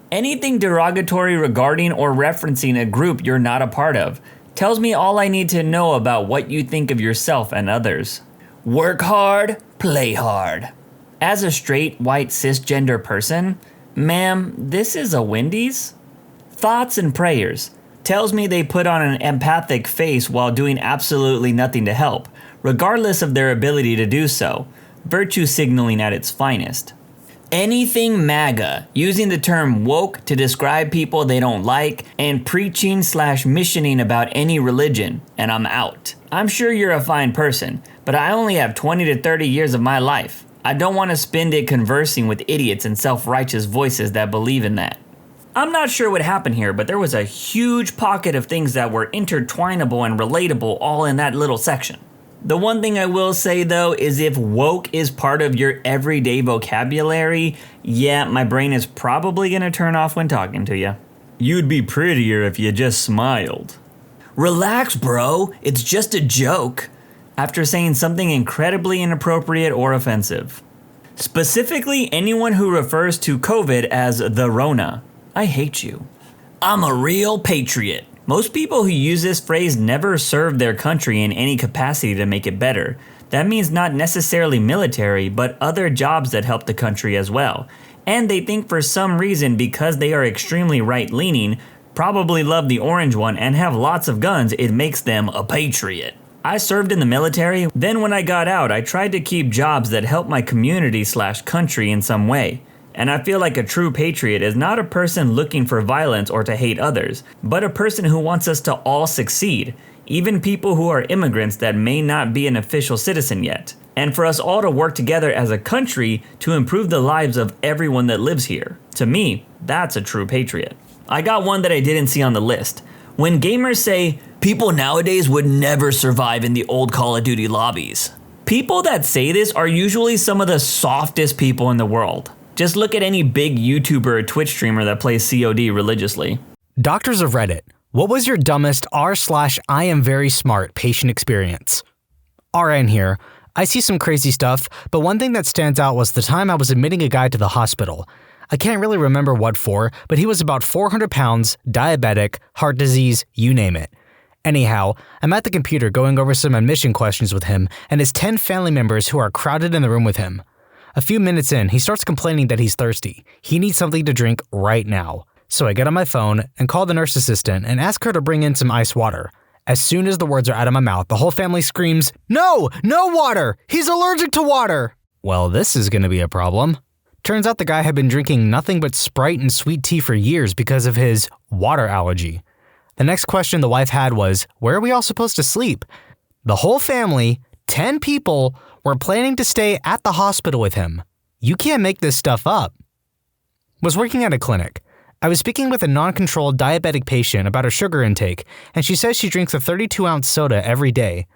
Anything derogatory regarding or referencing a group you're not a part of tells me all I need to know about what you think of yourself and others. Work hard, play hard. As a straight, white, cisgender person, ma'am, this is a Wendy's? Thoughts and prayers. Tells me they put on an empathic face while doing absolutely nothing to help, regardless of their ability to do so. Virtue signaling at its finest. Anything MAGA, using the term woke to describe people they don't like, and preaching/missioning about any religion, and I'm out. I'm sure you're a fine person, but I only have 20 to 30 years of my life. I don't want to spend it conversing with idiots and self-righteous voices that believe in that. I'm not sure what happened here, but there was a huge pocket of things that were intertwinable and relatable all in that little section. The one thing I will say though is if woke is part of your everyday vocabulary, yeah, my brain is probably gonna turn off when talking to you. You'd be prettier if you just smiled. Relax, bro, it's just a joke. After saying something incredibly inappropriate or offensive. Specifically, anyone who refers to COVID as the Rona. I hate you. I'm a real patriot. Most people who use this phrase never served their country in any capacity to make it better. That means not necessarily military, but other jobs that help the country as well. And they think for some reason because they are extremely right-leaning, probably love the orange one and have lots of guns, it makes them a patriot. I served in the military, then when I got out, I tried to keep jobs that help my community/country in some way. And I feel like a true patriot is not a person looking for violence or to hate others, but a person who wants us to all succeed, even people who are immigrants that may not be an official citizen yet. And for us all to work together as a country to improve the lives of everyone that lives here. To me, that's a true patriot. I got one that I didn't see on the list. When gamers say, people nowadays would never survive in the old Call of Duty lobbies. People that say this are usually some of the softest people in the world. Just look at any big YouTuber or Twitch streamer that plays COD religiously. Doctors of Reddit, what was your dumbest r/I am very smart patient experience? RN here. I see some crazy stuff, but one thing that stands out was the time I was admitting a guy to the hospital. I can't really remember what for, but he was about 400 pounds, diabetic, heart disease, you name it. Anyhow, I'm at the computer going over some admission questions with him and his 10 family members who are crowded in the room with him. A few minutes in, he starts complaining that he's thirsty. He needs something to drink right now. So I get on my phone and call the nurse assistant and ask her to bring in some ice water. As soon as the words are out of my mouth, the whole family screams, "No! No water! He's allergic to water!" Well, this is gonna be a problem. Turns out the guy had been drinking nothing but Sprite and sweet tea for years because of his water allergy. The next question the wife had was, where are we all supposed to sleep? The whole family, 10 people, were planning to stay at the hospital with him. You can't make this stuff up. Was working at a clinic. I was speaking with a non-controlled diabetic patient about her sugar intake, and she says she drinks a 32-ounce soda every day.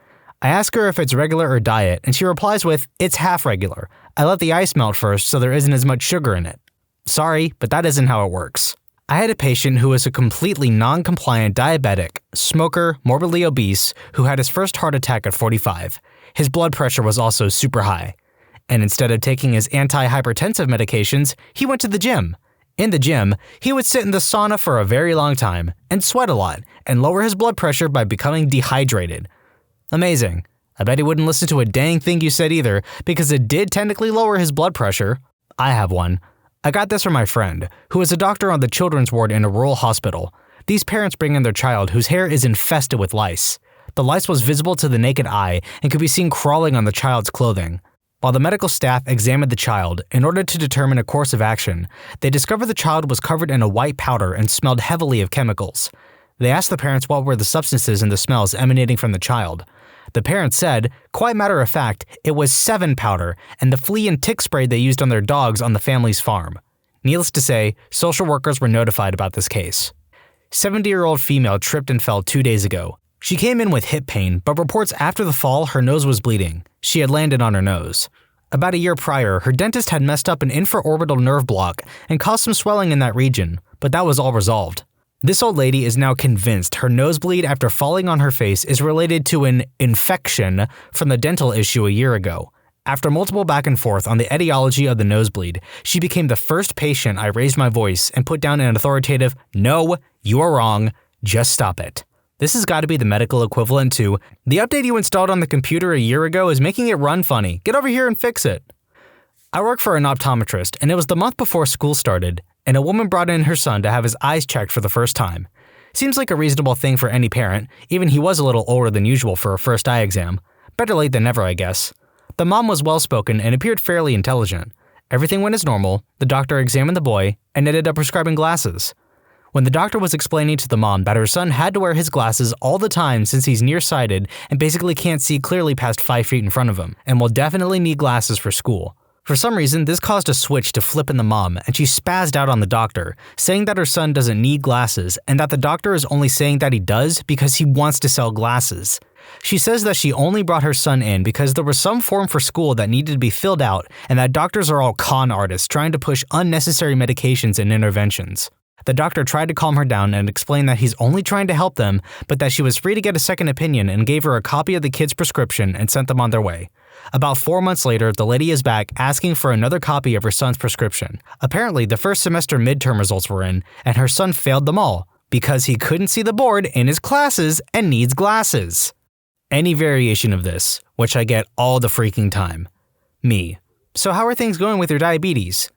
I ask her if it's regular or diet, and she replies with, it's half regular. I let the ice melt first so there isn't as much sugar in it. Sorry, but that isn't how it works. I had a patient who was a completely non-compliant diabetic, smoker, morbidly obese, who had his first heart attack at 45. His blood pressure was also super high. And instead of taking his anti-hypertensive medications, he went to the gym. In the gym, he would sit in the sauna for a very long time, and sweat a lot, and lower his blood pressure by becoming dehydrated. Amazing. I bet he wouldn't listen to a dang thing you said either, because it did technically lower his blood pressure. I have one. I got this from my friend, who is a doctor on the children's ward in a rural hospital. These parents bring in their child whose hair is infested with lice. The lice was visible to the naked eye and could be seen crawling on the child's clothing. While the medical staff examined the child in order to determine a course of action, they discovered the child was covered in a white powder and smelled heavily of chemicals. They asked the parents what were the substances and the smells emanating from the child. The parents said, quite matter of fact, it was 7 powder and the flea and tick spray they used on their dogs on the family's farm. Needless to say, social workers were notified about this case. 70-year-old female tripped and fell 2 days ago. She came in with hip pain, but reports after the fall her nose was bleeding. She had landed on her nose. About a year prior, her dentist had messed up an infraorbital nerve block and caused some swelling in that region, but that was all resolved. This old lady is now convinced her nosebleed after falling on her face is related to an infection from the dental issue a year ago. After multiple back and forth on the etiology of the nosebleed, she became the first patient I raised my voice and put down an authoritative, "No, you are wrong, just stop it." This has got to be the medical equivalent to, the update you installed on the computer a year ago is making it run funny. Get over here and fix it. I work for an optometrist, and it was the month before school started, and a woman brought in her son to have his eyes checked for the first time. Seems like a reasonable thing for any parent, even he was a little older than usual for a first eye exam. Better late than never, I guess. The mom was well-spoken and appeared fairly intelligent. Everything went as normal, the doctor examined the boy, and ended up prescribing glasses. When the doctor was explaining to the mom that her son had to wear his glasses all the time since he's nearsighted and basically can't see clearly past 5 feet in front of him, and will definitely need glasses for school, For some reason, this caused a switch to flip in the mom, and she spazzed out on the doctor, saying that her son doesn't need glasses and that the doctor is only saying that he does because he wants to sell glasses. She says that she only brought her son in because there was some form for school that needed to be filled out and that doctors are all con artists trying to push unnecessary medications and interventions. The doctor tried to calm her down and explain that he's only trying to help them, but that she was free to get a second opinion and gave her a copy of the kid's prescription and sent them on their way. About 4 months later, the lady is back asking for another copy of her son's prescription. Apparently, the first semester midterm results were in, and her son failed them all because he couldn't see the board in his classes and needs glasses. Any variation of this, which I get all the freaking time. Me. So how are things going with your diabetes?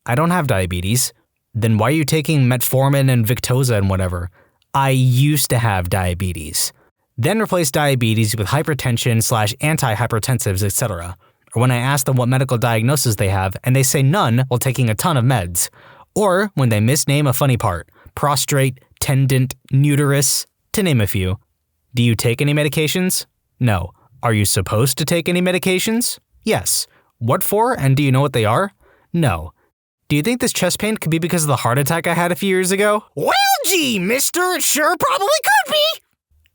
I don't have diabetes. Then why are you taking metformin and Victoza and whatever? I used to have diabetes. Then replace diabetes with hypertension/antihypertensives, etc. Or when I ask them what medical diagnosis they have, and they say none while taking a ton of meds. Or when they misname a funny part, prostrate, tendant, uterus, to name a few. Do you take any medications? No. Are you supposed to take any medications? Yes. What for, and do you know what they are? No. Do you think this chest pain could be because of the heart attack I had a few years ago? Well, gee, mister, it sure probably could be.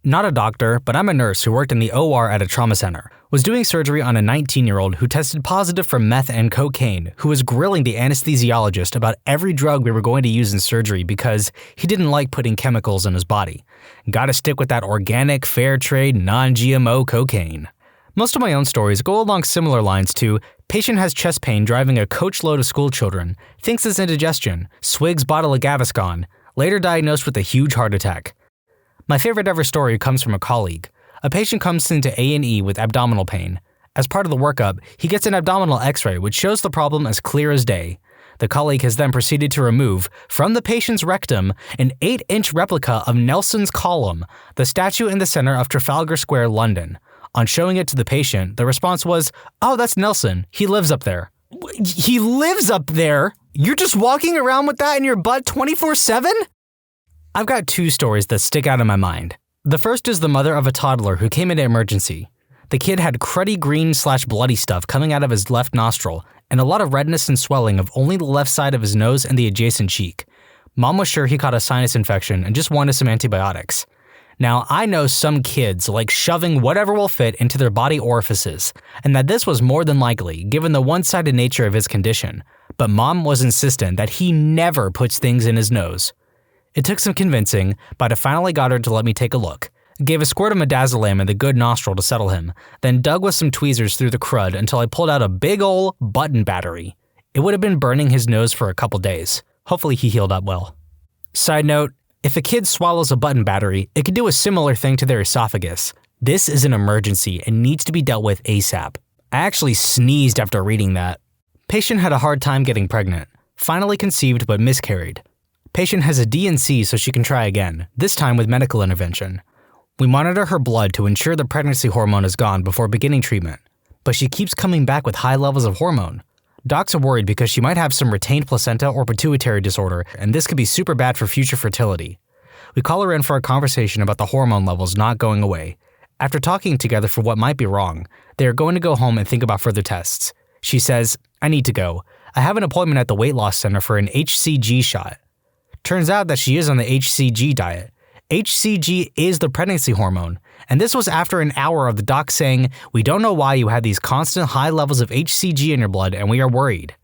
Not a doctor, but I'm a nurse who worked in the OR at a trauma center. Was doing surgery on a 19-year-old who tested positive for meth and cocaine, who was grilling the anesthesiologist about every drug we were going to use in surgery because he didn't like putting chemicals in his body. Gotta stick with that organic, fair trade, non-GMO cocaine. Most of my own stories go along similar lines to patient has chest pain driving a coachload of school children, thinks it's indigestion, swigs bottle of Gaviscon, later diagnosed with a huge heart attack. My favorite ever story comes from a colleague. A patient comes into A&E with abdominal pain. As part of the workup, he gets an abdominal x-ray which shows the problem as clear as day. The colleague has then proceeded to remove, from the patient's rectum, an 8-inch replica of Nelson's Column, the statue in the center of Trafalgar Square, London. On showing it to the patient, the response was, "Oh, that's Nelson. He lives up there." He lives up there? You're just walking around with that in your butt 24/7? I've got two stories that stick out in my mind. The first is the mother of a toddler who came into emergency. The kid had cruddy green/bloody stuff coming out of his left nostril and a lot of redness and swelling of only the left side of his nose and the adjacent cheek. Mom was sure he caught a sinus infection and just wanted some antibiotics. Now, I know some kids like shoving whatever will fit into their body orifices, and that this was more than likely given the one-sided nature of his condition, but Mom was insistent that he never puts things in his nose. It took some convincing, but I finally got her to let me take a look. Gave a squirt of midazolam in the good nostril to settle him, then dug with some tweezers through the crud until I pulled out a big ol' button battery. It would have been burning his nose for a couple days. Hopefully he healed up well. Side note, if a kid swallows a button battery, it could do a similar thing to their esophagus. This is an emergency and needs to be dealt with ASAP. I actually sneezed after reading that. Patient had a hard time getting pregnant. Finally conceived but miscarried. Patient has a D&C so she can try again, this time with medical intervention. We monitor her blood to ensure the pregnancy hormone is gone before beginning treatment, but she keeps coming back with high levels of hormone. Docs are worried because she might have some retained placenta or pituitary disorder, and this could be super bad for future fertility. We call her in for a conversation about the hormone levels not going away. After talking together for what might be wrong, they are going to go home and think about further tests. She says, "I need to go. I have an appointment at the weight loss center for an HCG shot." Turns out that she is on the HCG diet. HCG is the pregnancy hormone, and this was after an hour of the doc saying, "We don't know why you have these constant high levels of HCG in your blood and we are worried."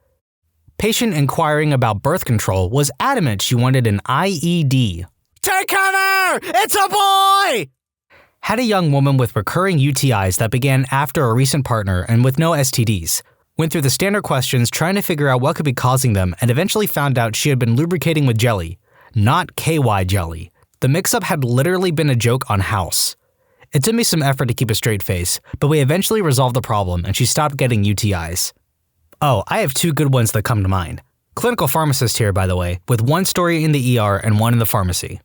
Patient inquiring about birth control was adamant she wanted an IED. Take cover! It's a boy! Had a young woman with recurring UTIs that began after a recent partner and with no STDs. Went through the standard questions trying to figure out what could be causing them and eventually found out she had been lubricating with jelly, not KY jelly. The mix-up had literally been a joke on House. It took me some effort to keep a straight face, but we eventually resolved the problem and she stopped getting UTIs. Oh, I have two good ones that come to mind. Clinical pharmacist here, by the way, with one story in the ER and one in the pharmacy.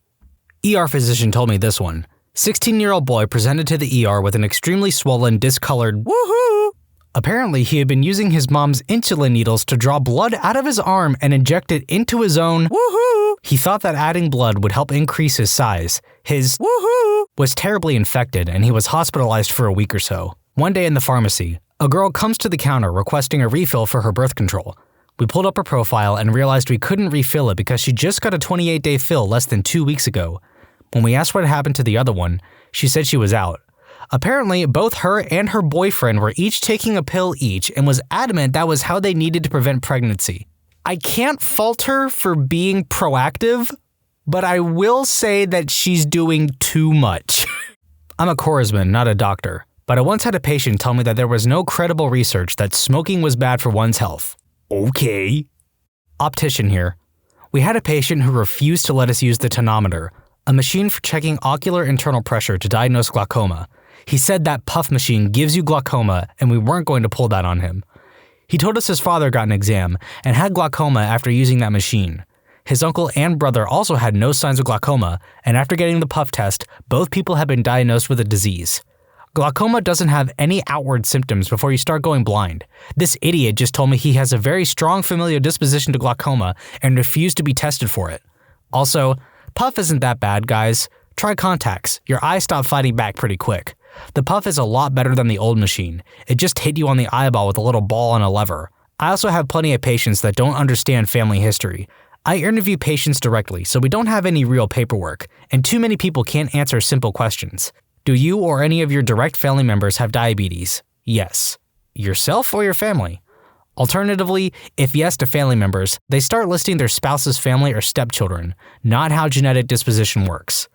ER physician told me this one. 16-year-old boy presented to the ER with an extremely swollen, discolored woohoo. Apparently, he had been using his mom's insulin needles to draw blood out of his arm and inject it into his own woohoo. He thought that adding blood would help increase his size. His woohoo was terribly infected and he was hospitalized for a week or so. One day in the pharmacy, A girl comes to the counter requesting a refill for her birth control. We pulled up her profile and realized we couldn't refill it because she just got a 28-day fill less than 2 weeks ago. When we asked what happened to the other one, she said she was out. Apparently, both her and her boyfriend were each taking a pill each and was adamant that was how they needed to prevent pregnancy. I can't fault her for being proactive, but I will say that she's doing too much. I'm a chorusman, not a doctor, but I once had a patient tell me that there was no credible research that smoking was bad for one's health. Okay. Optician here. We had a patient who refused to let us use the tonometer, a machine for checking ocular internal pressure to diagnose glaucoma. He said that puff machine gives you glaucoma and we weren't going to pull that on him. He told us his father got an exam and had glaucoma after using that machine. His uncle and brother also had no signs of glaucoma, and after getting the puff test, both people had been diagnosed with a disease. Glaucoma doesn't have any outward symptoms before you start going blind. This idiot just told me he has a very strong familial disposition to glaucoma and refused to be tested for it. Also, puff isn't that bad, guys. Try contacts. Your eyes stop fighting back pretty quick. The puff is a lot better than the old machine. It just hit you on the eyeball with a little ball and a lever. I also have plenty of patients that don't understand family history. I interview patients directly, so we don't have any real paperwork, and too many people can't answer simple questions. Do you or any of your direct family members have diabetes? Yes. Yourself or your family? Alternatively, if yes to family members, they start listing their spouse's family or stepchildren, not how genetic disposition works.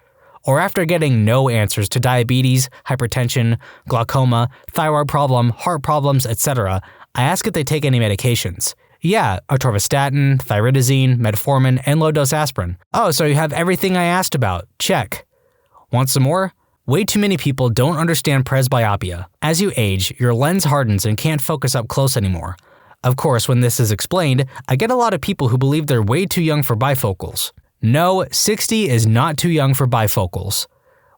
Or after getting no answers to diabetes, hypertension, glaucoma, thyroid problem, heart problems, etc., I ask if they take any medications. Yeah, atorvastatin, thyroidazine, metformin, and low-dose aspirin. Oh, so you have everything I asked about. Check. Want some more? Way too many people don't understand presbyopia. As you age, your lens hardens and can't focus up close anymore. Of course, when this is explained, I get a lot of people who believe they're way too young for bifocals. No, 60 is not too young for bifocals.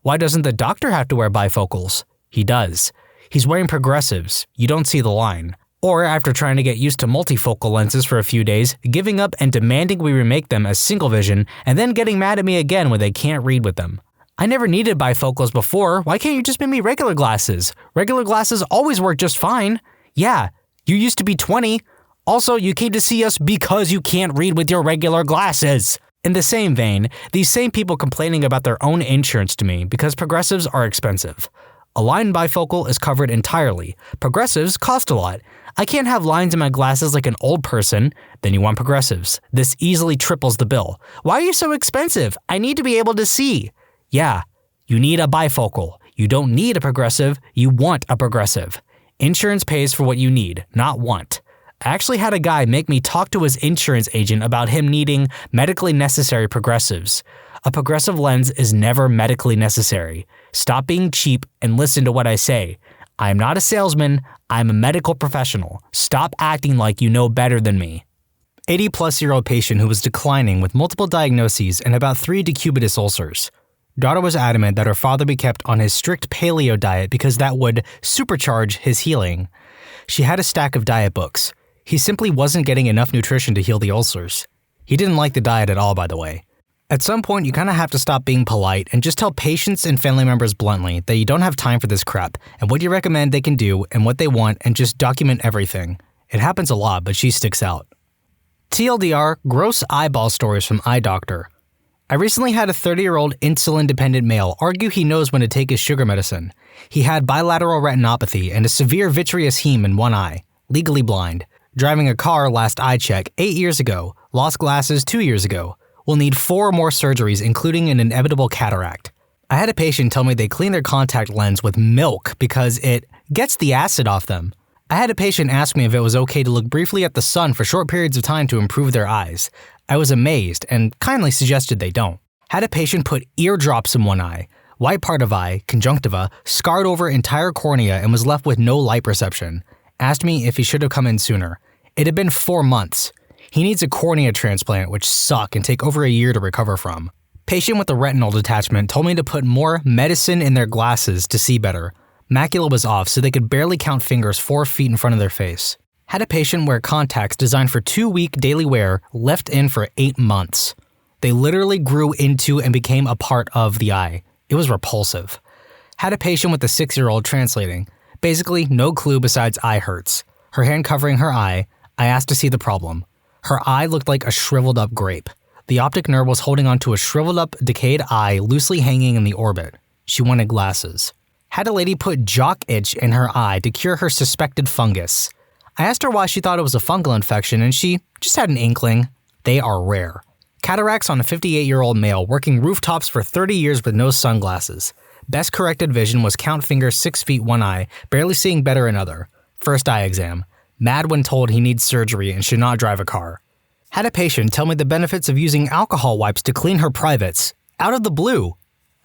Why doesn't the doctor have to wear bifocals? He does. He's wearing progressives. You don't see the line. Or after trying to get used to multifocal lenses for a few days, giving up and demanding we remake them as single vision, and then getting mad at me again when they can't read with them. I never needed bifocals before. Why can't you just make me regular glasses? Regular glasses always work just fine. Yeah, you used to be 20. Also, you came to see us because you can't read with your regular glasses. In the same vein, these same people complaining about their own insurance to me because progressives are expensive. A line bifocal is covered entirely. Progressives cost a lot. I can't have lines in my glasses like an old person. Then you want progressives. This easily triples the bill. Why are you so expensive? I need to be able to see. Yeah, you need a bifocal. You don't need a progressive, you want a progressive. Insurance pays for what you need, not want. I actually had a guy make me talk to his insurance agent about him needing medically necessary progressives. A progressive lens is never medically necessary. Stop being cheap and listen to what I say. I am not a salesman, I'm a medical professional. Stop acting like you know better than me. 80-plus-year-old patient who was declining with multiple diagnoses and about 3 decubitus ulcers. Daughter was adamant that her father be kept on his strict paleo diet because that would supercharge his healing. She had a stack of diet books. He simply wasn't getting enough nutrition to heal the ulcers. He didn't like the diet at all, by the way. At some point, you kind of have to stop being polite and just tell patients and family members bluntly that you don't have time for this crap and what you recommend they can do and what they want and just document everything. It happens a lot, but she sticks out. TLDR, gross eyeball stories from eye doctor. I recently had a 30-year-old insulin-dependent male argue he knows when to take his sugar medicine. He had bilateral retinopathy and a severe vitreous heme in one eye, legally blind. Driving a car last eye check 8 years ago, lost glasses 2 years ago. Will need 4 more surgeries, including an inevitable cataract. I had a patient tell me they clean their contact lens with milk because it gets the acid off them. I had a patient ask me if it was okay to look briefly at the sun for short periods of time to improve their eyes. I was amazed and kindly suggested they don't. Had a patient put eardrops in one eye, white part of eye, conjunctiva, scarred over entire cornea and was left with no light perception. Asked me if he should have come in sooner. It had been 4 months. He needs a cornea transplant, which suck and take over a year to recover from. Patient with a retinal detachment told me to put more medicine in their glasses to see better. Macula was off, so they could barely count fingers 4 feet in front of their face. Had a patient wear contacts designed for 2-week daily wear, left in for 8 months. They literally grew into and became a part of the eye. It was repulsive. Had a patient with a 6-year-old translating. Basically, no clue besides eye hurts. Her hand covering her eye, I asked to see the problem. Her eye looked like a shriveled up grape. The optic nerve was holding onto a shriveled up, decayed eye loosely hanging in the orbit. She wanted glasses. Had a lady put jock itch in her eye to cure her suspected fungus. I asked her why she thought it was a fungal infection, and she just had an inkling. They are rare. Cataracts on a 58-year-old male working rooftops for 30 years with no sunglasses. Best corrected vision was count fingers 6 feet one eye, barely seeing better in other. First eye exam. Mad when told he needs surgery and should not drive a car. Had a patient tell me the benefits of using alcohol wipes to clean her privates. Out of the blue.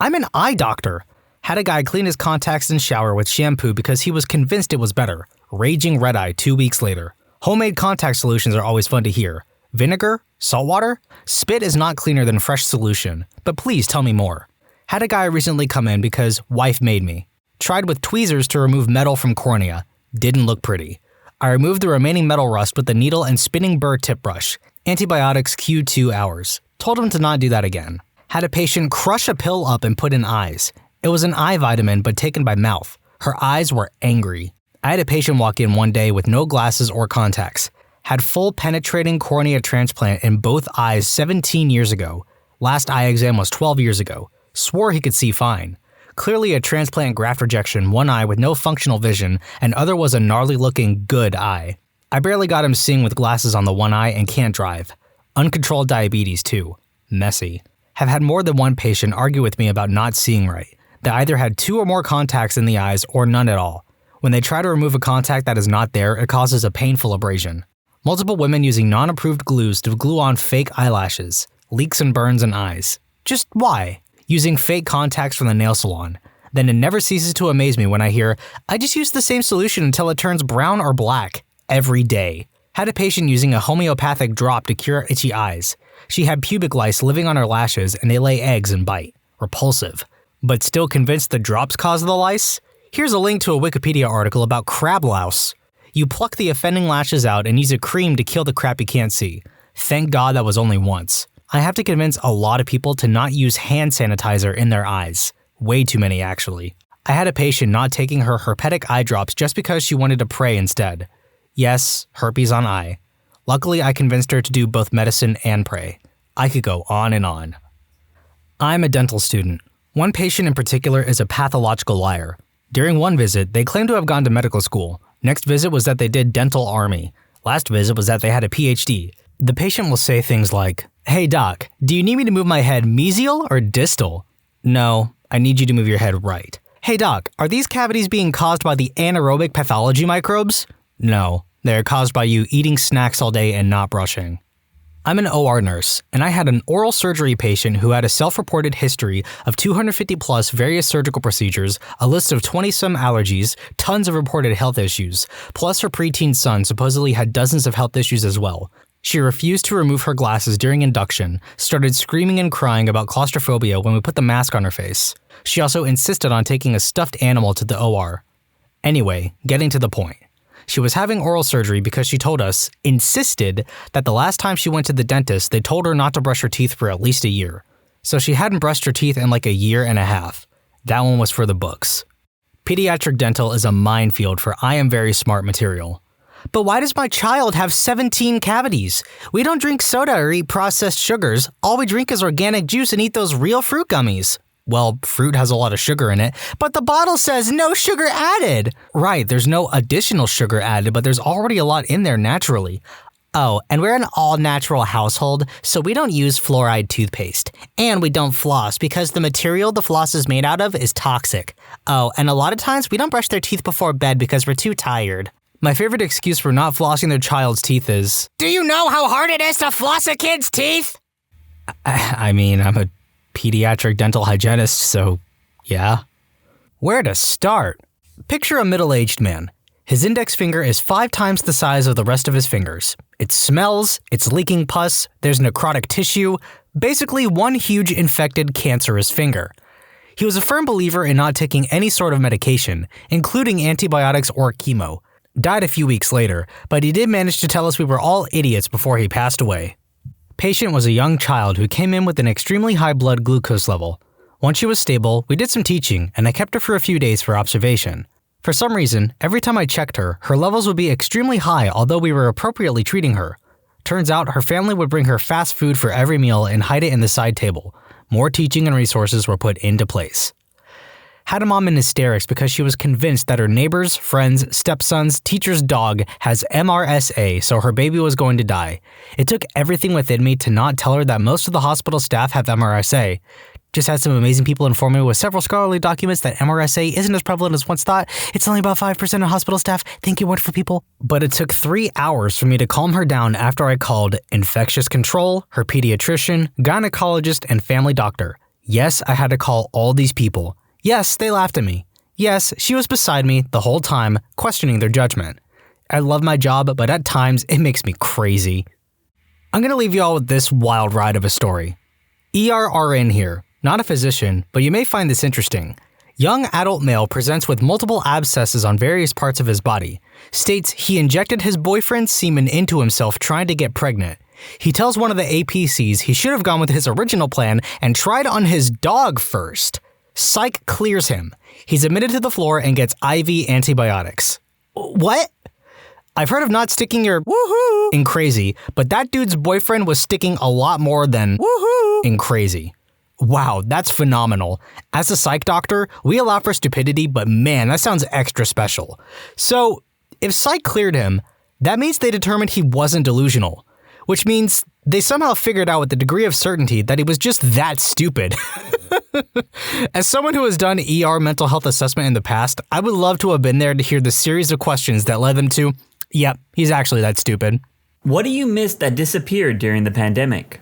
I'm an eye doctor. Had a guy clean his contacts and shower with shampoo because he was convinced it was better. Raging red eye 2 weeks later. Homemade contact solutions are always fun to hear. Vinegar? Salt water? Spit is not cleaner than fresh solution, but please tell me more. Had a guy recently come in because wife made me. Tried with tweezers to remove metal from cornea. Didn't look pretty. I removed the remaining metal rust with the needle and spinning burr tip brush. Antibiotics Q2 hours. Told him to not do that again. Had a patient crush a pill up and put in eyes. It was an eye vitamin but taken by mouth. Her eyes were angry. I had a patient walk in one day with no glasses or contacts. Had full penetrating cornea transplant in both eyes 17 years ago. Last eye exam was 12 years ago. Swore he could see fine. Clearly a transplant graft rejection, one eye with no functional vision, and other was a gnarly looking good eye. I barely got him seeing with glasses on the one eye and can't drive. Uncontrolled diabetes too. Messy. Have had more than one patient argue with me about not seeing right. They either had 2 or more contacts in the eyes or none at all. When they try to remove a contact that is not there, it causes a painful abrasion. Multiple women using non-approved glues to glue on fake eyelashes. Leaks and burns in eyes. Just why? Using fake contacts from the nail salon. Then it never ceases to amaze me when I hear, I just use the same solution until it turns brown or black. Every day. Had a patient using a homeopathic drop to cure itchy eyes. She had pubic lice living on her lashes and they lay eggs and bite. Repulsive. But still convinced the drops cause the lice? Here's a link to a Wikipedia article about crab louse. You pluck the offending lashes out and use a cream to kill the crap you can't see. Thank God that was only once. I have to convince a lot of people to not use hand sanitizer in their eyes. Way too many, actually. I had a patient not taking her herpetic eye drops just because she wanted to pray instead. Yes, herpes on eye. Luckily, I convinced her to do both medicine and pray. I could go on and on. I'm a dental student. One patient in particular is a pathological liar. During one visit, they claimed to have gone to medical school. Next visit was that they did dental army. Last visit was that they had a PhD. The patient will say things like, "Hey doc, do you need me to move my head mesial or distal?" "No, I need you to move your head right." "Hey doc, are these cavities being caused by the anaerobic pathology microbes?" "No, they're caused by you eating snacks all day and not brushing." I'm an OR nurse, and I had an oral surgery patient who had a self-reported history of 250 plus various surgical procedures, a list of 20-some allergies, tons of reported health issues, plus her preteen son supposedly had dozens of health issues as well. She refused to remove her glasses during induction, started screaming and crying about claustrophobia when we put the mask on her face. She also insisted on taking a stuffed animal to the OR. Anyway, getting to the point. She was having oral surgery because she told us, insisted, that the last time she went to the dentist, they told her not to brush her teeth for at least a year. So she hadn't brushed her teeth in like a year and a half. That one was for the books. Pediatric dental is a minefield for I am very smart material. But why does my child have 17 cavities? We don't drink soda or eat processed sugars. All we drink is organic juice and eat those real fruit gummies. Well, fruit has a lot of sugar in it, but the bottle says no sugar added. Right, there's no additional sugar added, but there's already a lot in there naturally. Oh, and we're an all-natural household, so we don't use fluoride toothpaste. And we don't floss because the material the floss is made out of is toxic. Oh, and a lot of times we don't brush their teeth before bed because we're too tired. My favorite excuse for not flossing their child's teeth is, "Do you know how hard it is to floss a kid's teeth?" I mean, I'm a pediatric dental hygienist, so yeah. Where to start? Picture a middle-aged man. His index finger is 5 times the size of the rest of his fingers. It smells, it's leaking pus, there's necrotic tissue, basically one huge infected cancerous finger. He was a firm believer in not taking any sort of medication, including antibiotics or chemo. Died a few weeks later, but he did manage to tell us we were all idiots before he passed away. Patient was a young child who came in with an extremely high blood glucose level. Once she was stable, we did some teaching, and I kept her for a few days for observation. For some reason, every time I checked her, her levels would be extremely high although we were appropriately treating her. Turns out her family would bring her fast food for every meal and hide it in the side table. More teaching and resources were put into place. Had a mom in hysterics because she was convinced that her neighbors, friends, stepson's, teacher's dog has MRSA, so her baby was going to die. It took everything within me to not tell her that most of the hospital staff have MRSA. Just had some amazing people inform me with several scholarly documents that MRSA isn't as prevalent as once thought. It's only about 5% of hospital staff. Thank you, wonderful people. But it took 3 hours for me to calm her down after I called infectious control, her pediatrician, gynecologist, and family doctor. Yes, I had to call all these people. Yes, they laughed at me. Yes, she was beside me the whole time, questioning their judgment. I love my job, but at times it makes me crazy. I'm gonna leave you all with this wild ride of a story. ERRN here, not a physician, but you may find this interesting. Young adult male presents with multiple abscesses on various parts of his body. States he injected his boyfriend's semen into himself trying to get pregnant. He tells one of the APCs he should have gone with his original plan and tried on his dog first. Psych clears him. He's admitted to the floor and gets IV antibiotics. What? I've heard of not sticking your woohoo in crazy, but that dude's boyfriend was sticking a lot more than woohoo in crazy. Wow, that's phenomenal. As a psych doctor, we allow for stupidity, but man, that sounds extra special. So, if psych cleared him, that means they determined he wasn't delusional, which means they somehow figured out with a degree of certainty that he was just that stupid. As someone who has done ER mental health assessment in the past, I would love to have been there to hear the series of questions that led them to, yep, he's actually that stupid. What do you miss that disappeared during the pandemic?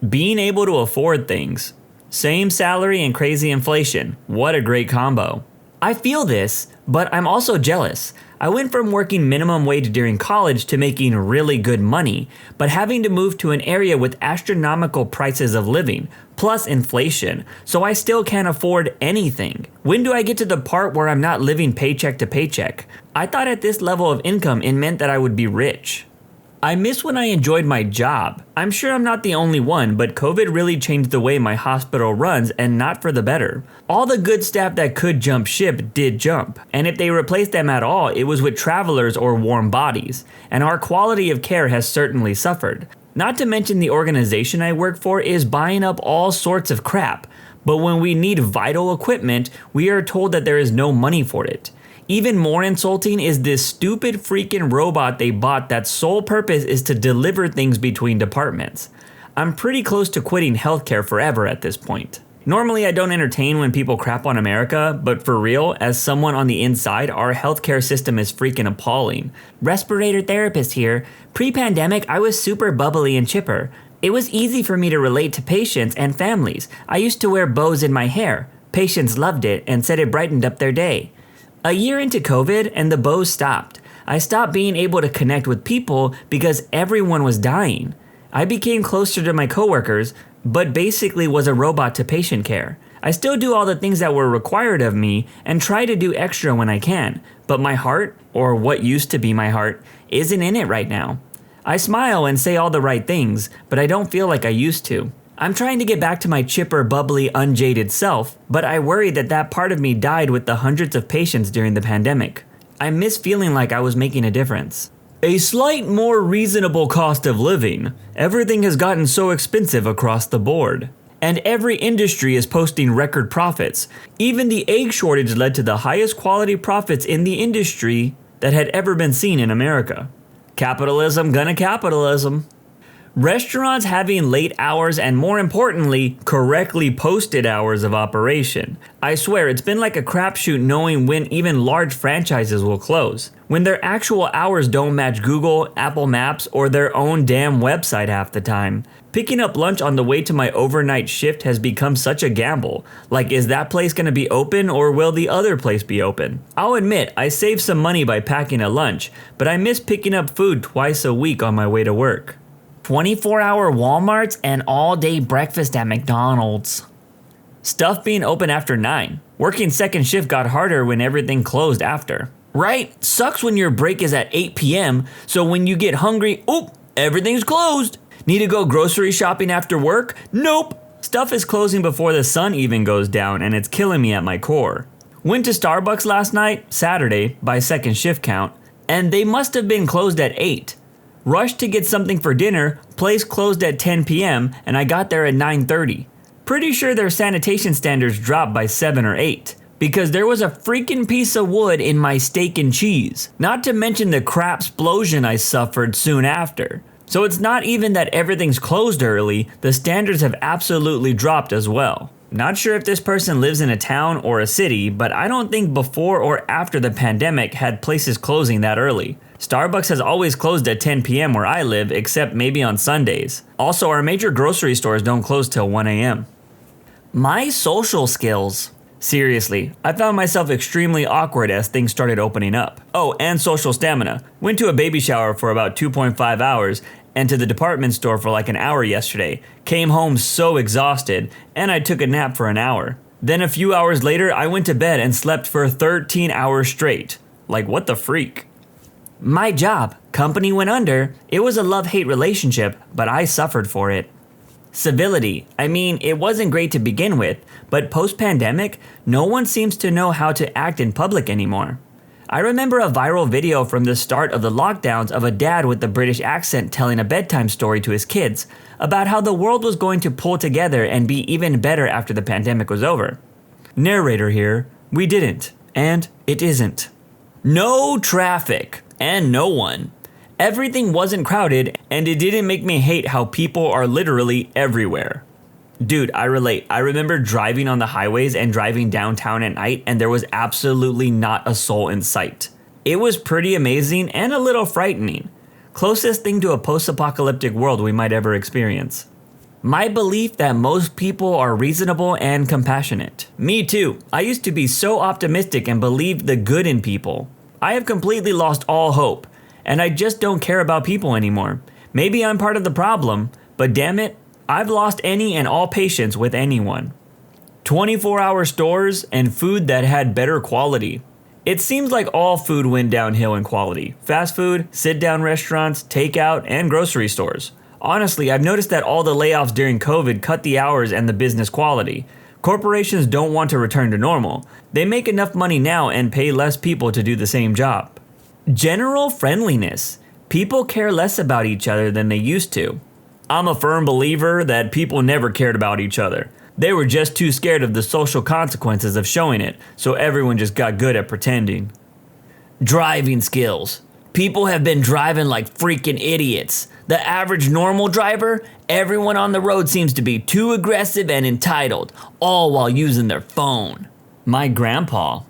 Being able to afford things. Same salary and crazy inflation. What a great combo. I feel this, but I'm also jealous. I went from working minimum wage during college to making really good money, but having to move to an area with astronomical prices of living, plus inflation, so I still can't afford anything. When do I get to the part where I'm not living paycheck to paycheck? I thought at this level of income it meant that I would be rich. I miss when I enjoyed my job. I'm sure I'm not the only one, but COVID really changed the way my hospital runs, and not for the better. All the good staff that could jump ship did jump, and if they replaced them at all, it was with travelers or warm bodies, and our quality of care has certainly suffered. Not to mention the organization I work for is buying up all sorts of crap, but when we need vital equipment, we are told that there is no money for it. Even more insulting is this stupid freaking robot they bought that's sole purpose is to deliver things between departments. I'm pretty close to quitting healthcare forever at this point. Normally I don't entertain when people crap on America, but for real, as someone on the inside, our healthcare system is freaking appalling. Respirator therapist here. Pre-pandemic, I was super bubbly and chipper. It was easy for me to relate to patients and families. I used to wear bows in my hair. Patients loved it and said it brightened up their day. A year into COVID and the bows stopped. I stopped being able to connect with people because everyone was dying. I became closer to my coworkers, but basically was a robot to patient care. I still do all the things that were required of me and try to do extra when I can, but my heart, or what used to be my heart, isn't in it right now. I smile and say all the right things, but I don't feel like I used to. I'm trying to get back to my chipper, bubbly, unjaded self, but I worry that that part of me died with the hundreds of patients during the pandemic. I miss feeling like I was making a difference. A slight more reasonable cost of living. Everything has gotten so expensive across the board. And every industry is posting record profits. Even the egg shortage led to the highest quality profits in the industry that had ever been seen in America. Capitalism gonna capitalism. Restaurants having late hours and, more importantly, correctly posted hours of operation. I swear it's been like a crapshoot knowing when even large franchises will close, when their actual hours don't match Google, Apple Maps, or their own damn website half the time. Picking up lunch on the way to my overnight shift has become such a gamble. Like, is that place gonna be open or will the other place be open? I'll admit, I save some money by packing a lunch, but I miss picking up food twice a week on my way to work. 24-hour Walmarts and all-day breakfast at McDonald's. Stuff being open after 9. Working second shift got harder when everything closed after. Right? Sucks when your break is at 8 p.m., so when you get hungry, oop, everything's closed. Need to go grocery shopping after work? Nope. Stuff is closing before the sun even goes down, and it's killing me at my core. Went to Starbucks last night, Saturday, by second shift count, and they must have been closed at 8. Rushed to get something for dinner, place closed at 10 p.m., and I got there at 9:30. Pretty sure their sanitation standards dropped by 7 or 8, because there was a freaking piece of wood in my steak and cheese, not to mention the crapsplosion I suffered soon after. So it's not even that everything's closed early, the standards have absolutely dropped as well. Not sure if this person lives in a town or a city, but I don't think before or after the pandemic had places closing that early. Starbucks has always closed at 10 p.m. where I live, except maybe on Sundays. Also, our major grocery stores don't close till 1 a.m. My social skills. Seriously, I found myself extremely awkward as things started opening up. Oh, and social stamina. Went to a baby shower for about 2.5 hours and to the department store for like an hour yesterday. Came home so exhausted, and I took a nap for an hour. Then a few hours later, I went to bed and slept for 13 hours straight. Like, what the freak? My job. Company went under. It was a love-hate relationship, but I suffered for it. Civility. I mean, it wasn't great to begin with, but post-pandemic, no one seems to know how to act in public anymore. I remember a viral video from the start of the lockdowns of a dad with a British accent telling a bedtime story to his kids about how the world was going to pull together and be even better after the pandemic was over. Narrator here, we didn't, and it isn't. No traffic, and no one. Everything wasn't crowded, and it didn't make me hate how people are literally everywhere. Dude, I relate. I remember driving on the highways and driving downtown at night, and there was absolutely not a soul in sight. It was pretty amazing and a little frightening. Closest thing to a post-apocalyptic world we might ever experience. My belief that most people are reasonable and compassionate. Me too. I used to be so optimistic and believed the good in people. I have completely lost all hope, and I just don't care about people anymore. Maybe I'm part of the problem, but damn it, I've lost any and all patience with anyone. 24-hour stores and food that had better quality. It seems like all food went downhill in quality. Fast food, sit-down restaurants, takeout, and grocery stores. Honestly, I've noticed that all the layoffs during COVID cut the hours and the business quality. Corporations don't want to return to normal. They make enough money now and pay less people to do the same job. General friendliness. People care less about each other than they used to. I'm a firm believer that people never cared about each other. They were just too scared of the social consequences of showing it, so everyone just got good at pretending. Driving skills. People have been driving like freaking idiots. The average normal driver, everyone on the road seems to be too aggressive and entitled, all while using their phone. My grandpa.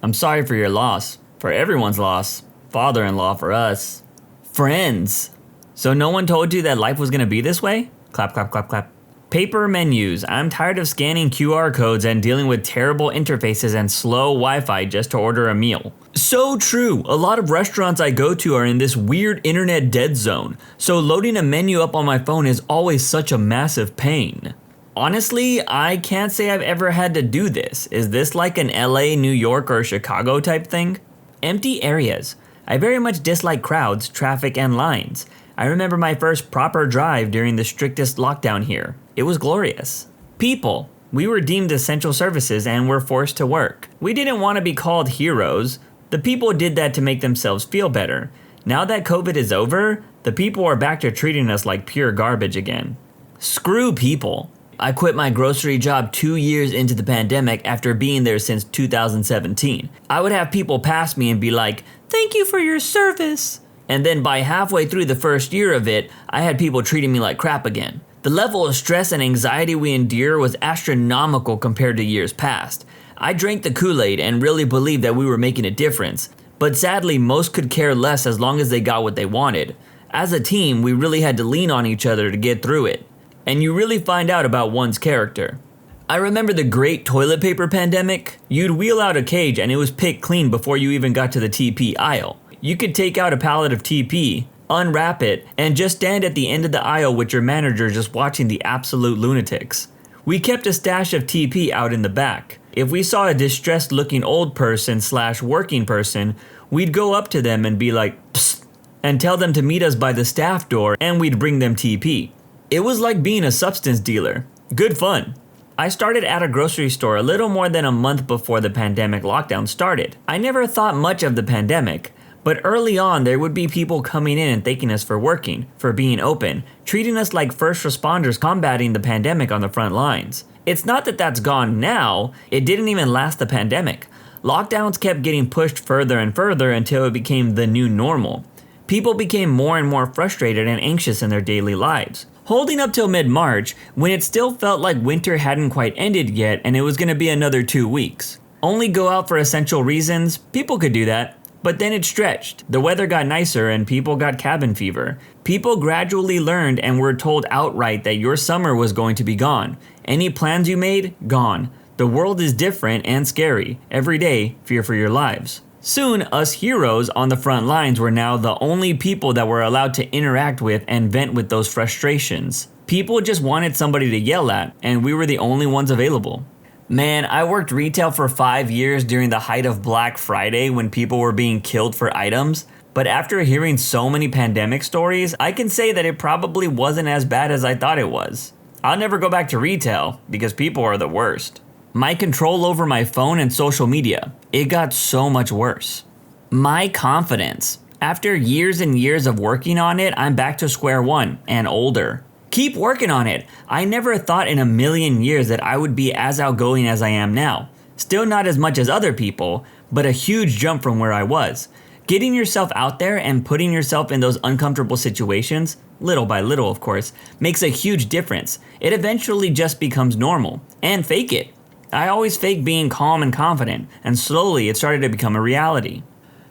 I'm sorry for your loss. For everyone's loss. Father-in-law for us. Friends. So no one told you that life was gonna be this way? Clap, clap, clap, clap. Paper menus. I'm tired of scanning QR codes and dealing with terrible interfaces and slow Wi-Fi just to order a meal. So true. A lot of restaurants I go to are in this weird internet dead zone, so loading a menu up on my phone is always such a massive pain. Honestly, I can't say I've ever had to do this. Is this like an LA, New York, or Chicago type thing? Empty areas. I very much dislike crowds, traffic, and lines. I remember my first proper drive during the strictest lockdown here. It was glorious. People. We were deemed essential services and were forced to work. We didn't want to be called heroes. The people did that to make themselves feel better. Now that COVID is over, the people are back to treating us like pure garbage again. Screw people. I quit my grocery job 2 years into the pandemic after being there since 2017. I would have people pass me and be like, "Thank you for your service." And then by halfway through the first year of it, I had people treating me like crap again. The level of stress and anxiety we endure was astronomical compared to years past. I drank the Kool-Aid and really believed that we were making a difference. But sadly, most could care less as long as they got what they wanted. As a team, we really had to lean on each other to get through it. And you really find out about one's character. I remember the great toilet paper pandemic. You'd wheel out a cage and it was picked clean before you even got to the TP aisle. You could take out a pallet of TP, unwrap it, and just stand at the end of the aisle with your manager just watching the absolute lunatics. We kept a stash of TP out in the back. If we saw a distressed looking old person / working person, we'd go up to them and be like, "Psst," and tell them to meet us by the staff door and we'd bring them TP. It was like being a substance dealer. Good fun. I started at a grocery store a little more than a month before the pandemic lockdown started. I never thought much of the pandemic, but early on there would be people coming in and thanking us for working, for being open, treating us like first responders combating the pandemic on the front lines. It's not that that's gone now, it didn't even last the pandemic. Lockdowns kept getting pushed further and further until it became the new normal. People became more and more frustrated and anxious in their daily lives. Holding up till mid-March, when it still felt like winter hadn't quite ended yet and it was going to be another 2 weeks. Only go out for essential reasons, people could do that, but then it stretched. The weather got nicer and people got cabin fever. People gradually learned and were told outright that your summer was going to be gone. Any plans you made, gone. The world is different and scary. Every day, fear for your lives. Soon, us heroes on the front lines were now the only people that were allowed to interact with and vent with those frustrations. People just wanted somebody to yell at, and we were the only ones available. Man, I worked retail for 5 years during the height of Black Friday when people were being killed for items, but after hearing so many pandemic stories, I can say that it probably wasn't as bad as I thought it was. I'll never go back to retail because people are the worst. My control over my phone and social media, it got so much worse. My confidence. After years and years of working on it, I'm back to square one and older. Keep working on it. I never thought in a million years that I would be as outgoing as I am now. Still not as much as other people, but a huge jump from where I was. Getting yourself out there and putting yourself in those uncomfortable situations, little by little of course, makes a huge difference. It eventually just becomes normal. And fake it. I always fake being calm and confident, and slowly it started to become a reality.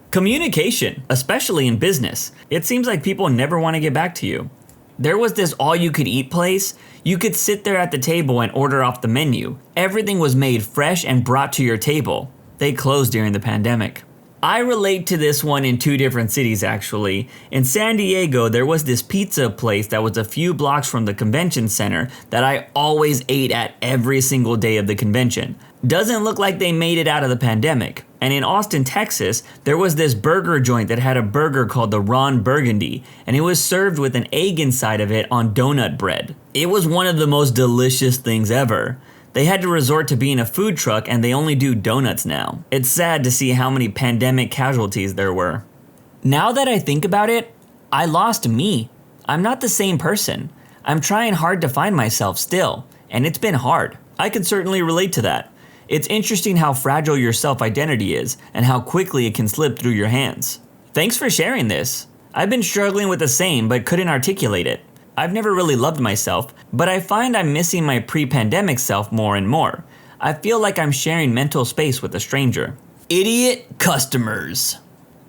Communication, especially in business. It seems like people never want to get back to you. There was this all-you-could-eat place. You could sit there at the table and order off the menu. Everything was made fresh and brought to your table. They closed during the pandemic. I relate to this one in 2 different cities actually. In San Diego, there was this pizza place that was a few blocks from the convention center that I always ate at every single day of the convention. Doesn't look like they made it out of the pandemic. And in Austin, Texas, there was this burger joint that had a burger called the Ron Burgundy, and it was served with an egg inside of it on donut bread. It was one of the most delicious things ever. They had to resort to being a food truck and they only do donuts now. It's sad to see how many pandemic casualties there were. Now that I think about it, I lost me. I'm not the same person. I'm trying hard to find myself still, and it's been hard. I can certainly relate to that. It's interesting how fragile your self-identity is and how quickly it can slip through your hands. Thanks for sharing this. I've been struggling with the same but couldn't articulate it. I've never really loved myself, but I find I'm missing my pre-pandemic self more and more. I feel like I'm sharing mental space with a stranger. Idiot customers.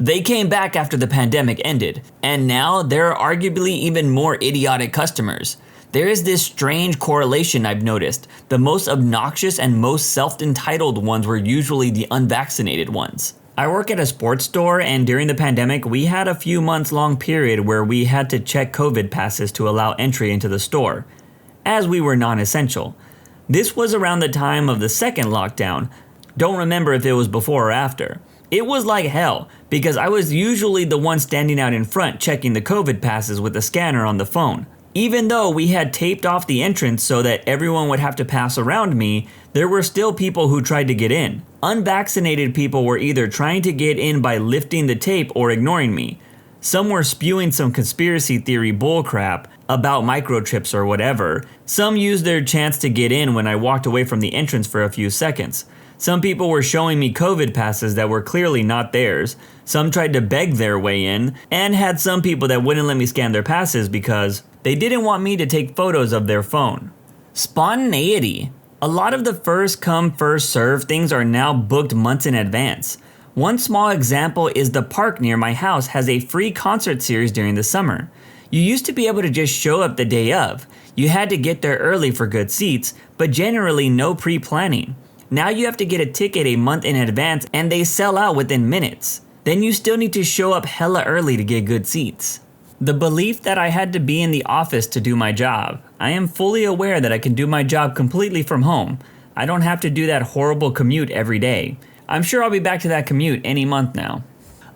They came back after the pandemic ended, and now there are arguably even more idiotic customers. There is this strange correlation I've noticed. The most obnoxious and most self-entitled ones were usually the unvaccinated ones. I work at a sports store, and during the pandemic, we had a few months long period where we had to check COVID passes to allow entry into the store, as we were non-essential. This was around the time of the second lockdown. Don't remember if it was before or after. It was like hell, because I was usually the one standing out in front checking the COVID passes with a scanner on the phone. Even though we had taped off the entrance so that everyone would have to pass around me, there were still people who tried to get in. Unvaccinated people were either trying to get in by lifting the tape or ignoring me. Some were spewing some conspiracy theory bullcrap about microchips or whatever. Some used their chance to get in when I walked away from the entrance for a few seconds. Some people were showing me COVID passes that were clearly not theirs. Some tried to beg their way in, and had some people that wouldn't let me scan their passes because they didn't want me to take photos of their phone. Spontaneity. A lot of the first come, first serve things are now booked months in advance. One small example is the park near my house has a free concert series during the summer. You used to be able to just show up the day of. You had to get there early for good seats, but generally no pre-planning. Now you have to get a ticket a month in advance and they sell out within minutes. Then you still need to show up hella early to get good seats. The belief that I had to be in the office to do my job. I am fully aware that I can do my job completely from home. I don't have to do that horrible commute every day. I'm sure I'll be back to that commute any month now.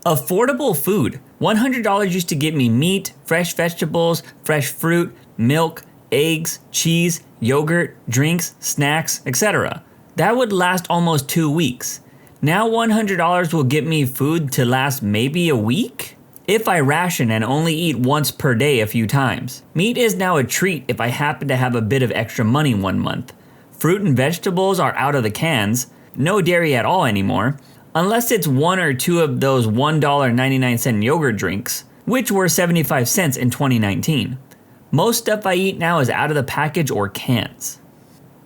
Affordable food. $100 used to get me meat, fresh vegetables, fresh fruit, milk, eggs, cheese, yogurt, drinks, snacks, etc. That would last almost 2 weeks. Now $100 will get me food to last maybe a week? If I ration and only eat once per day a few times. Meat is now a treat if I happen to have a bit of extra money one month. Fruit and vegetables are out of the cans, no dairy at all anymore, unless it's one or two of those $1.99 yogurt drinks, which were 75 cents in 2019. Most stuff I eat now is out of the package or cans.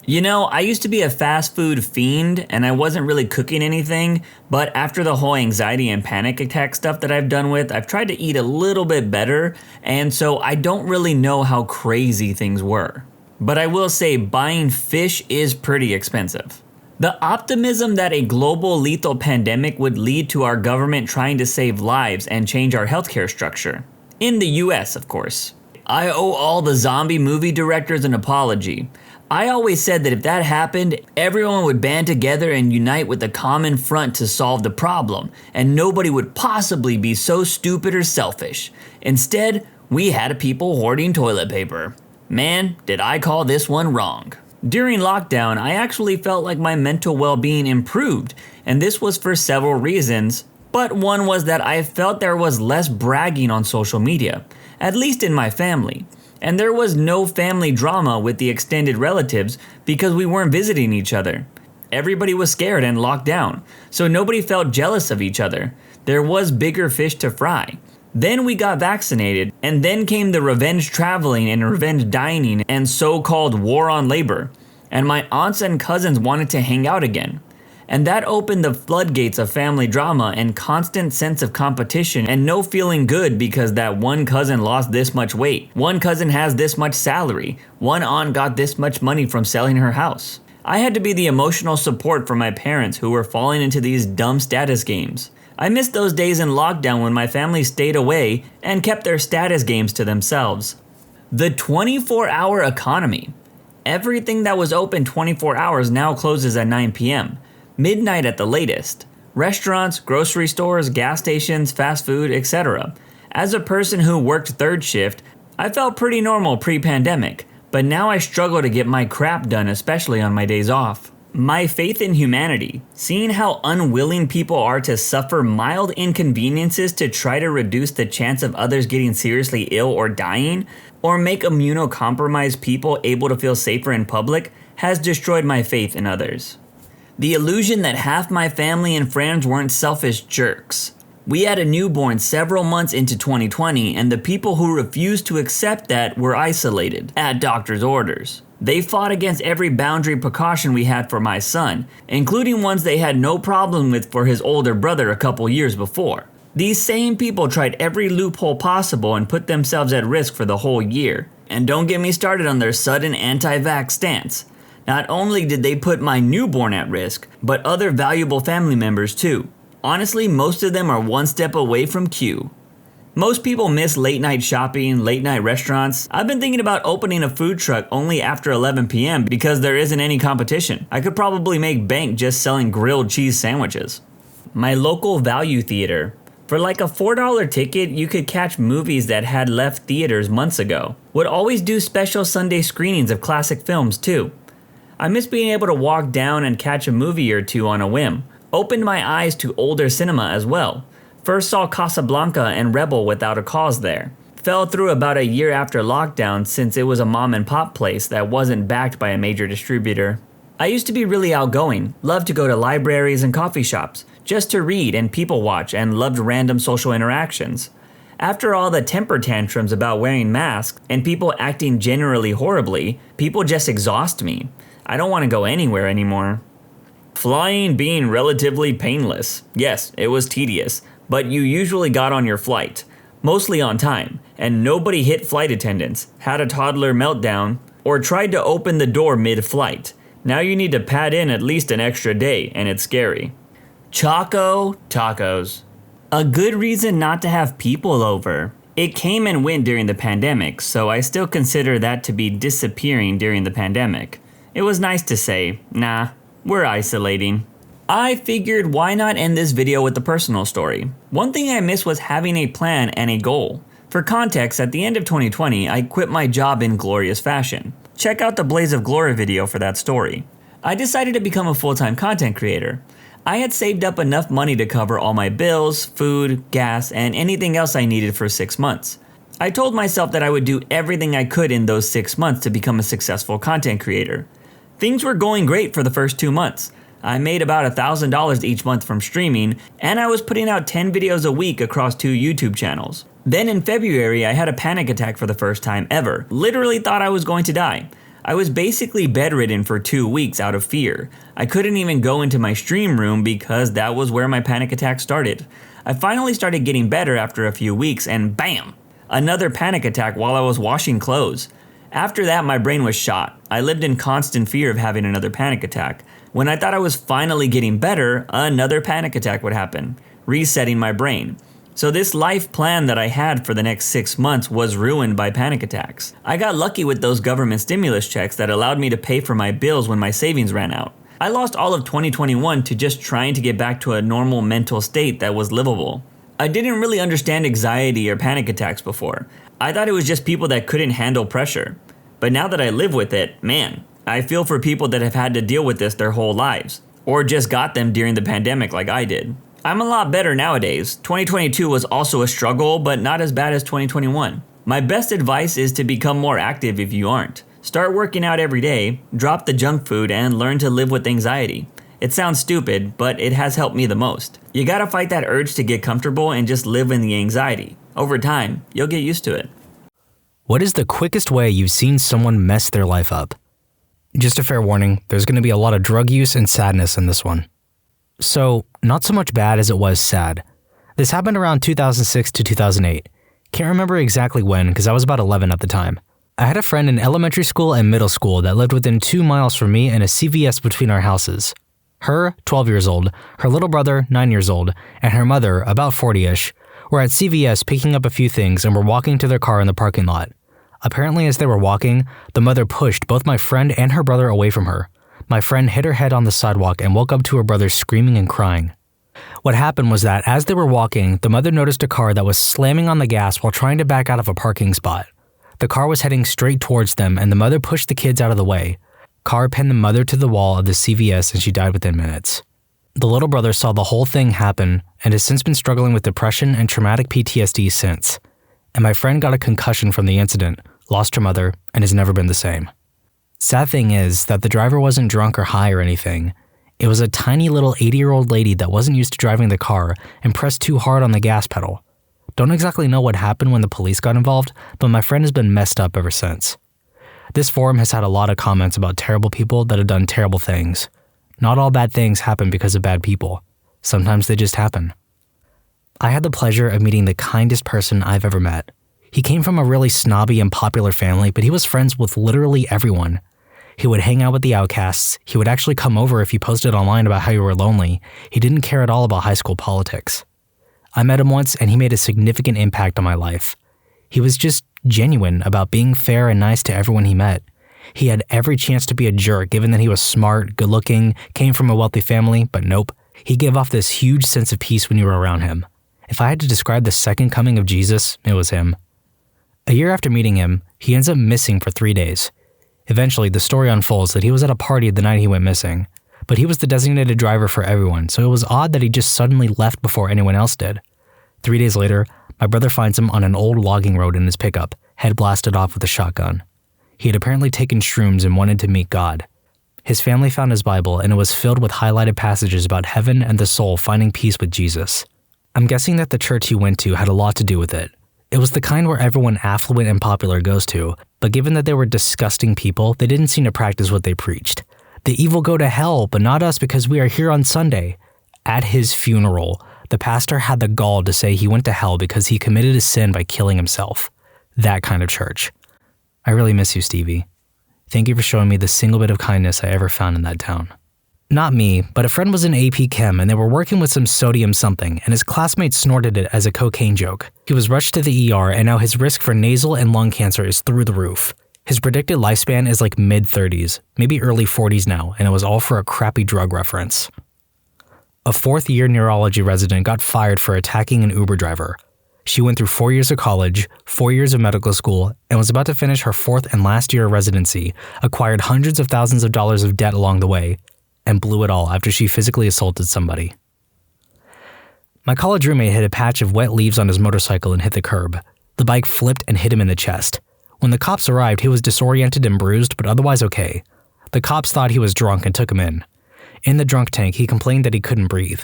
You know, I used to be a fast food fiend and I wasn't really cooking anything, but after the whole anxiety and panic attack stuff that I've done with, I've tried to eat a little bit better, and so I don't really know how crazy things were. But I will say buying fish is pretty expensive. The optimism that a global lethal pandemic would lead to our government trying to save lives and change our healthcare structure. In the US, of course. I owe all the zombie movie directors an apology. I always said that if that happened, everyone would band together and unite with a common front to solve the problem, and nobody would possibly be so stupid or selfish. Instead, we had people hoarding toilet paper. Man, did I call this one wrong. During lockdown, I actually felt like my mental well-being improved, and this was for several reasons, but one was that I felt there was less bragging on social media, at least in my family. And there was no family drama with the extended relatives because we weren't visiting each other. Everybody was scared and locked down, so nobody felt jealous of each other. There was bigger fish to fry. Then we got vaccinated, and then came the revenge traveling and revenge dining and so-called war on labor. And my aunts and cousins wanted to hang out again. And that opened the floodgates of family drama and constant sense of competition and no feeling good because that one cousin lost this much weight, one cousin has this much salary, one aunt got this much money from selling her house. I had to be the emotional support for my parents who were falling into these dumb status games. I missed those days in lockdown when my family stayed away and kept their status games to themselves. The 24-hour economy. Everything that was open 24 hours now closes at 9 p.m. Midnight at the latest. Restaurants, grocery stores, gas stations, fast food, etc. As a person who worked third shift, I felt pretty normal pre-pandemic, but now I struggle to get my crap done, especially on my days off. My faith in humanity, seeing how unwilling people are to suffer mild inconveniences to try to reduce the chance of others getting seriously ill or dying, or make immunocompromised people able to feel safer in public, has destroyed my faith in others. The illusion that half my family and friends weren't selfish jerks. We had a newborn several months into 2020, and the people who refused to accept that were isolated, at doctor's orders. They fought against every boundary precaution we had for my son, including ones they had no problem with for his older brother a couple years before. These same people tried every loophole possible and put themselves at risk for the whole year. And don't get me started on their sudden anti-vax stance. Not only did they put my newborn at risk, but other valuable family members too. Honestly, most of them are one step away from Q. Most people miss late night shopping, late night restaurants. I've been thinking about opening a food truck only after 11 p.m. because there isn't any competition. I could probably make bank just selling grilled cheese sandwiches. My local value theater. For like a $4 ticket, you could catch movies that had left theaters months ago. Would always do special Sunday screenings of classic films too. I miss being able to walk down and catch a movie or two on a whim. Opened my eyes to older cinema as well. First saw Casablanca and Rebel without a cause there. Fell through about a year after lockdown since it was a mom and pop place that wasn't backed by a major distributor. I used to be really outgoing, loved to go to libraries and coffee shops, just to read and people watch, and loved random social interactions. After all the temper tantrums about wearing masks and people acting generally horribly, people just exhaust me. I don't want to go anywhere anymore. Flying being relatively painless. Yes, it was tedious, but you usually got on your flight, mostly on time, and nobody hit flight attendants, had a toddler meltdown, or tried to open the door mid-flight. Now you need to pad in at least an extra day, and it's scary. Choco tacos. A good reason not to have people over. It came and went during the pandemic, so I still consider that to be disappearing during the pandemic. It was nice to say, nah, we're isolating. I figured why not end this video with a personal story. One thing I missed was having a plan and a goal. For context, at the end of 2020, I quit my job in glorious fashion. Check out the Blaze of Glory video for that story. I decided to become a full-time content creator. I had saved up enough money to cover all my bills, food, gas, and anything else I needed for 6 months. I told myself that I would do everything I could in those 6 months to become a successful content creator. Things were going great for the first 2 months. I made about $1,000 each month from streaming, and I was putting out 10 videos a week across 2 YouTube channels. Then in February, I had a panic attack for the first time ever. Literally thought I was going to die. I was basically bedridden for 2 weeks out of fear. I couldn't even go into my stream room because that was where my panic attack started. I finally started getting better after a few weeks, and bam! Another panic attack while I was washing clothes. After that, my brain was shot. I lived in constant fear of having another panic attack. When I thought I was finally getting better, another panic attack would happen, resetting my brain. So this life plan that I had for the next 6 months was ruined by panic attacks. I got lucky with those government stimulus checks that allowed me to pay for my bills when my savings ran out. I lost all of 2021 to just trying to get back to a normal mental state that was livable. I didn't really understand anxiety or panic attacks before. I thought it was just people that couldn't handle pressure. But now that I live with it, man, I feel for people that have had to deal with this their whole lives, or just got them during the pandemic like I did. I'm a lot better nowadays. 2022 was also a struggle, but not as bad as 2021. My best advice is to become more active if you aren't. Start working out every day, drop the junk food, and learn to live with anxiety. It sounds stupid, but it has helped me the most. You gotta fight that urge to get comfortable and just live in the anxiety. Over time, you'll get used to it. What is the quickest way you've seen someone mess their life up? Just a fair warning, there's going to be a lot of drug use and sadness in this one. So, not so much bad as it was sad. This happened around 2006 to 2008. Can't remember exactly when because I was about 11 at the time. I had a friend in elementary school and middle school that lived within 2 miles from me and a CVS between our houses. Her, 12 years old, her little brother, 9 years old, and her mother, about 40-ish, were at CVS picking up a few things and were walking to their car in the parking lot. Apparently, as they were walking, the mother pushed both my friend and her brother away from her. My friend hit her head on the sidewalk and woke up to her brother screaming and crying. What happened was that as they were walking, the mother noticed a car that was slamming on the gas while trying to back out of a parking spot. The car was heading straight towards them and the mother pushed the kids out of the way. Car pinned the mother to the wall of the CVS and she died within minutes. The little brother saw the whole thing happen and has since been struggling with depression and traumatic PTSD since. And my friend got a concussion from the incident, lost her mother, and has never been the same. Sad thing is that the driver wasn't drunk or high or anything. It was a tiny little 80-year-old lady that wasn't used to driving the car and pressed too hard on the gas pedal. Don't exactly know what happened when the police got involved, but my friend has been messed up ever since. This forum has had a lot of comments about terrible people that have done terrible things. Not all bad things happen because of bad people. Sometimes they just happen. I had the pleasure of meeting the kindest person I've ever met. He came from a really snobby and popular family, but he was friends with literally everyone. He would hang out with the outcasts. He would actually come over if you posted online about how you were lonely. He didn't care at all about high school politics. I met him once and he made a significant impact on my life. He was just genuine about being fair and nice to everyone he met. He had every chance to be a jerk given that he was smart, good-looking, came from a wealthy family, but nope. He gave off this huge sense of peace when you were around him. If I had to describe the second coming of Jesus, it was him. A year after meeting him, he ends up missing for 3 days. Eventually, the story unfolds that he was at a party the night he went missing, but he was the designated driver for everyone, so it was odd that he just suddenly left before anyone else did. 3 days later, my brother finds him on an old logging road in his pickup, head blasted off with a shotgun. He had apparently taken shrooms and wanted to meet God. His family found his Bible, and it was filled with highlighted passages about heaven and the soul finding peace with Jesus. I'm guessing that the church he went to had a lot to do with it. It was the kind where everyone affluent and popular goes to, but given that they were disgusting people, they didn't seem to practice what they preached. The evil go to hell, but not us because we are here on Sunday. At his funeral, the pastor had the gall to say he went to hell because he committed a sin by killing himself. That kind of church. I really miss you, Stevie. Thank you for showing me the single bit of kindness I ever found in that town. Not me, but a friend was in AP Chem and they were working with some sodium something and his classmates snorted it as a cocaine joke. He was rushed to the ER and now his risk for nasal and lung cancer is through the roof. His predicted lifespan is like mid-30s, maybe early 40s now, and it was all for a crappy drug reference. A fourth-year neurology resident got fired for attacking an Uber driver. She went through 4 years of college, 4 years of medical school, and was about to finish her 4th and last year of residency, acquired hundreds of thousands of dollars of debt along the way, and blew it all after she physically assaulted somebody. My college roommate hit a patch of wet leaves on his motorcycle and hit the curb. The bike flipped and hit him in the chest. When the cops arrived, he was disoriented and bruised, but otherwise okay. The cops thought he was drunk and took him in. In the drunk tank, he complained that he couldn't breathe.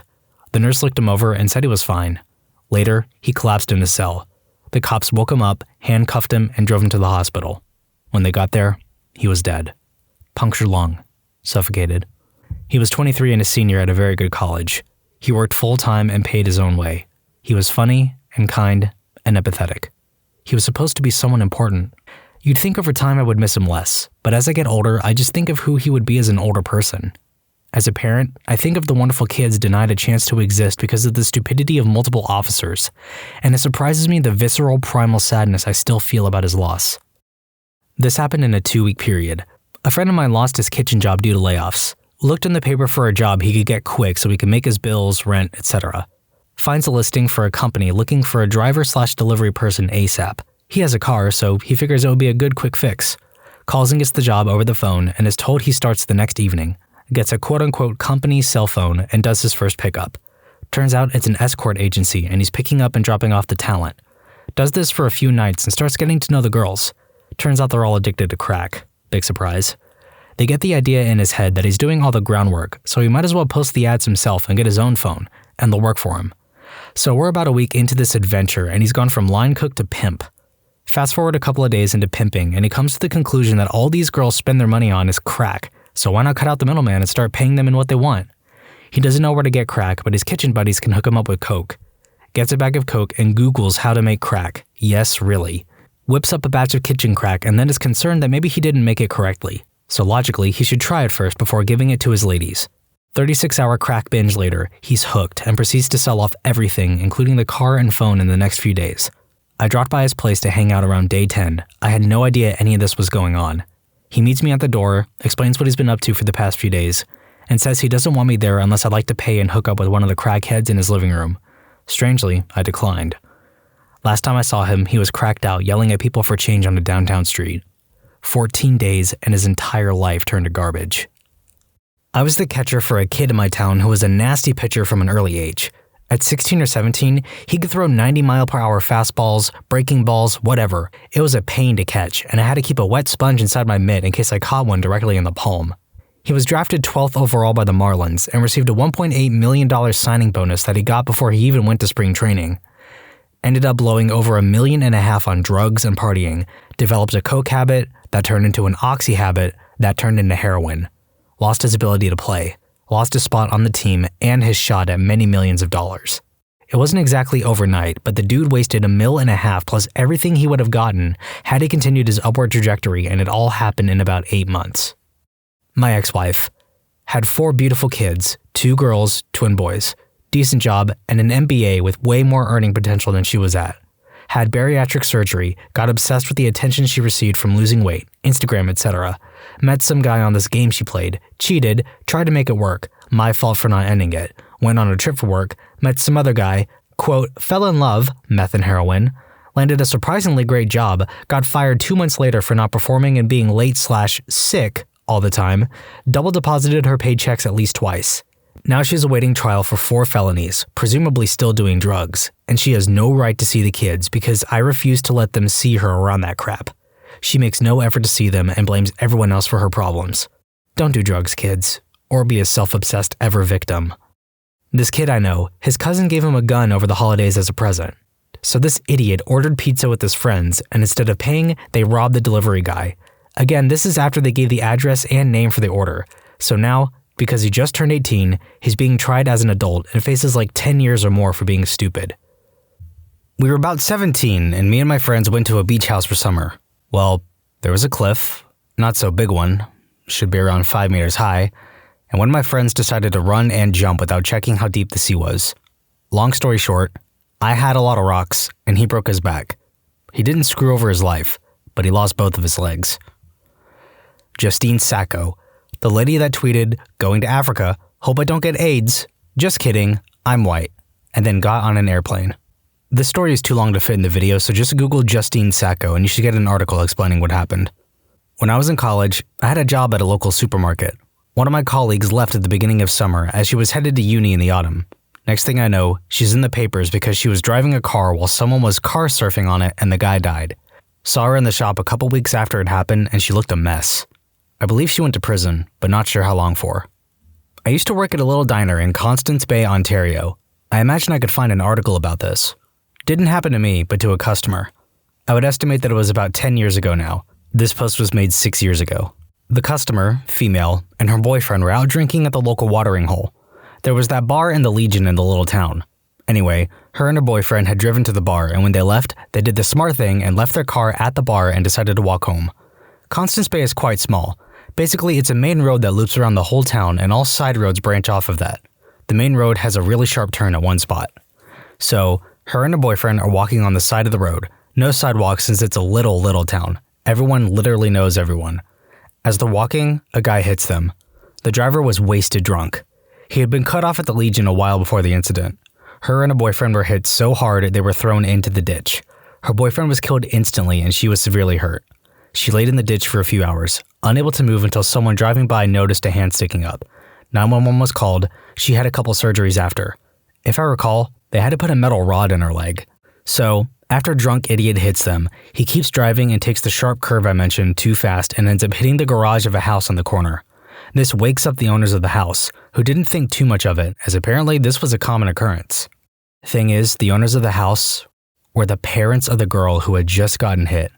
The nurse looked him over and said he was fine. Later, he collapsed in his cell. The cops woke him up, handcuffed him, and drove him to the hospital. When they got there, he was dead. Punctured lung. Suffocated. He was 23 and a senior at a very good college. He worked full-time and paid his own way. He was funny and kind and empathetic. He was supposed to be someone important. You'd think over time I would miss him less, but as I get older, I just think of who he would be as an older person. As a parent, I think of the wonderful kids denied a chance to exist because of the stupidity of multiple officers, and it surprises me the visceral, primal sadness I still feel about his loss. This happened in a 2-week period. A friend of mine lost his kitchen job due to layoffs. Looked in the paper for a job he could get quick so he could make his bills, rent, etc. Finds a listing for a company looking for a driver/delivery person ASAP. He has a car, so he figures it would be a good quick fix. Calls and gets the job over the phone and is told he starts the next evening. Gets a quote-unquote company cell phone and does his first pickup. Turns out it's an escort agency and he's picking up and dropping off the talent. Does this for a few nights and starts getting to know the girls. Turns out they're all addicted to crack. Big surprise. They get the idea in his head that he's doing all the groundwork, so he might as well post the ads himself and get his own phone, and they'll work for him. So we're about a week into this adventure and he's gone from line cook to pimp. Fast forward a couple of days into pimping and he comes to the conclusion that all these girls spend their money on is crack. So why not cut out the middleman and start paying them in what they want? He doesn't know where to get crack, but his kitchen buddies can hook him up with coke. Gets a bag of coke and Googles how to make crack. Yes, really. Whips up a batch of kitchen crack and then is concerned that maybe he didn't make it correctly. So logically, he should try it first before giving it to his ladies. 36-hour crack binge later, he's hooked and proceeds to sell off everything, including the car and phone in the next few days. I dropped by his place to hang out around day 10. I had no idea any of this was going on. He meets me at the door, explains what he's been up to for the past few days, and says he doesn't want me there unless I'd like to pay and hook up with one of the crackheads in his living room. Strangely, I declined. Last time I saw him, he was cracked out, yelling at people for change on a downtown street. 14 days and his entire life turned to garbage. I was the catcher for a kid in my town who was a nasty pitcher from an early age. At 16 or 17, he could throw 90-mile-per-hour fastballs, breaking balls, whatever. It was a pain to catch, and I had to keep a wet sponge inside my mitt in case I caught one directly in the palm. He was drafted 12th overall by the Marlins and received a $1.8 million signing bonus that he got before he even went to spring training. Ended up blowing over $1.5 million on drugs and partying, developed a coke habit that turned into an oxy habit that turned into heroin. Lost his ability to play. Lost his spot on the team and his shot at many millions of dollars. It wasn't exactly overnight, but the dude wasted $1.5 million plus everything he would have gotten had he continued his upward trajectory, and it all happened in about 8 months. My ex-wife had 4 beautiful kids, 2 girls, twin boys, decent job, and an MBA with way more earning potential than she was at. Had bariatric surgery, got obsessed with the attention she received from losing weight, Instagram, etc. Met some guy on this game she played, cheated, tried to make it work, my fault for not ending it, went on a trip for work, met some other guy, quote, fell in love, meth and heroin, landed a surprisingly great job, got fired 2 months later for not performing and being late/sick all the time, double deposited her paychecks at least twice. Now she's awaiting trial for 4 felonies, presumably still doing drugs, and she has no right to see the kids because I refuse to let them see her around that crap. She makes no effort to see them and blames everyone else for her problems. Don't do drugs, kids, or be a self-obsessed ever victim. This kid I know, his cousin gave him a gun over the holidays as a present. So this idiot ordered pizza with his friends, and instead of paying, they robbed the delivery guy. Again, this is after they gave the address and name for the order. So now, because he just turned 18, he's being tried as an adult and faces like 10 years or more for being stupid. We were about 17, and me and my friends went to a beach house for summer. Well, there was a cliff, not so big one, should be around 5 meters high, and one of my friends decided to run and jump without checking how deep the sea was. Long story short, I had a lot of rocks, and he broke his back. He didn't screw over his life, but he lost both of his legs. Justine Sacco, the lady that tweeted, "Going to Africa, hope I don't get AIDS, just kidding, I'm white," and then got on an airplane. This story is too long to fit in the video, so just Google Justine Sacco and you should get an article explaining what happened. When I was in college, I had a job at a local supermarket. One of my colleagues left at the beginning of summer as she was headed to uni in the autumn. Next thing I know, she's in the papers because she was driving a car while someone was car surfing on it and the guy died. Saw her in the shop a couple weeks after it happened and she looked a mess. I believe she went to prison, but not sure how long for. I used to work at a little diner in Constance Bay, Ontario. I imagine I could find an article about this. Didn't happen to me, but to a customer. I would estimate that it was about 10 years ago now. This post was made 6 years ago. The customer, female, and her boyfriend were out drinking at the local watering hole. There was that bar in the Legion in the little town. Anyway, her and her boyfriend had driven to the bar, and when they left, they did the smart thing and left their car at the bar and decided to walk home. Constance Bay is quite small. Basically, it's a main road that loops around the whole town and all side roads branch off of that. The main road has a really sharp turn at one spot. So, her and her boyfriend are walking on the side of the road. No sidewalk since it's a little town. Everyone literally knows everyone. As they're walking, a guy hits them. The driver was wasted drunk. He had been cut off at the Legion a while before the incident. Her and her boyfriend were hit so hard they were thrown into the ditch. Her boyfriend was killed instantly and she was severely hurt. She laid in the ditch for a few hours, unable to move until someone driving by noticed a hand sticking up. 911 was called. She had a couple surgeries after. If I recall, they had to put a metal rod in her leg. So, after drunk idiot hits them, he keeps driving and takes the sharp curve I mentioned too fast and ends up hitting the garage of a house on the corner. This wakes up the owners of the house, who didn't think too much of it, as apparently this was a common occurrence. Thing is, the owners of the house were the parents of the girl who had just gotten hit.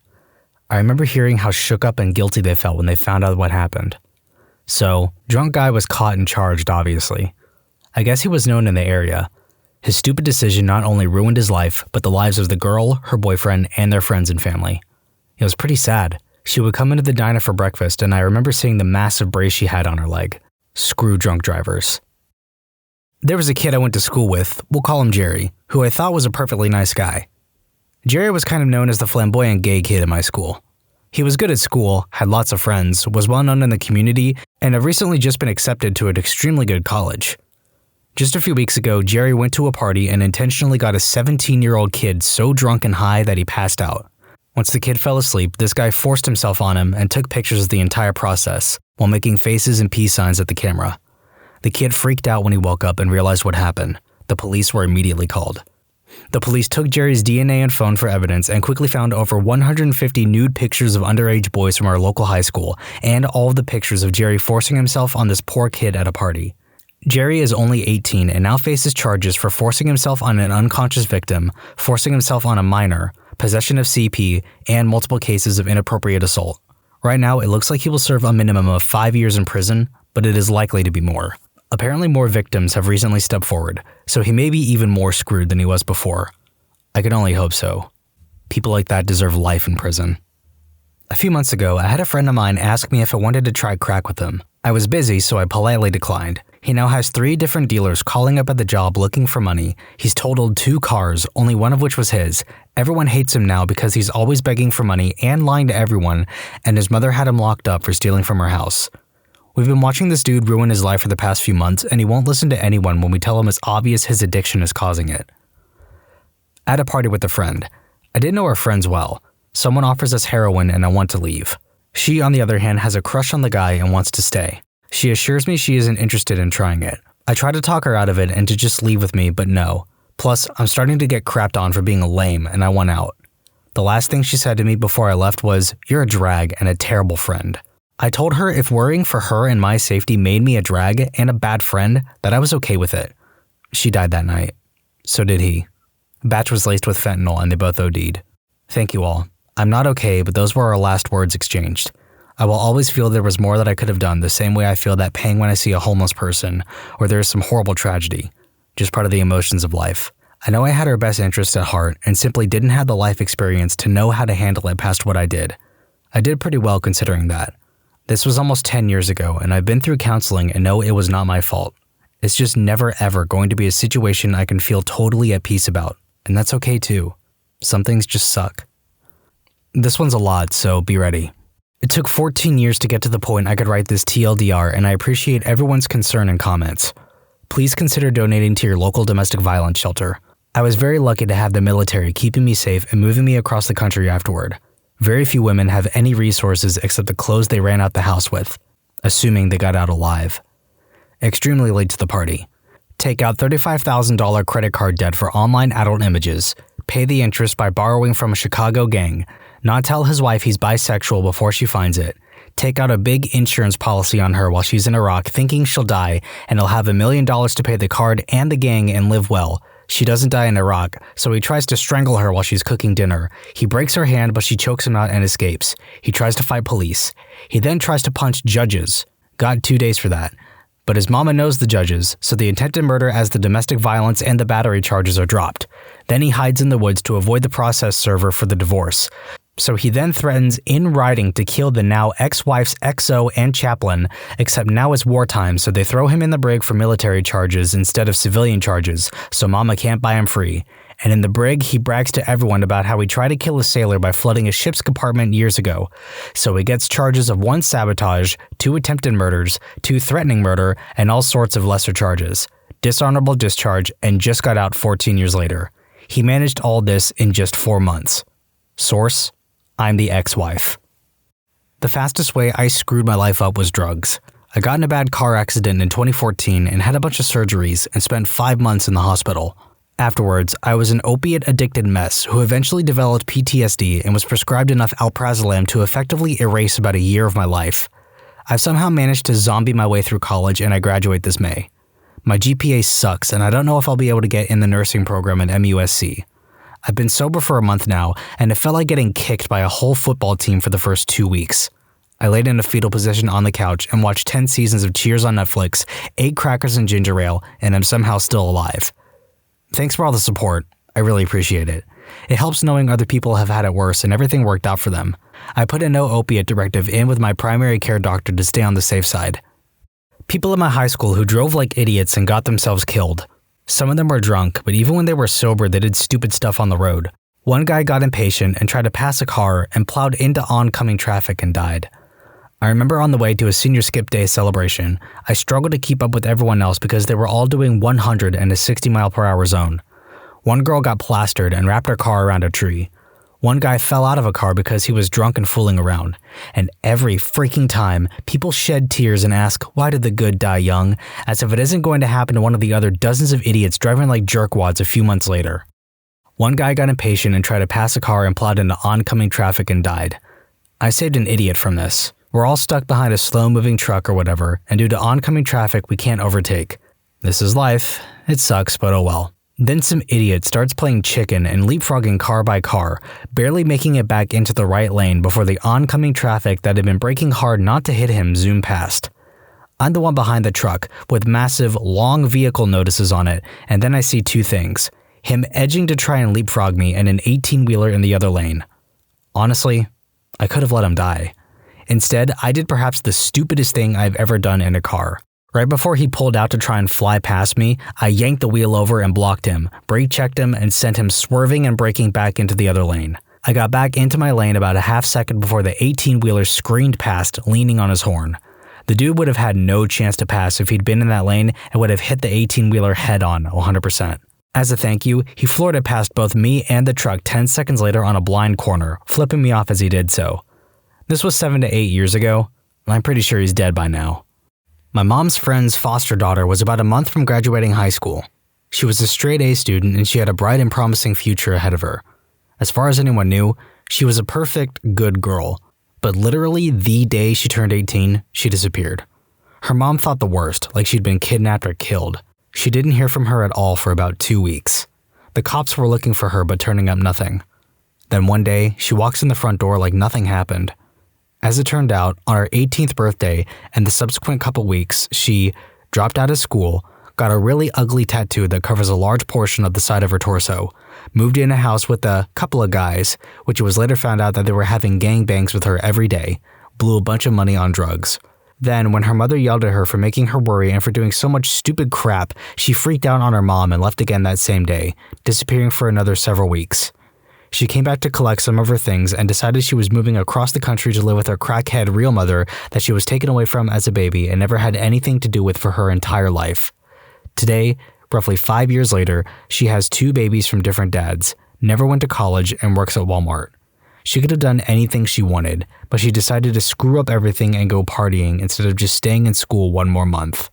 I remember hearing how shook up and guilty they felt when they found out what happened. So, drunk guy was caught and charged, obviously. I guess he was known in the area. His stupid decision not only ruined his life, but the lives of the girl, her boyfriend, and their friends and family. It was pretty sad. She would come into the diner for breakfast, and I remember seeing the massive brace she had on her leg. Screw drunk drivers. There was a kid I went to school with, we'll call him Jerry, who I thought was a perfectly nice guy. Jerry was kind of known as the flamboyant gay kid in my school. He was good at school, had lots of friends, was well known in the community, and had recently just been accepted to an extremely good college. Just a few weeks ago, Jerry went to a party and intentionally got a 17-year-old kid so drunk and high that he passed out. Once the kid fell asleep, this guy forced himself on him and took pictures of the entire process, while making faces and peace signs at the camera. The kid freaked out when he woke up and realized what happened. The police were immediately called. The police took Jerry's DNA and phone for evidence and quickly found over 150 nude pictures of underage boys from our local high school, and all of the pictures of Jerry forcing himself on this poor kid at a party. Jerry is only 18 and now faces charges for forcing himself on an unconscious victim, forcing himself on a minor, possession of CP, and multiple cases of inappropriate assault. Right now, it looks like he will serve a minimum of 5 years in prison, but it is likely to be more. Apparently more victims have recently stepped forward, so he may be even more screwed than he was before. I can only hope so. People like that deserve life in prison. A few months ago, I had a friend of mine ask me if I wanted to try crack with him. I was busy, so I politely declined. He now has 3 different dealers calling up at the job looking for money. He's totaled 2 cars, only one of which was his. Everyone hates him now because he's always begging for money and lying to everyone, and his mother had him locked up for stealing from her house. We've been watching this dude ruin his life for the past few months, and he won't listen to anyone when we tell him it's obvious his addiction is causing it. At a party with a friend. I didn't know our friends well. Someone offers us heroin and I want to leave. She, on the other hand, has a crush on the guy and wants to stay. She assures me she isn't interested in trying it. I try to talk her out of it and to just leave with me, but no. Plus, I'm starting to get crapped on for being lame and I want out. The last thing she said to me before I left was, "You're a drag and a terrible friend." I told her if worrying for her and my safety made me a drag and a bad friend, that I was okay with it. She died that night. So did he. Batch was laced with fentanyl and they both OD'd. Thank you all. I'm not okay, but those were our last words exchanged. I will always feel there was more that I could have done, the same way I feel that pang when I see a homeless person, or there is some horrible tragedy. Just part of the emotions of life. I know I had her best interest at heart and simply didn't have the life experience to know how to handle it past what I did. I did pretty well considering that. This was almost 10 years ago, and I've been through counseling and know it was not my fault. It's just never ever going to be a situation I can feel totally at peace about, and that's okay too. Some things just suck. This one's a lot, so be ready. It took 14 years to get to the point I could write this TLDR, and I appreciate everyone's concern and comments. Please consider donating to your local domestic violence shelter. I was very lucky to have the military keeping me safe and moving me across the country afterward. Very few women have any resources except the clothes they ran out the house with, assuming they got out alive. Extremely late to the party. Take out $35,000 credit card debt for online adult images, pay the interest by borrowing from a Chicago gang, not tell his wife he's bisexual before she finds it, take out a big insurance policy on her while she's in Iraq thinking she'll die and he'll have $1 million to pay the card and the gang and live well. She doesn't die in Iraq, so he tries to strangle her while she's cooking dinner. He breaks her hand, but she chokes him out and escapes. He tries to fight police. He then tries to punch judges. Got 2 days for that. But his mama knows the judges, so the attempted murder as the domestic violence and the battery charges are dropped. Then he hides in the woods to avoid the process server for the divorce. So he then threatens in writing to kill the now ex-wife's XO and chaplain, except now it's wartime, so they throw him in the brig for military charges instead of civilian charges, so mama can't buy him free. And in the brig, he brags to everyone about how he tried to kill a sailor by flooding a ship's compartment years ago. So he gets charges of 1 sabotage, 2 attempted murders, 2 threatening murder, and all sorts of lesser charges. Dishonorable discharge, and just got out 14 years later. He managed all this in just 4 months. Source: I'm the ex-wife. The fastest way I screwed my life up was drugs. I got in a bad car accident in 2014 and had a bunch of surgeries and spent 5 months in the hospital. Afterwards, I was an opiate-addicted mess who eventually developed PTSD and was prescribed enough alprazolam to effectively erase about a year of my life. I've somehow managed to zombie my way through college and I graduate this May. My GPA sucks and I don't know if I'll be able to get in the nursing program at MUSC. I've been sober for a month now and it felt like getting kicked by a whole football team for the first 2 weeks. I laid in a fetal position on the couch and watched 10 seasons of Cheers on Netflix, ate crackers and ginger ale, and am somehow still alive. Thanks for all the support. I really appreciate it. It helps knowing other people have had it worse and everything worked out for them. I put a no opiate directive in with my primary care doctor to stay on the safe side. People in my high school who drove like idiots and got themselves killed. Some of them were drunk, but even when they were sober, they did stupid stuff on the road. One guy got impatient and tried to pass a car and plowed into oncoming traffic and died. I remember on the way to a senior skip day celebration, I struggled to keep up with everyone else because they were all doing 100 in a 60-mile-per-hour zone. One girl got plastered and wrapped her car around a tree. One guy fell out of a car because he was drunk and fooling around. And every freaking time, people shed tears and ask, why did the good die young? As if it isn't going to happen to one of the other dozens of idiots driving like jerkwads a few months later. One guy got impatient and tried to pass a car and plowed into oncoming traffic and died. I saved an idiot from this. We're all stuck behind a slow-moving truck or whatever, and due to oncoming traffic, we can't overtake. This is life. It sucks, but oh well. Then some idiot starts playing chicken and leapfrogging car by car, barely making it back into the right lane before the oncoming traffic that had been braking hard not to hit him zoomed past. I'm the one behind the truck, with massive, long vehicle notices on it, and then I see 2 things. Him edging to try and leapfrog me and an 18-wheeler in the other lane. Honestly, I could have let him die. Instead, I did perhaps the stupidest thing I've ever done in a car. Right before he pulled out to try and fly past me, I yanked the wheel over and blocked him, brake checked him, and sent him swerving and braking back into the other lane. I got back into my lane about a half second before the 18-wheeler screamed past, leaning on his horn. The dude would have had no chance to pass if he'd been in that lane and would have hit the 18-wheeler head on 100%. As a thank you, he floored it past both me and the truck 10 seconds later on a blind corner, flipping me off as he did so. This was 7 to 8 years ago, and I'm pretty sure he's dead by now. My mom's friend's foster daughter was about a month from graduating high school. She was a straight-A student and she had a bright and promising future ahead of her. As far as anyone knew, she was a perfect, good girl. But literally the day she turned 18, she disappeared. Her mom thought the worst, like she'd been kidnapped or killed. She didn't hear from her at all for about 2 weeks. The cops were looking for her but turning up nothing. Then one day, she walks in the front door like nothing happened. As it turned out, on her 18th birthday and the subsequent couple weeks, she dropped out of school, got a really ugly tattoo that covers a large portion of the side of her torso, moved in a house with a couple of guys, which it was later found out that they were having gangbangs with her every day, blew a bunch of money on drugs. Then, when her mother yelled at her for making her worry and for doing so much stupid crap, she freaked out on her mom and left again that same day, disappearing for another several weeks. She came back to collect some of her things and decided she was moving across the country to live with her crackhead real mother that she was taken away from as a baby and never had anything to do with for her entire life. Today, roughly 5 years later, she has 2 babies from different dads, never went to college, and works at Walmart. She could have done anything she wanted, but she decided to screw up everything and go partying instead of just staying in school one more month.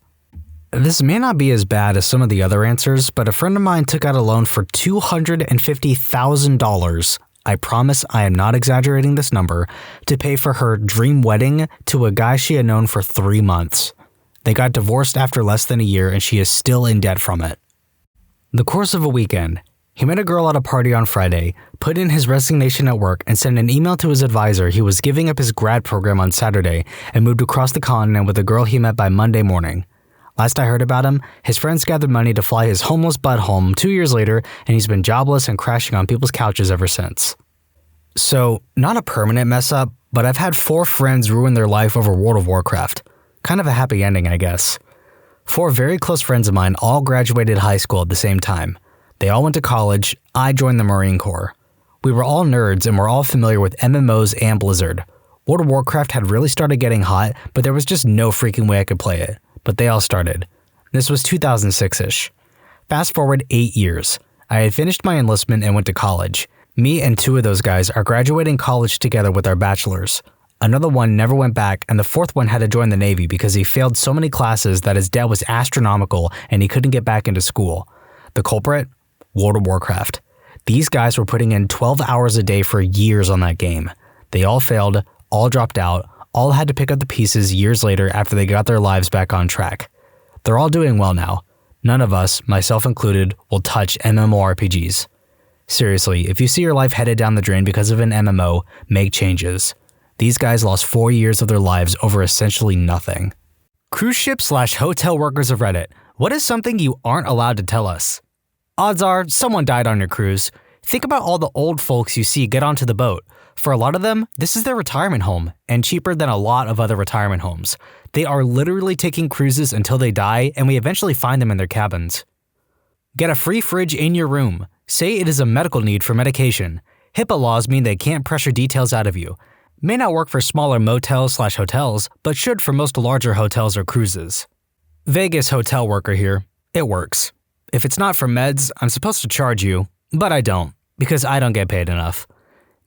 This may not be as bad as some of the other answers, but a friend of mine took out a loan for $250,000. I promise I am not exaggerating this number, to pay for her dream wedding to a guy she had known for 3 months. They got divorced after less than a year and she is still in debt from it. The course of a weekend, he met a girl at a party on Friday, put in his resignation at work, and sent an email to his advisor he was giving up his grad program on Saturday and moved across the continent with a girl he met by Monday morning. Last I heard about him, his friends gathered money to fly his homeless butt home 2 years later, and he's been jobless and crashing on people's couches ever since. So, not a permanent mess up, but I've had 4 friends ruin their life over World of Warcraft. Kind of a happy ending, I guess. 4 very close friends of mine all graduated high school at the same time. They all went to college. I joined the Marine Corps. We were all nerds and were all familiar with MMOs and Blizzard. World of Warcraft had really started getting hot, but there was just no freaking way I could play it. But they all started. This was 2006-ish. Fast forward 8 years. I had finished my enlistment and went to college. Me and 2 of those guys are graduating college together with our bachelors. Another one never went back, and the 4th one had to join the Navy because he failed so many classes that his debt was astronomical and he couldn't get back into school. The culprit? World of Warcraft. These guys were putting in 12 hours a day for years on that game. They all failed, all dropped out, all had to pick up the pieces years later after they got their lives back on track. They're all doing well now. None of us, myself included, will touch MMORPGs. Seriously, if you see your life headed down the drain because of an MMO, make changes. These guys lost 4 years of their lives over essentially nothing. Cruise ship / hotel workers of Reddit. What is something you aren't allowed to tell us? Odds are someone died on your cruise. Think about all the old folks you see get onto the boat. For a lot of them, this is their retirement home, and cheaper than a lot of other retirement homes. They are literally taking cruises until they die, and we eventually find them in their cabins. Get a free fridge in your room. Say it is a medical need for medication. HIPAA laws mean they can't pressure details out of you. May not work for smaller motels / hotels, but should for most larger hotels or cruises. Vegas hotel worker here. It works. If it's not for meds, I'm supposed to charge you, but I don't, because I don't get paid enough.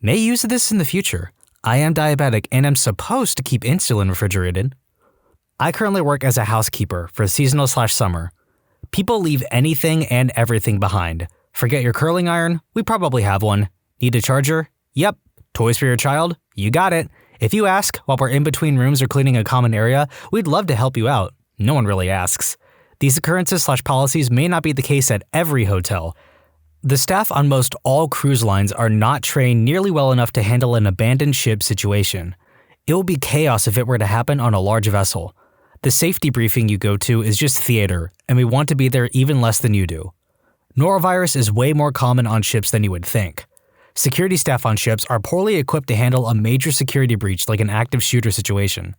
May use this in the future. I am diabetic and am supposed to keep insulin refrigerated. I currently work as a housekeeper for seasonal / summer. People leave anything and everything behind. Forget your curling iron? We probably have one. Need a charger? Yep. Toys for your child? You got it. If you ask while we're in between rooms or cleaning a common area, we'd love to help you out. No one really asks. These occurrences / policies may not be the case at every hotel. The staff on most all cruise lines are not trained nearly well enough to handle an abandoned ship situation. It will be chaos if it were to happen on a large vessel. The safety briefing you go to is just theater, and we want to be there even less than you do. Norovirus is way more common on ships than you would think. Security staff on ships are poorly equipped to handle a major security breach like an active shooter situation.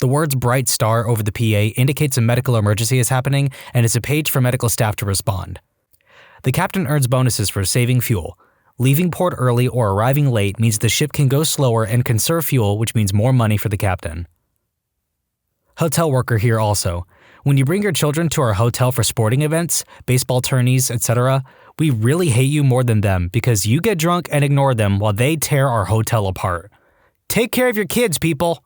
The words bright star over the PA indicates a medical emergency is happening, and it's a page for medical staff to respond. The captain earns bonuses for saving fuel. Leaving port early or arriving late means the ship can go slower and conserve fuel, which means more money for the captain. Hotel worker here also. When you bring your children to our hotel for sporting events, baseball tourneys, etc., we really hate you more than them because you get drunk and ignore them while they tear our hotel apart. Take care of your kids, people!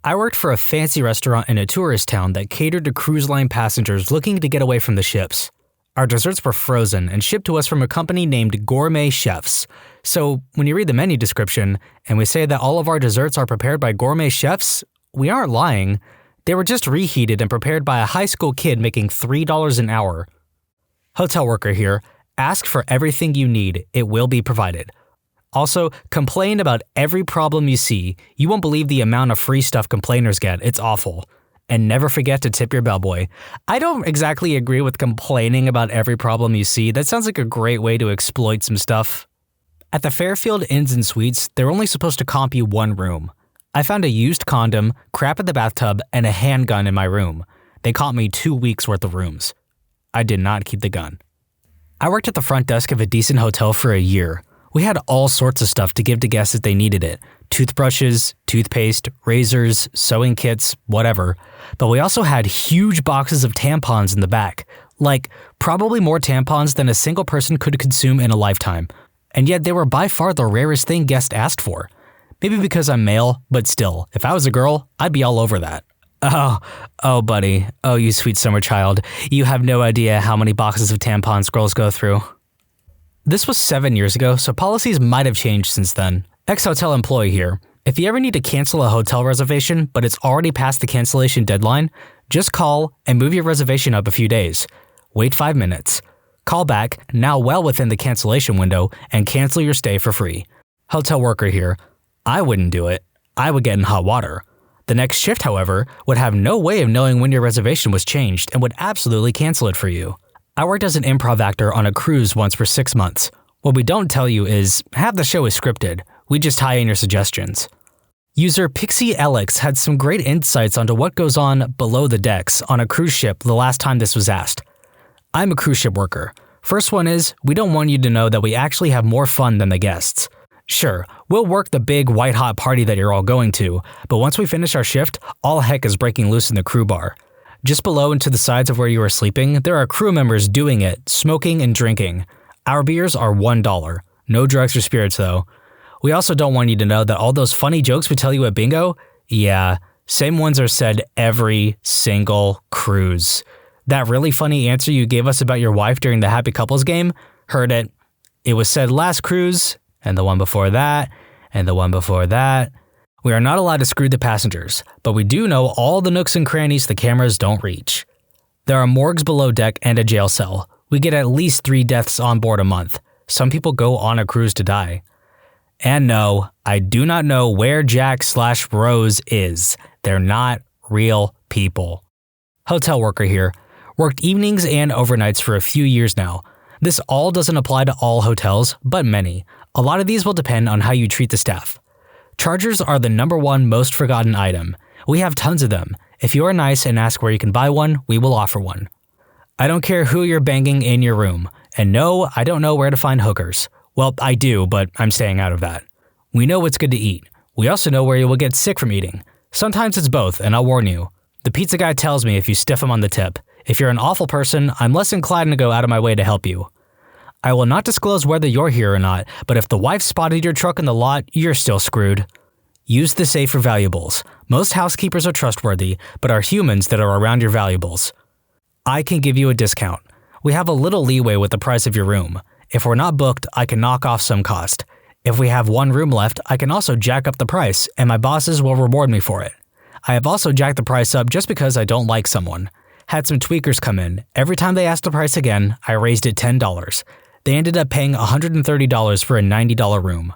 I worked for a fancy restaurant in a tourist town that catered to cruise line passengers looking to get away from the ships. Our desserts were frozen and shipped to us from a company named Gourmet Chefs. So when you read the menu description and we say that all of our desserts are prepared by gourmet chefs, we aren't lying. They were just reheated and prepared by a high school kid making $3 an hour. Hotel worker here. Ask for everything you need. It will be provided. Also, complain about every problem you see. You won't believe the amount of free stuff complainers get. It's awful. And never forget to tip your bellboy. I don't exactly agree with complaining about every problem you see. That sounds like a great way to exploit some stuff. At the Fairfield Inns and Suites, they're only supposed to comp you one room. I found a used condom, crap in the bathtub, and a handgun in my room. They comped me 2 weeks worth of rooms. I did not keep the gun. I worked at the front desk of a decent hotel for a year. We had all sorts of stuff to give to guests if they needed it. Toothbrushes, toothpaste, razors, sewing kits, whatever. But we also had huge boxes of tampons in the back. Like, probably more tampons than a single person could consume in a lifetime. And yet they were by far the rarest thing guests asked for. Maybe because I'm male, but still, if I was a girl, I'd be all over that. Oh, buddy. Oh, you sweet summer child. You have no idea how many boxes of tampons girls go through. This was 7 years ago, so policies might have changed since then. Ex-hotel employee here. If you ever need to cancel a hotel reservation, but it's already past the cancellation deadline, just call and move your reservation up a few days. Wait 5 minutes. Call back, now well within the cancellation window, and cancel your stay for free. Hotel worker here. I wouldn't do it. I would get in hot water. The next shift, however, would have no way of knowing when your reservation was changed and would absolutely cancel it for you. I worked as an improv actor on a cruise once for 6 months. What we don't tell you is, half the show is scripted. We just tie in your suggestions. User Pixie Alex had some great insights onto what goes on below the decks on a cruise ship the last time this was asked. I'm a cruise ship worker. First one is, we don't want you to know that we actually have more fun than the guests. Sure, we'll work the big white-hot party that you're all going to, but once we finish our shift, all heck is breaking loose in the crew bar. Just below and to the sides of where you are sleeping, there are crew members doing it, smoking and drinking. Our beers are $1. No drugs or spirits though. We also don't want you to know that all those funny jokes we tell you at bingo? Yeah, same ones are said every single cruise. That really funny answer you gave us about your wife during the Happy Couples game? Heard it. It was said last cruise, and the one before that, and the one before that. We are not allowed to screw the passengers, but we do know all the nooks and crannies the cameras don't reach. There are morgues below deck and a jail cell. We get at least 3 deaths on board a month. Some people go on a cruise to die. And no, I do not know where Jack/Rose is. They're not real people. Hotel worker here. Worked evenings and overnights for a few years now. This all doesn't apply to all hotels, but many. A lot of these will depend on how you treat the staff. Chargers are the #1 most forgotten item. We have tons of them. If you are nice and ask where you can buy one, we will offer one. I don't care who you're banging in your room. And no, I don't know where to find hookers. Well, I do, but I'm staying out of that. We know what's good to eat. We also know where you will get sick from eating. Sometimes it's both, and I'll warn you. The pizza guy tells me if you stiff him on the tip. If you're an awful person, I'm less inclined to go out of my way to help you. I will not disclose whether you're here or not, but if the wife spotted your truck in the lot, you're still screwed. Use the safe for valuables. Most housekeepers are trustworthy, but are humans that are around your valuables. I can give you a discount. We have a little leeway with the price of your room. If we're not booked, I can knock off some cost. If we have one room left, I can also jack up the price, and my bosses will reward me for it. I have also jacked the price up just because I don't like someone. Had some tweakers come in. Every time they asked the price again, I raised it $10. They ended up paying $130 for a $90 room.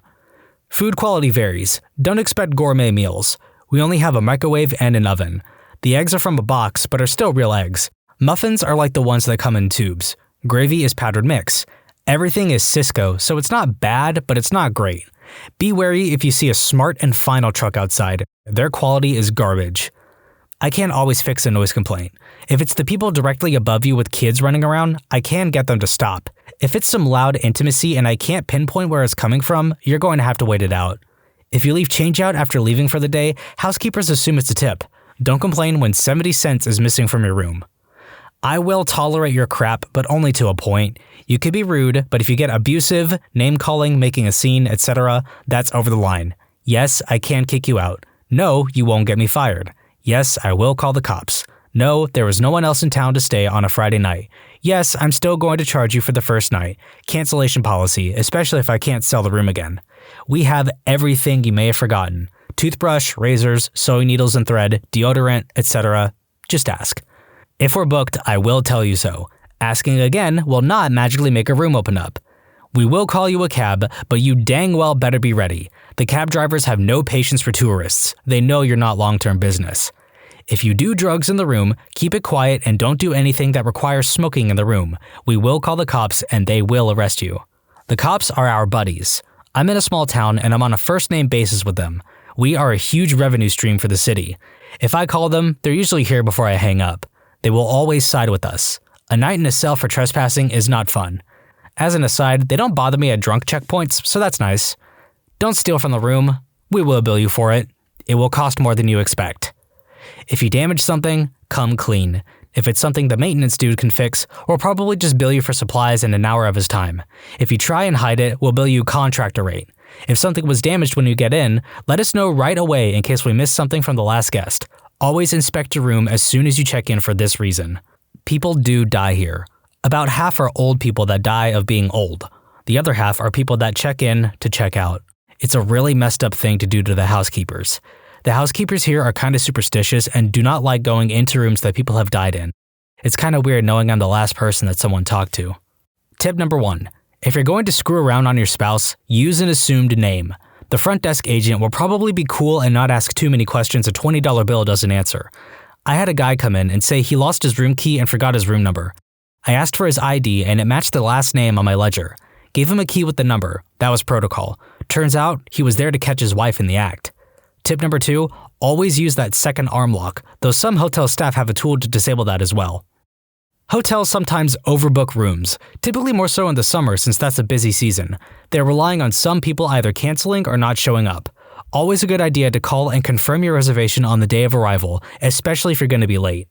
Food quality varies. Don't expect gourmet meals. We only have a microwave and an oven. The eggs are from a box, but are still real eggs. Muffins are like the ones that come in tubes. Gravy is powdered mix. Everything is Cisco, so it's not bad, but it's not great. Be wary if you see a Smart and Final truck outside. Their quality is garbage. I can't always fix a noise complaint. If it's the people directly above you with kids running around, I can get them to stop. If it's some loud intimacy and I can't pinpoint where it's coming from, you're going to have to wait it out. If you leave change out after leaving for the day, housekeepers assume it's a tip. Don't complain when 70 cents is missing from your room. I will tolerate your crap, but only to a point. You could be rude, but if you get abusive, name-calling, making a scene, etc., that's over the line. Yes, I can kick you out. No, you won't get me fired. Yes, I will call the cops. No, there was no one else in town to stay on a Friday night. Yes, I'm still going to charge you for the first night. Cancellation policy, especially if I can't sell the room again. We have everything you may have forgotten. Toothbrush, razors, sewing needles and thread, deodorant, etc. Just ask. If we're booked, I will tell you so. Asking again will not magically make a room open up. We will call you a cab, but you dang well better be ready. The cab drivers have no patience for tourists. They know you're not long-term business. If you do drugs in the room, keep it quiet and don't do anything that requires smoking in the room. We will call the cops and they will arrest you. The cops are our buddies. I'm in a small town and I'm on a first-name basis with them. We are a huge revenue stream for the city. If I call them, they're usually here before I hang up. They will always side with us. A night in a cell for trespassing is not fun. As an aside, they don't bother me at drunk checkpoints, so that's nice. Don't steal from the room. We will bill you for it. It will cost more than you expect. If you damage something, come clean. If it's something the maintenance dude can fix, we'll probably just bill you for supplies and an hour of his time. If you try and hide it, we'll bill you contractor rate. If something was damaged when you get in, let us know right away in case we missed something from the last guest. Always inspect your room as soon as you check in for this reason. People do die here. About half are old people that die of being old. The other half are people that check in to check out. It's a really messed up thing to do to the housekeepers. The housekeepers here are kind of superstitious and do not like going into rooms that people have died in. It's kind of weird knowing I'm the last person that someone talked to. Tip number 1. If you're going to screw around on your spouse, use an assumed name. The front desk agent will probably be cool and not ask too many questions a $20 bill doesn't answer. I had a guy come in and say he lost his room key and forgot his room number. I asked for his ID and it matched the last name on my ledger. Gave him a key with the number. That was protocol. Turns out, he was there to catch his wife in the act. Tip number 2, always use that second arm lock, though some hotel staff have a tool to disable that as well. Hotels sometimes overbook rooms, typically more so in the summer since that's a busy season. They're relying on some people either canceling or not showing up. Always a good idea to call and confirm your reservation on the day of arrival, especially if you're going to be late.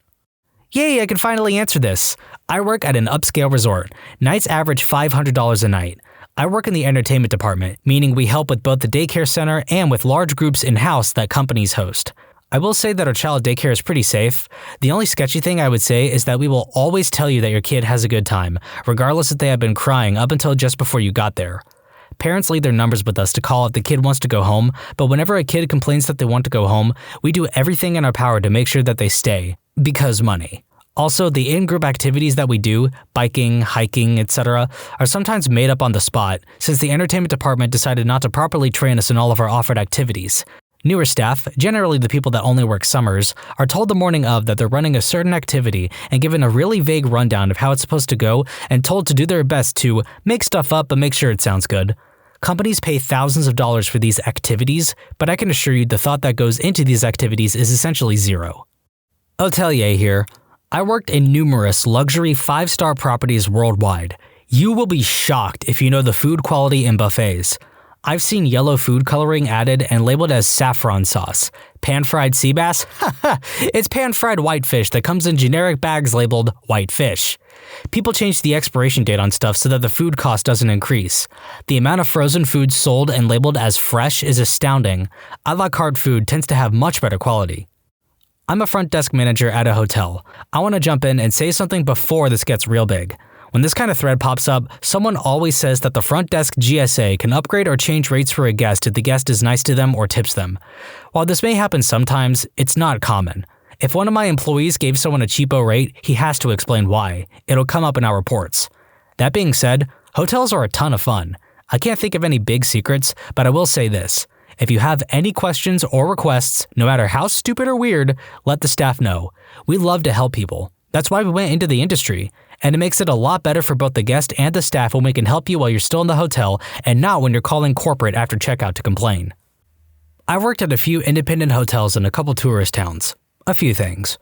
Yay, I can finally answer this. I work at an upscale resort. Nights average $500 a night. I work in the entertainment department, meaning we help with both the daycare center and with large groups in-house that companies host. I will say that our child daycare is pretty safe. The only sketchy thing I would say is that we will always tell you that your kid has a good time, regardless if they have been crying up until just before you got there. Parents leave their numbers with us to call if the kid wants to go home, but whenever a kid complains that they want to go home, we do everything in our power to make sure that they stay. Because money. Also, the in-group activities that we do, biking, hiking, etc., are sometimes made up on the spot, since the entertainment department decided not to properly train us in all of our offered activities. Newer staff, generally the people that only work summers, are told the morning of that they're running a certain activity and given a really vague rundown of how it's supposed to go and told to do their best to make stuff up but make sure it sounds good. Companies pay thousands of dollars for these activities, but I can assure you the thought that goes into these activities is essentially zero. AmITheA here. I worked in numerous luxury 5-star properties worldwide. You will be shocked if you know the food quality in buffets. I've seen yellow food coloring added and labeled as saffron sauce. Pan-fried sea bass? Haha, it's pan-fried whitefish that comes in generic bags labeled whitefish. People change the expiration date on stuff so that the food cost doesn't increase. The amount of frozen food sold and labeled as fresh is astounding. A la carte food tends to have much better quality. I'm a front desk manager at a hotel. I want to jump in and say something before this gets real big. When this kind of thread pops up, someone always says that the front desk GSA can upgrade or change rates for a guest if the guest is nice to them or tips them. While this may happen sometimes, it's not common. If one of my employees gave someone a cheapo rate, he has to explain why. It'll come up in our reports. That being said, hotels are a ton of fun. I can't think of any big secrets, but I will say this. If you have any questions or requests, no matter how stupid or weird, let the staff know. We love to help people. That's why we went into the industry. And it makes it a lot better for both the guest and the staff when we can help you while you're still in the hotel and not when you're calling corporate after checkout to complain. I worked at a few independent hotels in a couple tourist towns. A few things.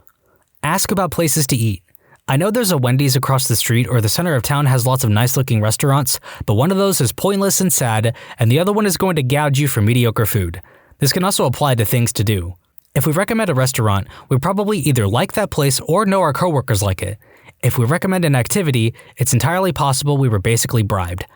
Ask about places to eat. I know there's a Wendy's across the street or the center of town has lots of nice-looking restaurants, but one of those is pointless and sad, and the other one is going to gouge you for mediocre food. This can also apply to things to do. If we recommend a restaurant, we probably either like that place or know our coworkers like it. If we recommend an activity, it's entirely possible we were basically bribed.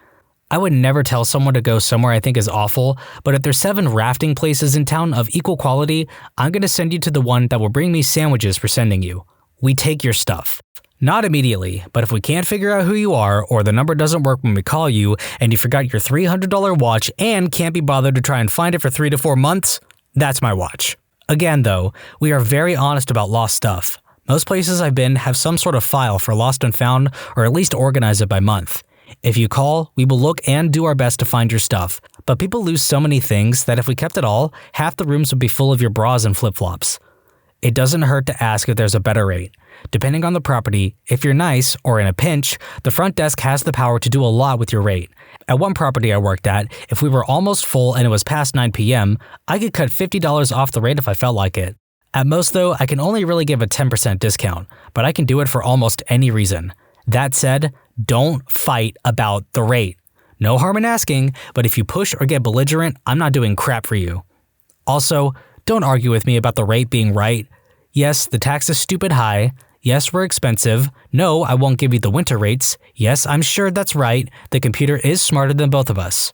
I would never tell someone to go somewhere I think is awful, but if there's 7 rafting places in town of equal quality, I'm going to send you to the one that will bring me sandwiches for sending you. We take your stuff. Not immediately, but if we can't figure out who you are or the number doesn't work when we call you and you forgot your $300 watch and can't be bothered to try and find it for 3 to 4 months, that's my watch. Again though, we are very honest about lost stuff. Most places I've been have some sort of file for lost and found or at least organize it by month. If you call, we will look and do our best to find your stuff, but people lose so many things that if we kept it all, half the rooms would be full of your bras and flip-flops. It doesn't hurt to ask if there's a better rate. Depending on the property, if you're nice or in a pinch, the front desk has the power to do a lot with your rate. At one property I worked at, if we were almost full and it was past 9 p.m., I could cut $50 off the rate if I felt like it. At most though, I can only really give a 10% discount, but I can do it for almost any reason. That said, don't fight about the rate. No harm in asking, but if you push or get belligerent, I'm not doing crap for you. Also, don't argue with me about the rate being right. Yes, the tax is stupid high. Yes, we're expensive. No, I won't give you the winter rates. Yes, I'm sure that's right. The computer is smarter than both of us.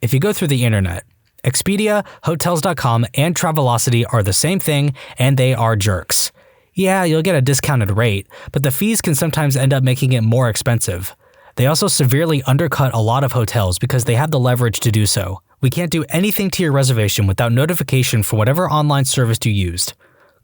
If you go through the internet, Expedia, Hotels.com, and Travelocity are the same thing, and they are jerks. Yeah, you'll get a discounted rate, but the fees can sometimes end up making it more expensive. They also severely undercut a lot of hotels because they have the leverage to do so. We can't do anything to your reservation without notification for whatever online service you used.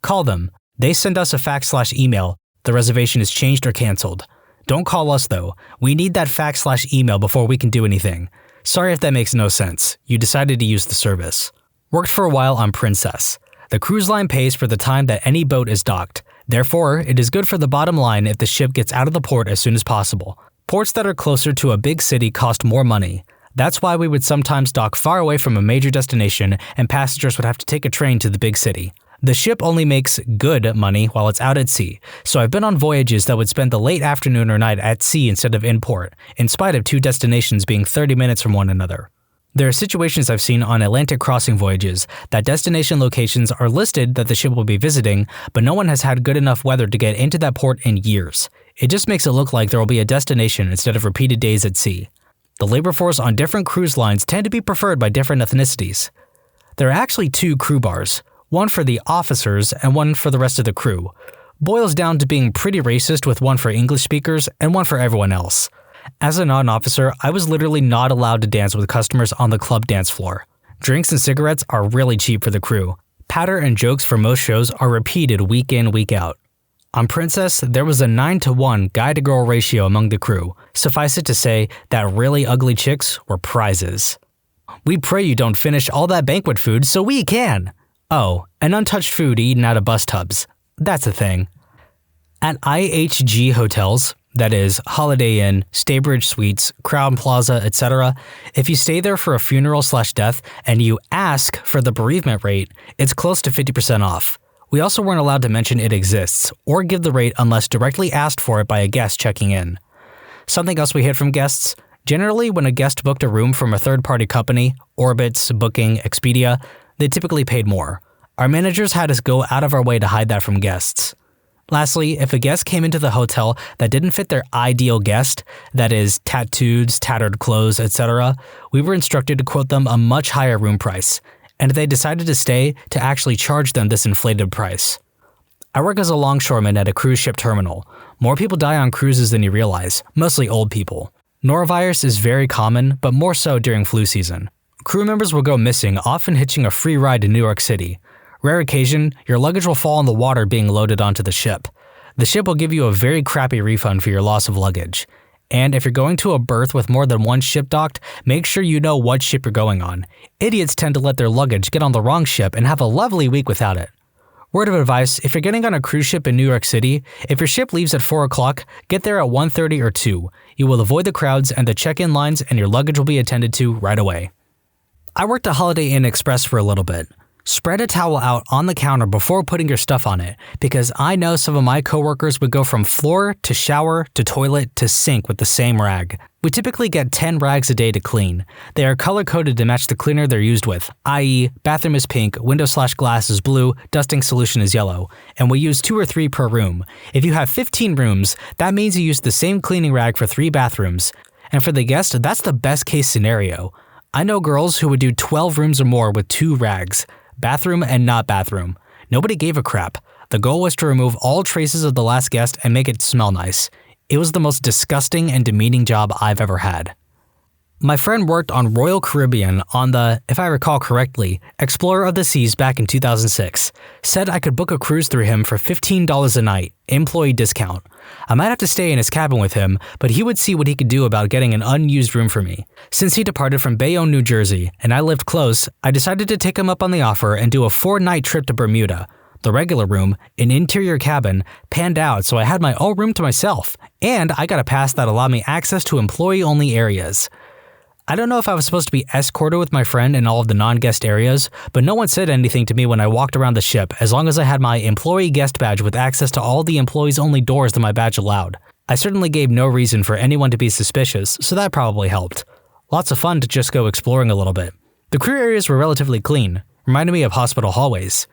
Call them. They send us a fax/email. The reservation is changed or canceled. Don't call us though. We need that fax/email before we can do anything. Sorry if that makes no sense. You decided to use the service. Worked for a while on Princess. The cruise line pays for the time that any boat is docked. Therefore, it is good for the bottom line if the ship gets out of the port as soon as possible. Ports that are closer to a big city cost more money. That's why we would sometimes dock far away from a major destination and passengers would have to take a train to the big city. The ship only makes good money while it's out at sea, so I've been on voyages that would spend the late afternoon or night at sea instead of in port, in spite of two destinations being 30 minutes from one another. There are situations I've seen on Atlantic crossing voyages that destination locations are listed that the ship will be visiting, but no one has had good enough weather to get into that port in years. It just makes it look like there will be a destination instead of repeated days at sea. The labor force on different cruise lines tend to be preferred by different ethnicities. There are actually two crew bars, one for the officers and one for the rest of the crew. Boils down to being pretty racist with one for English speakers and one for everyone else. As a non-officer, I was literally not allowed to dance with customers on the club dance floor. Drinks and cigarettes are really cheap for the crew. Patter and jokes for most shows are repeated week in, week out. On Princess, there was a 9-to-1 guy-to-girl ratio among the crew. Suffice it to say that really ugly chicks were prizes. We pray you don't finish all that banquet food so we can! Oh, and untouched food eaten out of bus tubs. That's a thing. At IHG hotels, that is, Holiday Inn, Staybridge Suites, Crowne Plaza, etc., if you stay there for a funeral/death and you ask for the bereavement rate, it's close to 50% off. We also weren't allowed to mention it exists, or give the rate unless directly asked for it by a guest checking in. Something else we hid from guests: generally when a guest booked a room from a third-party company, Orbitz, Booking, Expedia, they typically paid more. Our managers had us go out of our way to hide that from guests. Lastly, if a guest came into the hotel that didn't fit their ideal guest, that is, tattoos, tattered clothes, etc., we were instructed to quote them a much higher room price, and if they decided to stay, to actually charge them this inflated price. I work as a longshoreman at a cruise ship terminal. More people die on cruises than you realize, mostly old people. Norovirus is very common, but more so during flu season. Crew members will go missing, often hitching a free ride to New York City. Rare occasion, your luggage will fall in the water being loaded onto the ship. The ship will give you a very crappy refund for your loss of luggage. And if you're going to a berth with more than one ship docked, make sure you know what ship you're going on. Idiots tend to let their luggage get on the wrong ship and have a lovely week without it. Word of advice, if you're getting on a cruise ship in New York City, if your ship leaves at 4 o'clock, get there at 1:30 or 2. You will avoid the crowds and the check-in lines, and your luggage will be attended to right away. I worked at Holiday Inn Express for a little bit. Spread a towel out on the counter before putting your stuff on it, because I know some of my coworkers would go from floor to shower to toilet to sink with the same rag. We typically get 10 rags a day to clean. They are color-coded to match the cleaner they're used with, i.e., bathroom is pink, window/glass is blue, dusting solution is yellow, and we use 2 or 3 per room. If you have 15 rooms, that means you use the same cleaning rag for 3 bathrooms. And for the guest, that's the best case scenario. I know girls who would do 12 rooms or more with 2 rags. Bathroom and not bathroom. Nobody gave a crap. The goal was to remove all traces of the last guest and make it smell nice. It was the most disgusting and demeaning job I've ever had. My friend worked on Royal Caribbean on the, if I recall correctly, Explorer of the Seas back in 2006. Said I could book a cruise through him for $15 a night, employee discount. I might have to stay in his cabin with him, but he would see what he could do about getting an unused room for me. Since he departed from Bayonne, New Jersey, and I lived close, I decided to take him up on the offer and do a 4-night trip to Bermuda. The regular room, an interior cabin, panned out so I had my own room to myself, and I got a pass that allowed me access to employee-only areas. I don't know if I was supposed to be escorted with my friend in all of the non-guest areas, but no one said anything to me when I walked around the ship as long as I had my employee guest badge with access to all the employees-only doors that my badge allowed. I certainly gave no reason for anyone to be suspicious, so that probably helped. Lots of fun to just go exploring a little bit. The crew areas were relatively clean, reminded me of hospital hallways.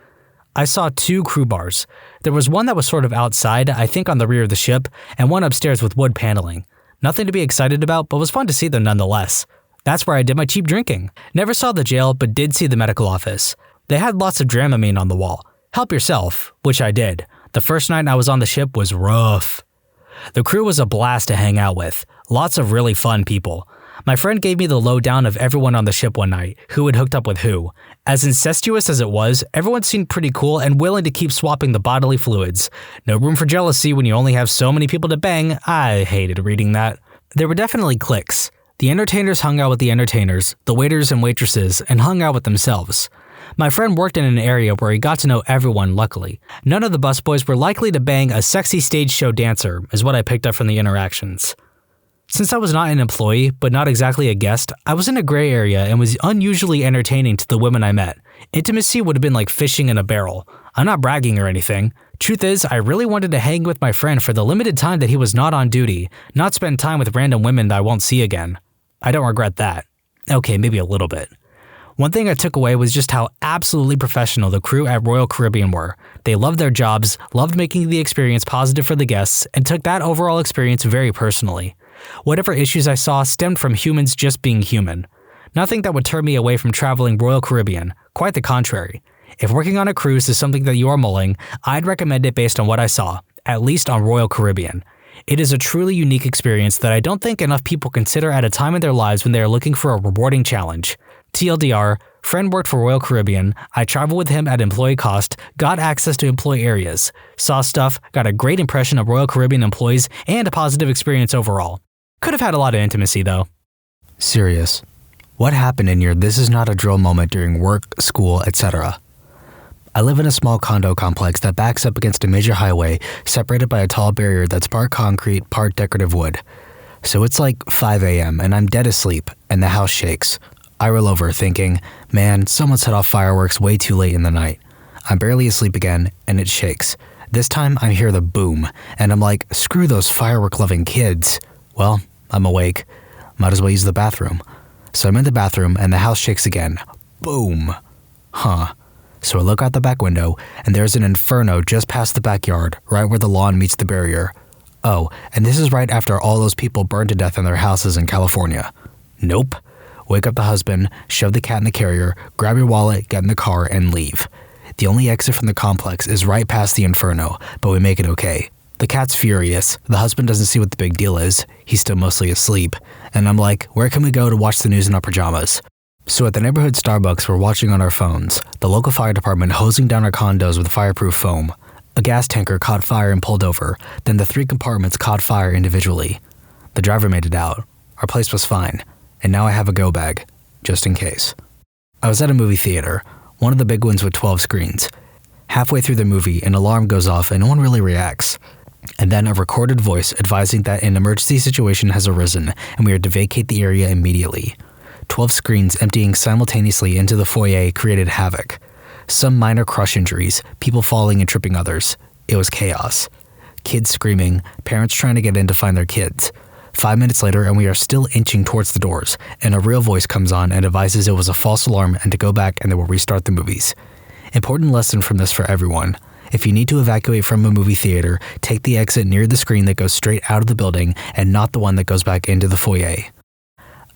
I saw 2 crew bars. There was one that was sort of outside, I think on the rear of the ship, and one upstairs with wood paneling. Nothing to be excited about, but was fun to see them nonetheless. That's where I did my cheap drinking. Never saw the jail, but did see the medical office. They had lots of Dramamine on the wall. Help yourself, which I did. The first night I was on the ship was rough. The crew was a blast to hang out with. Lots of really fun people. My friend gave me the lowdown of everyone on the ship one night, who had hooked up with who. As incestuous as it was, everyone seemed pretty cool and willing to keep swapping the bodily fluids. No room for jealousy when you only have so many people to bang. I hated reading that. There were definitely cliques. The entertainers hung out with the entertainers, the waiters and waitresses, and hung out with themselves. My friend worked in an area where he got to know everyone, luckily. None of the busboys were likely to bang a sexy stage show dancer, is what I picked up from the interactions. Since I was not an employee, but not exactly a guest, I was in a gray area and was unusually entertaining to the women I met. Intimacy would have been like fishing in a barrel. I'm not bragging or anything. Truth is, I really wanted to hang with my friend for the limited time that he was not on duty, not spend time with random women that I won't see again. I don't regret that. Okay, maybe a little bit. One thing I took away was just how absolutely professional the crew at Royal Caribbean were. They loved their jobs, loved making the experience positive for the guests, and took that overall experience very personally. Whatever issues I saw stemmed from humans just being human. Nothing that would turn me away from traveling Royal Caribbean, quite the contrary. If working on a cruise is something that you are mulling, I'd recommend it based on what I saw, at least on Royal Caribbean. It is a truly unique experience that I don't think enough people consider at a time in their lives when they are looking for a rewarding challenge. TLDR, friend worked for Royal Caribbean, I traveled with him at employee cost, got access to employee areas, saw stuff, got a great impression of Royal Caribbean employees, and a positive experience overall. Could have had a lot of intimacy though. Serious. What happened in your this is not a drill moment during work, school, etc.? I live in a small condo complex that backs up against a major highway separated by a tall barrier that's part concrete, part decorative wood. So it's like 5 a.m. and I'm dead asleep and the house shakes. I roll over thinking, man, someone set off fireworks way too late in the night. I'm barely asleep again and it shakes. This time I hear the boom and I'm like, screw those firework-loving kids. Well, I'm awake. Might as well use the bathroom. So I'm in the bathroom and the house shakes again. Boom. Huh. So I look out the back window and there's an inferno just past the backyard, right where the lawn meets the barrier. Oh, and this is right after all those people burned to death in their houses in California. Nope. Wake up the husband, shove the cat in the carrier, grab your wallet, get in the car, and leave. The only exit from the complex is right past the inferno, but we make it okay. The cat's furious. The husband doesn't see what the big deal is. He's still mostly asleep. And I'm like, where can we go to watch the news in our pajamas? So at the neighborhood Starbucks, we're watching on our phones. The local fire department hosing down our condos with fireproof foam. A gas tanker caught fire and pulled over. Then the 3 compartments caught fire individually. The driver made it out. Our place was fine. And now I have a go bag, just in case. I was at a movie theater, one of the big ones with 12 screens. Halfway through the movie, an alarm goes off and no one really reacts. And then a recorded voice advising that an emergency situation has arisen and we are to vacate the area immediately. 12 screens emptying simultaneously into the foyer created havoc. Some minor crush injuries, people falling and tripping others. It was chaos. Kids screaming, parents trying to get in to find their kids. 5 minutes later and we are still inching towards the doors, and a real voice comes on and advises it was a false alarm and to go back and they will restart the movies. Important lesson from this for everyone. If you need to evacuate from a movie theater, take the exit near the screen that goes straight out of the building and not the one that goes back into the foyer.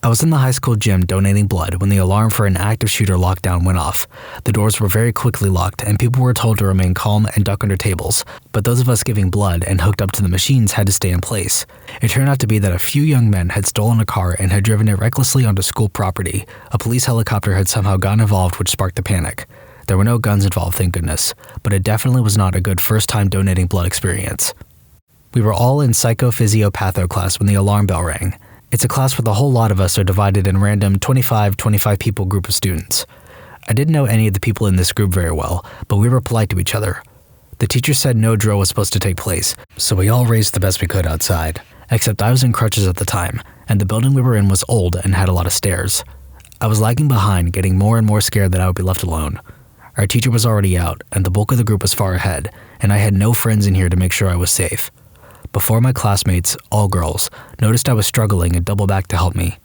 I was in the high school gym donating blood when the alarm for an active shooter lockdown went off. The doors were very quickly locked and people were told to remain calm and duck under tables, but those of us giving blood and hooked up to the machines had to stay in place. It turned out to be that a few young men had stolen a car and had driven it recklessly onto school property. A police helicopter had somehow gotten involved, which sparked the panic. There were no guns involved, thank goodness, but it definitely was not a good first-time donating blood experience. We were all in psychophysio-patho class when the alarm bell rang. It's a class where the whole lot of us are divided in random 25 people group of students. I didn't know any of the people in this group very well, but we were polite to each other. The teacher said no drill was supposed to take place, so we all raced the best we could outside. Except I was in crutches at the time, and the building we were in was old and had a lot of stairs. I was lagging behind, getting more and more scared that I would be left alone. Our teacher was already out, and the bulk of the group was far ahead, and I had no friends in here to make sure I was safe. Before my classmates, all girls, noticed I was struggling and doubled back to help me.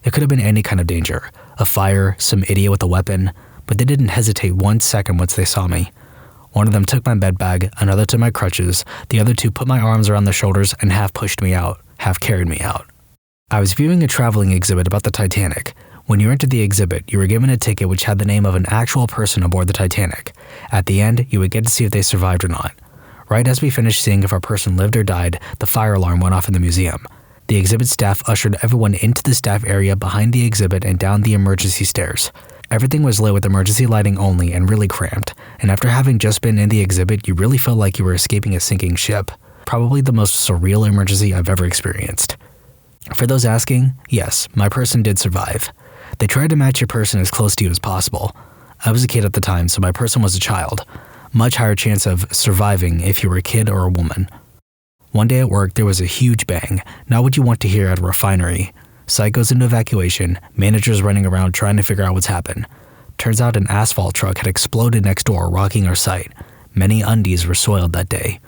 It could have been any kind of danger, a fire, some idiot with a weapon, but they didn't hesitate 1 second once they saw me. One of them took my bed bag, another took my crutches, the other two put my arms around their shoulders and half pushed me out, half carried me out. I was viewing a traveling exhibit about the Titanic. When you entered the exhibit, you were given a ticket which had the name of an actual person aboard the Titanic. At the end, you would get to see if they survived or not. Right as we finished seeing if our person lived or died, the fire alarm went off in the museum. The exhibit staff ushered everyone into the staff area behind the exhibit and down the emergency stairs. Everything was lit with emergency lighting only and really cramped, and after having just been in the exhibit, you really felt like you were escaping a sinking ship. Probably the most surreal emergency I've ever experienced. For those asking, yes, my person did survive. They tried to match your person as close to you as possible. I was a kid at the time, so my person was a child. Much higher chance of surviving if you were a kid or a woman. One day at work, there was a huge bang, not what you want to hear at a refinery. Site goes into evacuation, managers running around trying to figure out what's happened. Turns out an asphalt truck had exploded next door, rocking our site. Many undies were soiled that day.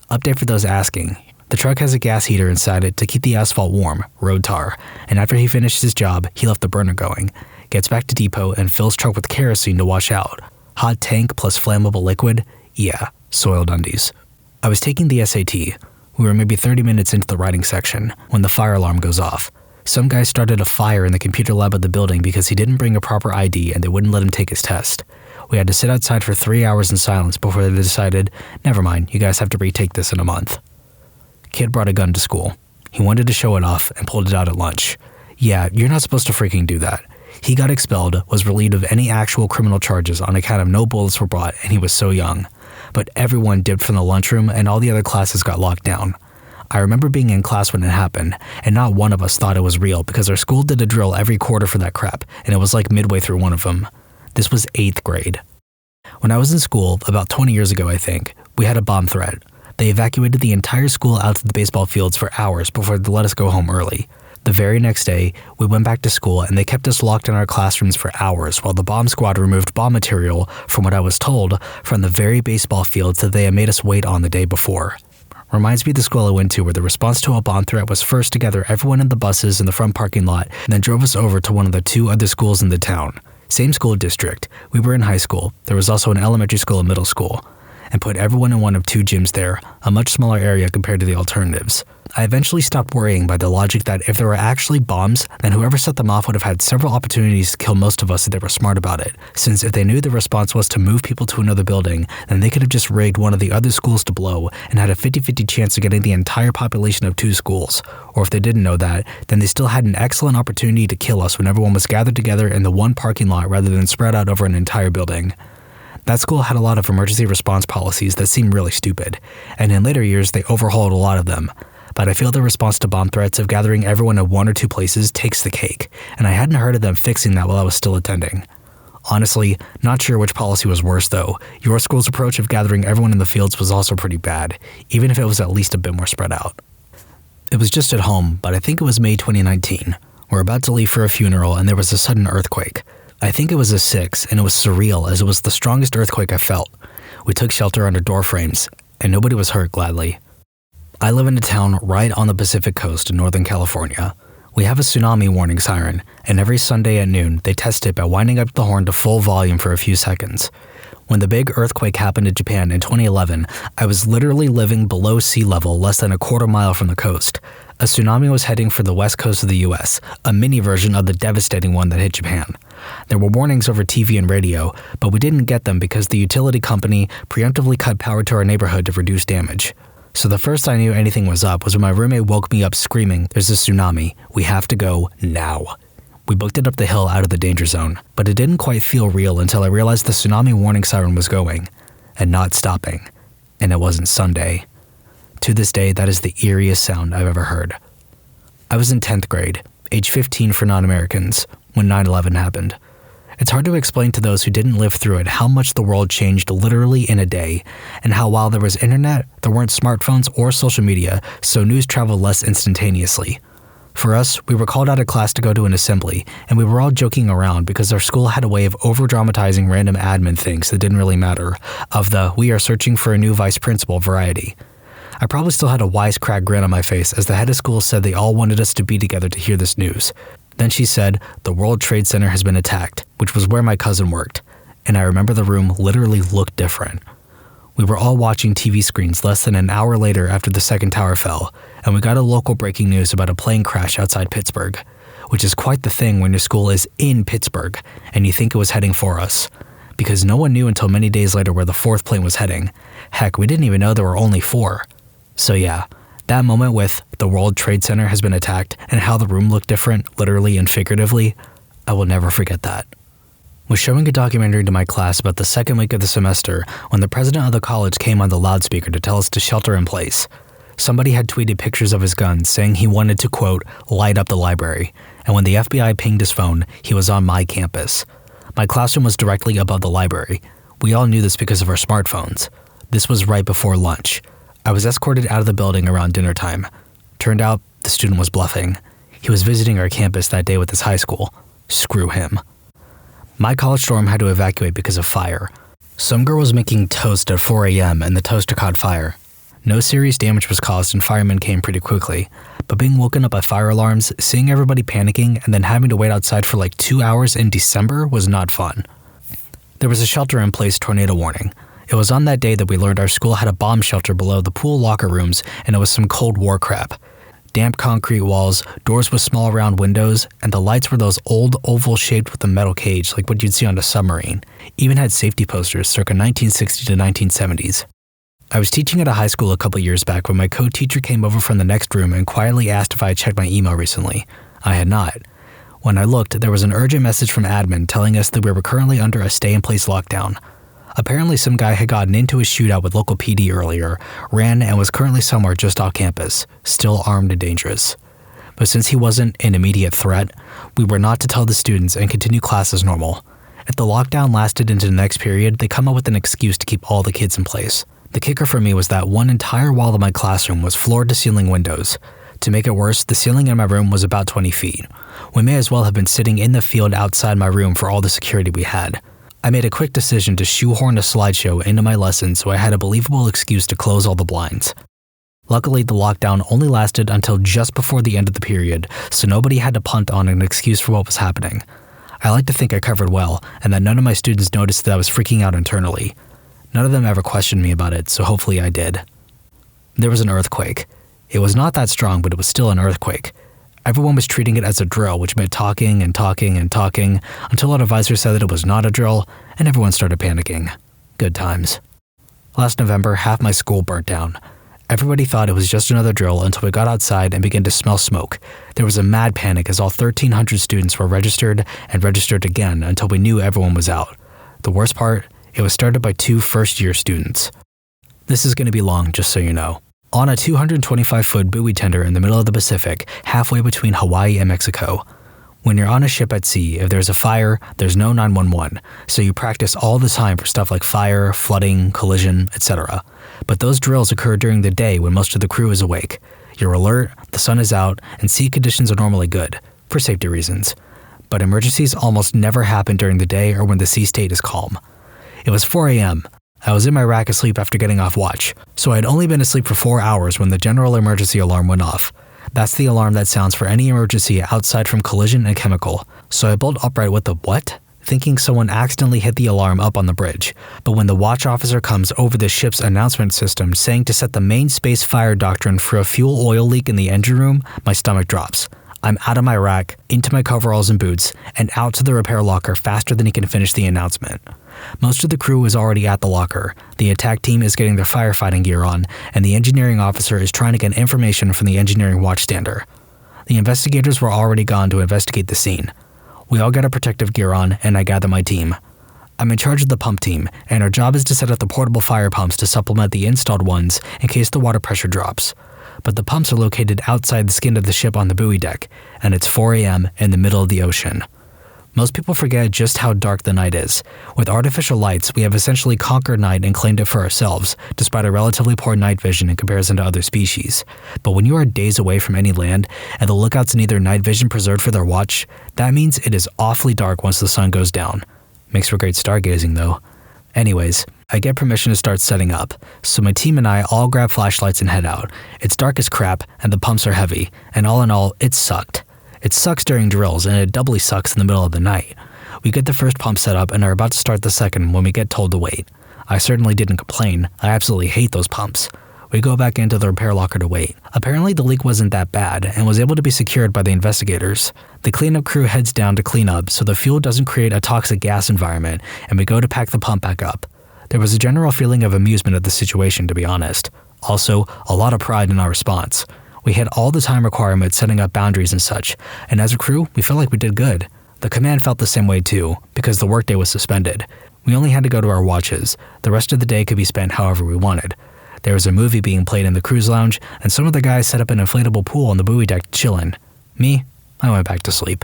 Update for those asking. The truck has a gas heater inside it to keep the asphalt warm, road tar, and after he finished his job, he left the burner going, gets back to depot and fills truck with kerosene to wash out. Hot tank plus flammable liquid? Yeah, soiled undies. I was taking the SAT. We were maybe 30 minutes into the writing section when the fire alarm goes off. Some guy started a fire in the computer lab of the building because he didn't bring a proper ID and they wouldn't let him take his test. We had to sit outside for 3 hours in silence before they decided, never mind, you guys have to retake this in a month. Kid brought a gun to school. He wanted to show it off and pulled it out at lunch. Yeah, you're not supposed to freaking do that. He got expelled, was relieved of any actual criminal charges on account of no bullets were brought, and he was so young. But everyone dipped from the lunchroom and all the other classes got locked down. I remember being in class when it happened, and not one of us thought it was real because our school did a drill every quarter for that crap, and it was like midway through one of them. This was 8th grade. When I was in school, about 20 years ago I think, we had a bomb threat. They evacuated the entire school out to the baseball fields for hours before they let us go home early. The very next day, we went back to school and they kept us locked in our classrooms for hours while the bomb squad removed bomb material, from what I was told, from the very baseball fields that they had made us wait on the day before. Reminds me of the school I went to where the response to a bomb threat was first to gather everyone in the buses in the front parking lot and then drove us over to one of the 2 other schools in the town. Same school district. We were in high school. There was also an elementary school and middle school. And put everyone in one of 2 gyms there, a much smaller area compared to the alternatives. I eventually stopped worrying by the logic that if there were actually bombs, then whoever set them off would have had several opportunities to kill most of us if they were smart about it, since if they knew the response was to move people to another building, then they could have just rigged one of the other schools to blow and had a 50-50 chance of getting the entire population of 2 schools. Or if they didn't know that, then they still had an excellent opportunity to kill us when everyone was gathered together in the one parking lot rather than spread out over an entire building. That school had a lot of emergency response policies that seemed really stupid, and in later years they overhauled a lot of them. But I feel the response to bomb threats of gathering everyone at 1 or 2 places takes the cake, and I hadn't heard of them fixing that while I was still attending. Honestly, not sure which policy was worse though. Your school's approach of gathering everyone in the fields was also pretty bad, even if it was at least a bit more spread out. It was just at home, but I think it was May 2019. We're about to leave for a funeral and there was a sudden earthquake. I think it was a 6, and it was surreal as it was the strongest earthquake I felt. We took shelter under door frames, and nobody was hurt, gladly. I live in a town right on the Pacific coast in Northern California. We have a tsunami warning siren, and every Sunday at noon, they test it by winding up the horn to full volume for a few seconds. When the big earthquake happened in Japan in 2011, I was literally living below sea level less than a quarter mile from the coast. A tsunami was heading for the west coast of the US, a mini version of the devastating one that hit Japan. There were warnings over TV and radio, but we didn't get them because the utility company preemptively cut power to our neighborhood to reduce damage. So the first I knew anything was up was when my roommate woke me up screaming, "There's a tsunami. We have to go now." We booked it up the hill out of the danger zone, but it didn't quite feel real until I realized the tsunami warning siren was going, and not stopping. And it wasn't Sunday. To this day, that is the eeriest sound I've ever heard. I was in 10th grade, age 15 for non-Americans, when 9/11 happened. It's hard to explain to those who didn't live through it how much the world changed literally in a day, and how while there was internet, there weren't smartphones or social media, so news traveled less instantaneously. For us, we were called out of class to go to an assembly, and we were all joking around because our school had a way of over-dramatizing random admin things that didn't really matter, of the "we are searching for a new vice principal" variety. I probably still had a wisecrack grin on my face as the head of school said they all wanted us to be together to hear this news. Then she said, "The World Trade Center has been attacked," which was where my cousin worked, and I remember the room literally looked different. We were all watching TV screens less than an hour later after the second tower fell, and we got a local breaking news about a plane crash outside Pittsburgh, which is quite the thing when your school is in Pittsburgh and you think it was heading for us, because no one knew until many days later where the fourth plane was heading. Heck, we didn't even know there were only 4. So yeah, that moment with the World Trade Center has been attacked and how the room looked different, literally and figuratively, I will never forget that. Was showing a documentary to my class about the second week of the semester when the president of the college came on the loudspeaker to tell us to shelter in place. Somebody had tweeted pictures of his guns saying he wanted to, quote, light up the library, and when the FBI pinged his phone, he was on my campus. My classroom was directly above the library. We all knew this because of our smartphones. This was right before lunch. I was escorted out of the building around dinner time. Turned out, the student was bluffing. He was visiting our campus that day with his high school. Screw him. My college dorm had to evacuate because of fire. Some girl was making toast at 4 a.m. and the toaster caught fire. No serious damage was caused and firemen came pretty quickly, but being woken up by fire alarms, seeing everybody panicking, and then having to wait outside for like 2 hours in December was not fun. There was a shelter-in-place tornado warning. It was on that day that we learned our school had a bomb shelter below the pool locker rooms, and it was some Cold War crap. Damp concrete walls, doors with small round windows, and the lights were those old oval shaped with a metal cage like what you'd see on a submarine. Even had safety posters circa 1960 to 1970s. I was teaching at a high school a couple years back when my co-teacher came over from the next room and quietly asked if I had checked my email recently. I had not. When I looked, there was an urgent message from admin telling us that we were currently under a stay-in-place lockdown. Apparently some guy had gotten into a shootout with local PD earlier, ran, and was currently somewhere just off campus, still armed and dangerous. But since he wasn't an immediate threat, we were not to tell the students and continue class as normal. If the lockdown lasted into the next period, they come up with an excuse to keep all the kids in place. The kicker for me was that one entire wall of my classroom was floor-to-ceiling windows. To make it worse, the ceiling in my room was about 20 feet. We may as well have been sitting in the field outside my room for all the security we had. I made a quick decision to shoehorn a slideshow into my lesson so I had a believable excuse to close all the blinds. Luckily, the lockdown only lasted until just before the end of the period, so nobody had to punt on an excuse for what was happening. I like to think I covered well, and that none of my students noticed that I was freaking out internally. None of them ever questioned me about it, so hopefully I did. There was an earthquake. It was not that strong, but it was still an earthquake. Everyone was treating it as a drill, which meant talking and talking and talking, until an advisor said that it was not a drill, and everyone started panicking. Good times. Last November, half my school burnt down. Everybody thought it was just another drill until we got outside and began to smell smoke. There was a mad panic as all 1,300 students were registered and registered again until we knew everyone was out. The worst part, it was started by 2 first-year students. This is going to be long, just so you know. On a 225-foot buoy tender in the middle of the Pacific, halfway between Hawaii and Mexico. When you're on a ship at sea, if there's a fire, there's no 911, so you practice all the time for stuff like fire, flooding, collision, etc. But those drills occur during the day when most of the crew is awake. You're alert, the sun is out, and sea conditions are normally good, for safety reasons. But emergencies almost never happen during the day or when the sea state is calm. It was 4 a.m. I was in my rack asleep after getting off watch, so I had only been asleep for 4 hours when the general emergency alarm went off. That's the alarm that sounds for any emergency outside from collision and chemical. So I bolt upright with the what? Thinking someone accidentally hit the alarm up on the bridge. But when the watch officer comes over the ship's announcement system saying to set the main space fire doctrine for a fuel oil leak in the engine room, my stomach drops. I'm out of my rack, into my coveralls and boots, and out to the repair locker faster than he can finish the announcement. Most of the crew is already at the locker. The attack team is getting their firefighting gear on, and the engineering officer is trying to get information from the engineering watchstander. The investigators were already gone to investigate the scene. We all get our protective gear on, and I gather my team. I'm in charge of the pump team, and our job is to set up the portable fire pumps to supplement the installed ones in case the water pressure drops. But the pumps are located outside the skin of the ship on the buoy deck, and it's 4 a.m. in the middle of the ocean. Most people forget just how dark the night is. With artificial lights, we have essentially conquered night and claimed it for ourselves, despite a relatively poor night vision in comparison to other species. But when you are days away from any land, and the lookouts need their night vision preserved for their watch, that means it is awfully dark once the sun goes down. Makes for great stargazing, though. Anyways, I get permission to start setting up, so my team and I all grab flashlights and head out. It's dark as crap, and the pumps are heavy, and all in all, it sucked. It sucks during drills, and it doubly sucks in the middle of the night. We get the first pump set up and are about to start the second when we get told to wait. I certainly didn't complain. I absolutely hate those pumps. We go back into the repair locker to wait. Apparently the leak wasn't that bad and was able to be secured by the investigators. The cleanup crew heads down to clean up so the fuel doesn't create a toxic gas environment, and we go to pack the pump back up. There was a general feeling of amusement at the situation, to be honest. Also, a lot of pride in our response. We had all the time requirements, setting up boundaries and such, and as a crew, we felt like we did good. The command felt the same way too, because the workday was suspended. We only had to go to our watches. The rest of the day could be spent however we wanted. There was a movie being played in the cruise lounge, and some of the guys set up an inflatable pool on the buoy deck chillin'. Me, I went back to sleep.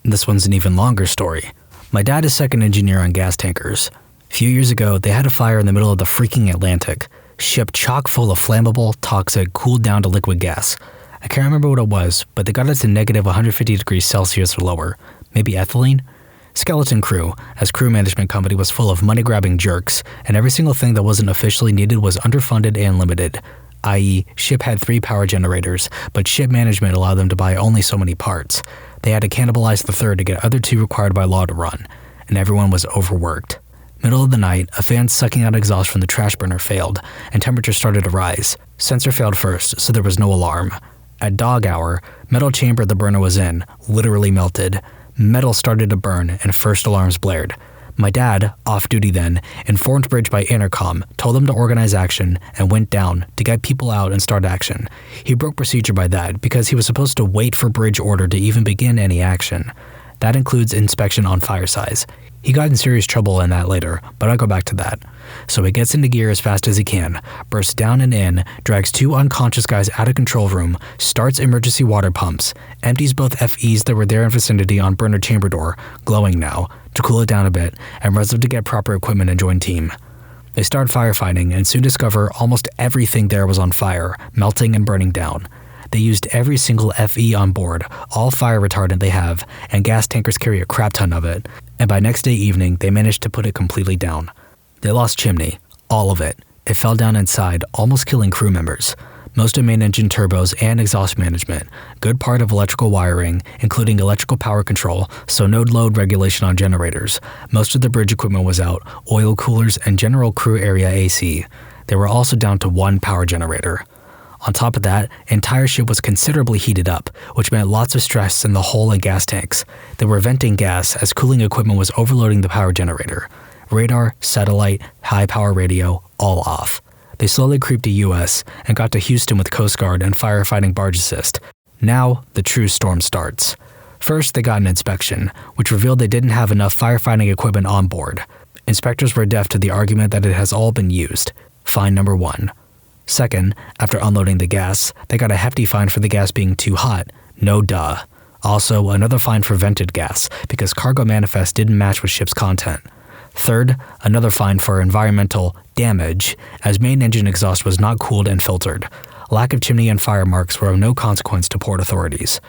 This one's an even longer story. My dad is second engineer on gas tankers. A few years ago, they had a fire in the middle of the freaking Atlantic. Ship chock full of flammable, toxic, cooled down to liquid gas. I can't remember what it was, but they got it to negative 150 degrees Celsius or lower. Maybe ethylene? Skeleton crew, as crew management company was full of money-grabbing jerks, and every single thing that wasn't officially needed was underfunded and limited. I.e., ship had 3 power generators, but ship management allowed them to buy only so many parts. They had to cannibalize the third to get other 2 required by law to run, and everyone was overworked. Middle of the night, a fan sucking out exhaust from the trash burner failed, and temperature started to rise. Sensor failed first, so there was no alarm. At dog hour, metal chamber the burner was in literally melted. Metal started to burn, and first alarms blared. My dad, off-duty then, informed Bridge by intercom, told them to organize action, and went down to get people out and start action. He broke procedure by that because he was supposed to wait for Bridge order to even begin any action. That includes inspection on fire size. He got in serious trouble in that later, but I'll go back to that. So he gets into gear as fast as he can, bursts down and in, drags 2 unconscious guys out of control room, starts emergency water pumps, empties both FEs that were there in vicinity on burner chamber door, glowing now, to cool it down a bit, and runs up to get proper equipment and join team. They start firefighting and soon discover almost everything there was on fire, melting and burning down. They used every single FE on board, all fire retardant they have, and gas tankers carry a crap ton of it, and by next day evening they managed to put it completely down. They lost chimney, all of it. It fell down inside, almost killing crew members. Most of main engine turbos and exhaust management, good part of electrical wiring, including electrical power control, so no load regulation on generators. Most of the bridge equipment was out, oil coolers and general crew area AC. They were also down to 1 power generator. On top of that, entire ship was considerably heated up, which meant lots of stress in the hull and gas tanks. They were venting gas as cooling equipment was overloading the power generator. Radar, satellite, high power radio, all off. They slowly creeped to US and got to Houston with Coast Guard and firefighting barge assist. Now, the true storm starts. First, they got an inspection, which revealed they didn't have enough firefighting equipment on board. Inspectors were deaf to the argument that it has all been used. Fine number 1. Second, after unloading the gas, they got a hefty fine for the gas being too hot. No duh. Also, another fine for vented gas, because cargo manifest didn't match with ship's content. Third, another fine for environmental damage, as main engine exhaust was not cooled and filtered. Lack of chimney and fire marks were of no consequence to port authorities.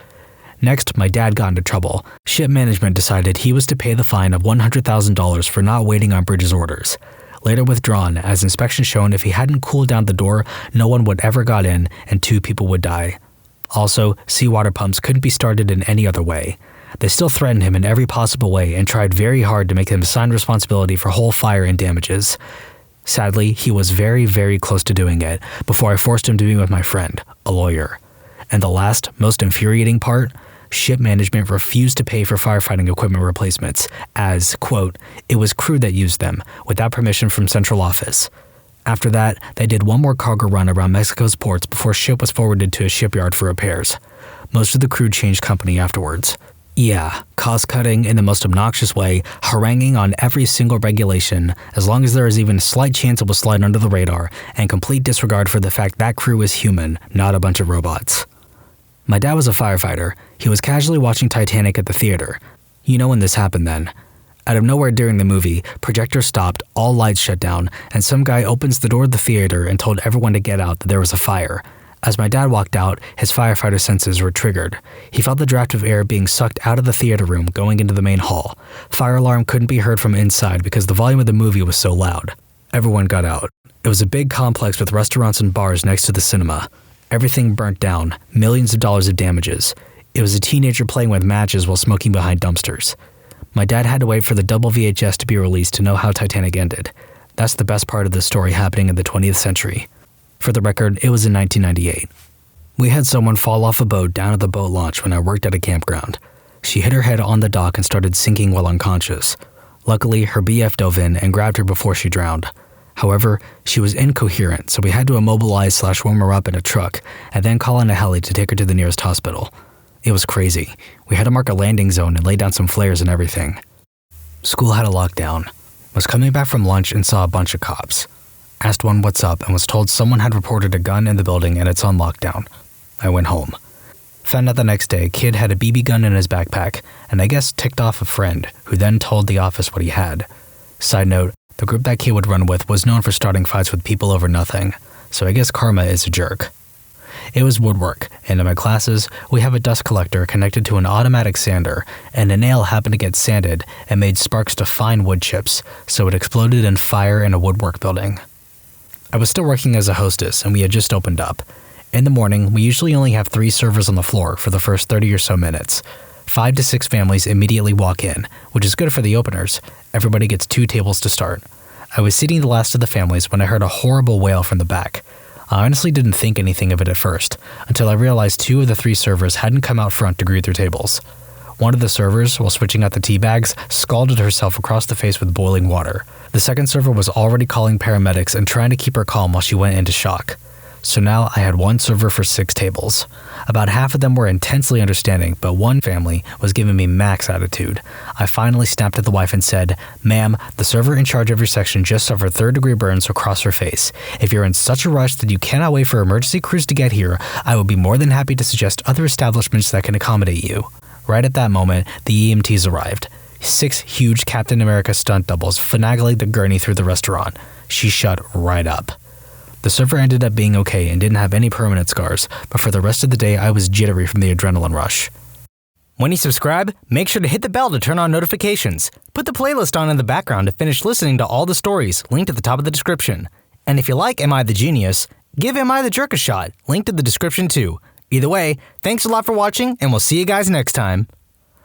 Next, my dad got into trouble. Ship management decided he was to pay the fine of $100,000 for not waiting on Bridge's orders. Later withdrawn, as inspection shown if he hadn't cooled down the door, no one would ever got in and 2 people would die. Also, seawater pumps couldn't be started in any other way. They still threatened him in every possible way and tried very hard to make him assign responsibility for whole fire and damages. Sadly, he was very, very close to doing it before I forced him to be with my friend, a lawyer. And the last, most infuriating part, ship management refused to pay for firefighting equipment replacements as, quote, it was crew that used them, without permission from central office. After that, they did 1 more cargo run around Mexico's ports before ship was forwarded to a shipyard for repairs. Most of the crew changed company afterwards. Yeah, cost-cutting in the most obnoxious way, haranguing on every single regulation, as long as there is even a slight chance it will slide under the radar, and complete disregard for the fact that crew is human, not a bunch of robots. My dad was a firefighter. He was casually watching Titanic at the theater. You know when this happened then. Out of nowhere during the movie, projectors stopped, all lights shut down, and some guy opens the door of the theater and told everyone to get out that there was a fire. As my dad walked out, his firefighter senses were triggered. He felt the draft of air being sucked out of the theater room going into the main hall. Fire alarm couldn't be heard from inside because the volume of the movie was so loud. Everyone got out. It was a big complex with restaurants and bars next to the cinema. Everything burnt down, millions of dollars of damages. It was a teenager playing with matches while smoking behind dumpsters. My dad had to wait for the double VHS to be released to know how Titanic ended. That's the best part of this story happening in the 20th century. For the record, it was in 1998. We had someone fall off a boat down at the boat launch when I worked at a campground. She hit her head on the dock and started sinking while unconscious. Luckily, her BF dove in and grabbed her before she drowned. However, she was incoherent, so we had to immobilize/warm her up in a truck and then call in a heli to take her to the nearest hospital. It was crazy. We had to mark a landing zone and lay down some flares and everything. School had a lockdown. Was coming back from lunch and saw a bunch of cops. Asked one what's up and was told someone had reported a gun in the building and it's on lockdown. I went home. Found out the next day a kid had a BB gun in his backpack and I guess ticked off a friend who then told the office what he had. Side note, the group that kid would run with was known for starting fights with people over nothing, so I guess karma is a jerk. It was woodwork, and in my classes, we have a dust collector connected to an automatic sander, and a nail happened to get sanded and made sparks to fine wood chips, so it exploded in fire in a woodwork building. I was still working as a hostess, and we had just opened up. In the morning, we usually only have 3 servers on the floor for the first 30 or so minutes. 5 to 6 families immediately walk in, which is good for the openers. Everybody gets 2 tables to start. I was seating the last of the families when I heard a horrible wail from the back. I honestly didn't think anything of it at first, until I realized 2 of the 3 servers hadn't come out front to greet their tables. One of the servers, while switching out the tea bags, scalded herself across the face with boiling water. The second server was already calling paramedics and trying to keep her calm while she went into shock. So now I had 1 server for 6 tables. About half of them were intensely understanding, but one family was giving me max attitude. I finally snapped at the wife and said, "Ma'am, the server in charge of your section just suffered 3rd-degree burns across her face. If you're in such a rush that you cannot wait for emergency crews to get here, I would be more than happy to suggest other establishments that can accommodate you." Right at that moment, the EMTs arrived. 6 huge Captain America stunt doubles finagling the gurney through the restaurant. She shut right up. The server ended up being okay and didn't have any permanent scars, but for the rest of the day I was jittery from the adrenaline rush. When you subscribe, make sure to hit the bell to turn on notifications. Put the playlist on in the background to finish listening to all the stories, linked at the top of the description. And if you like Am I the Genius, give Am I the Jerk a shot, linked in the description too. Either way, thanks a lot for watching, and we'll see you guys next time.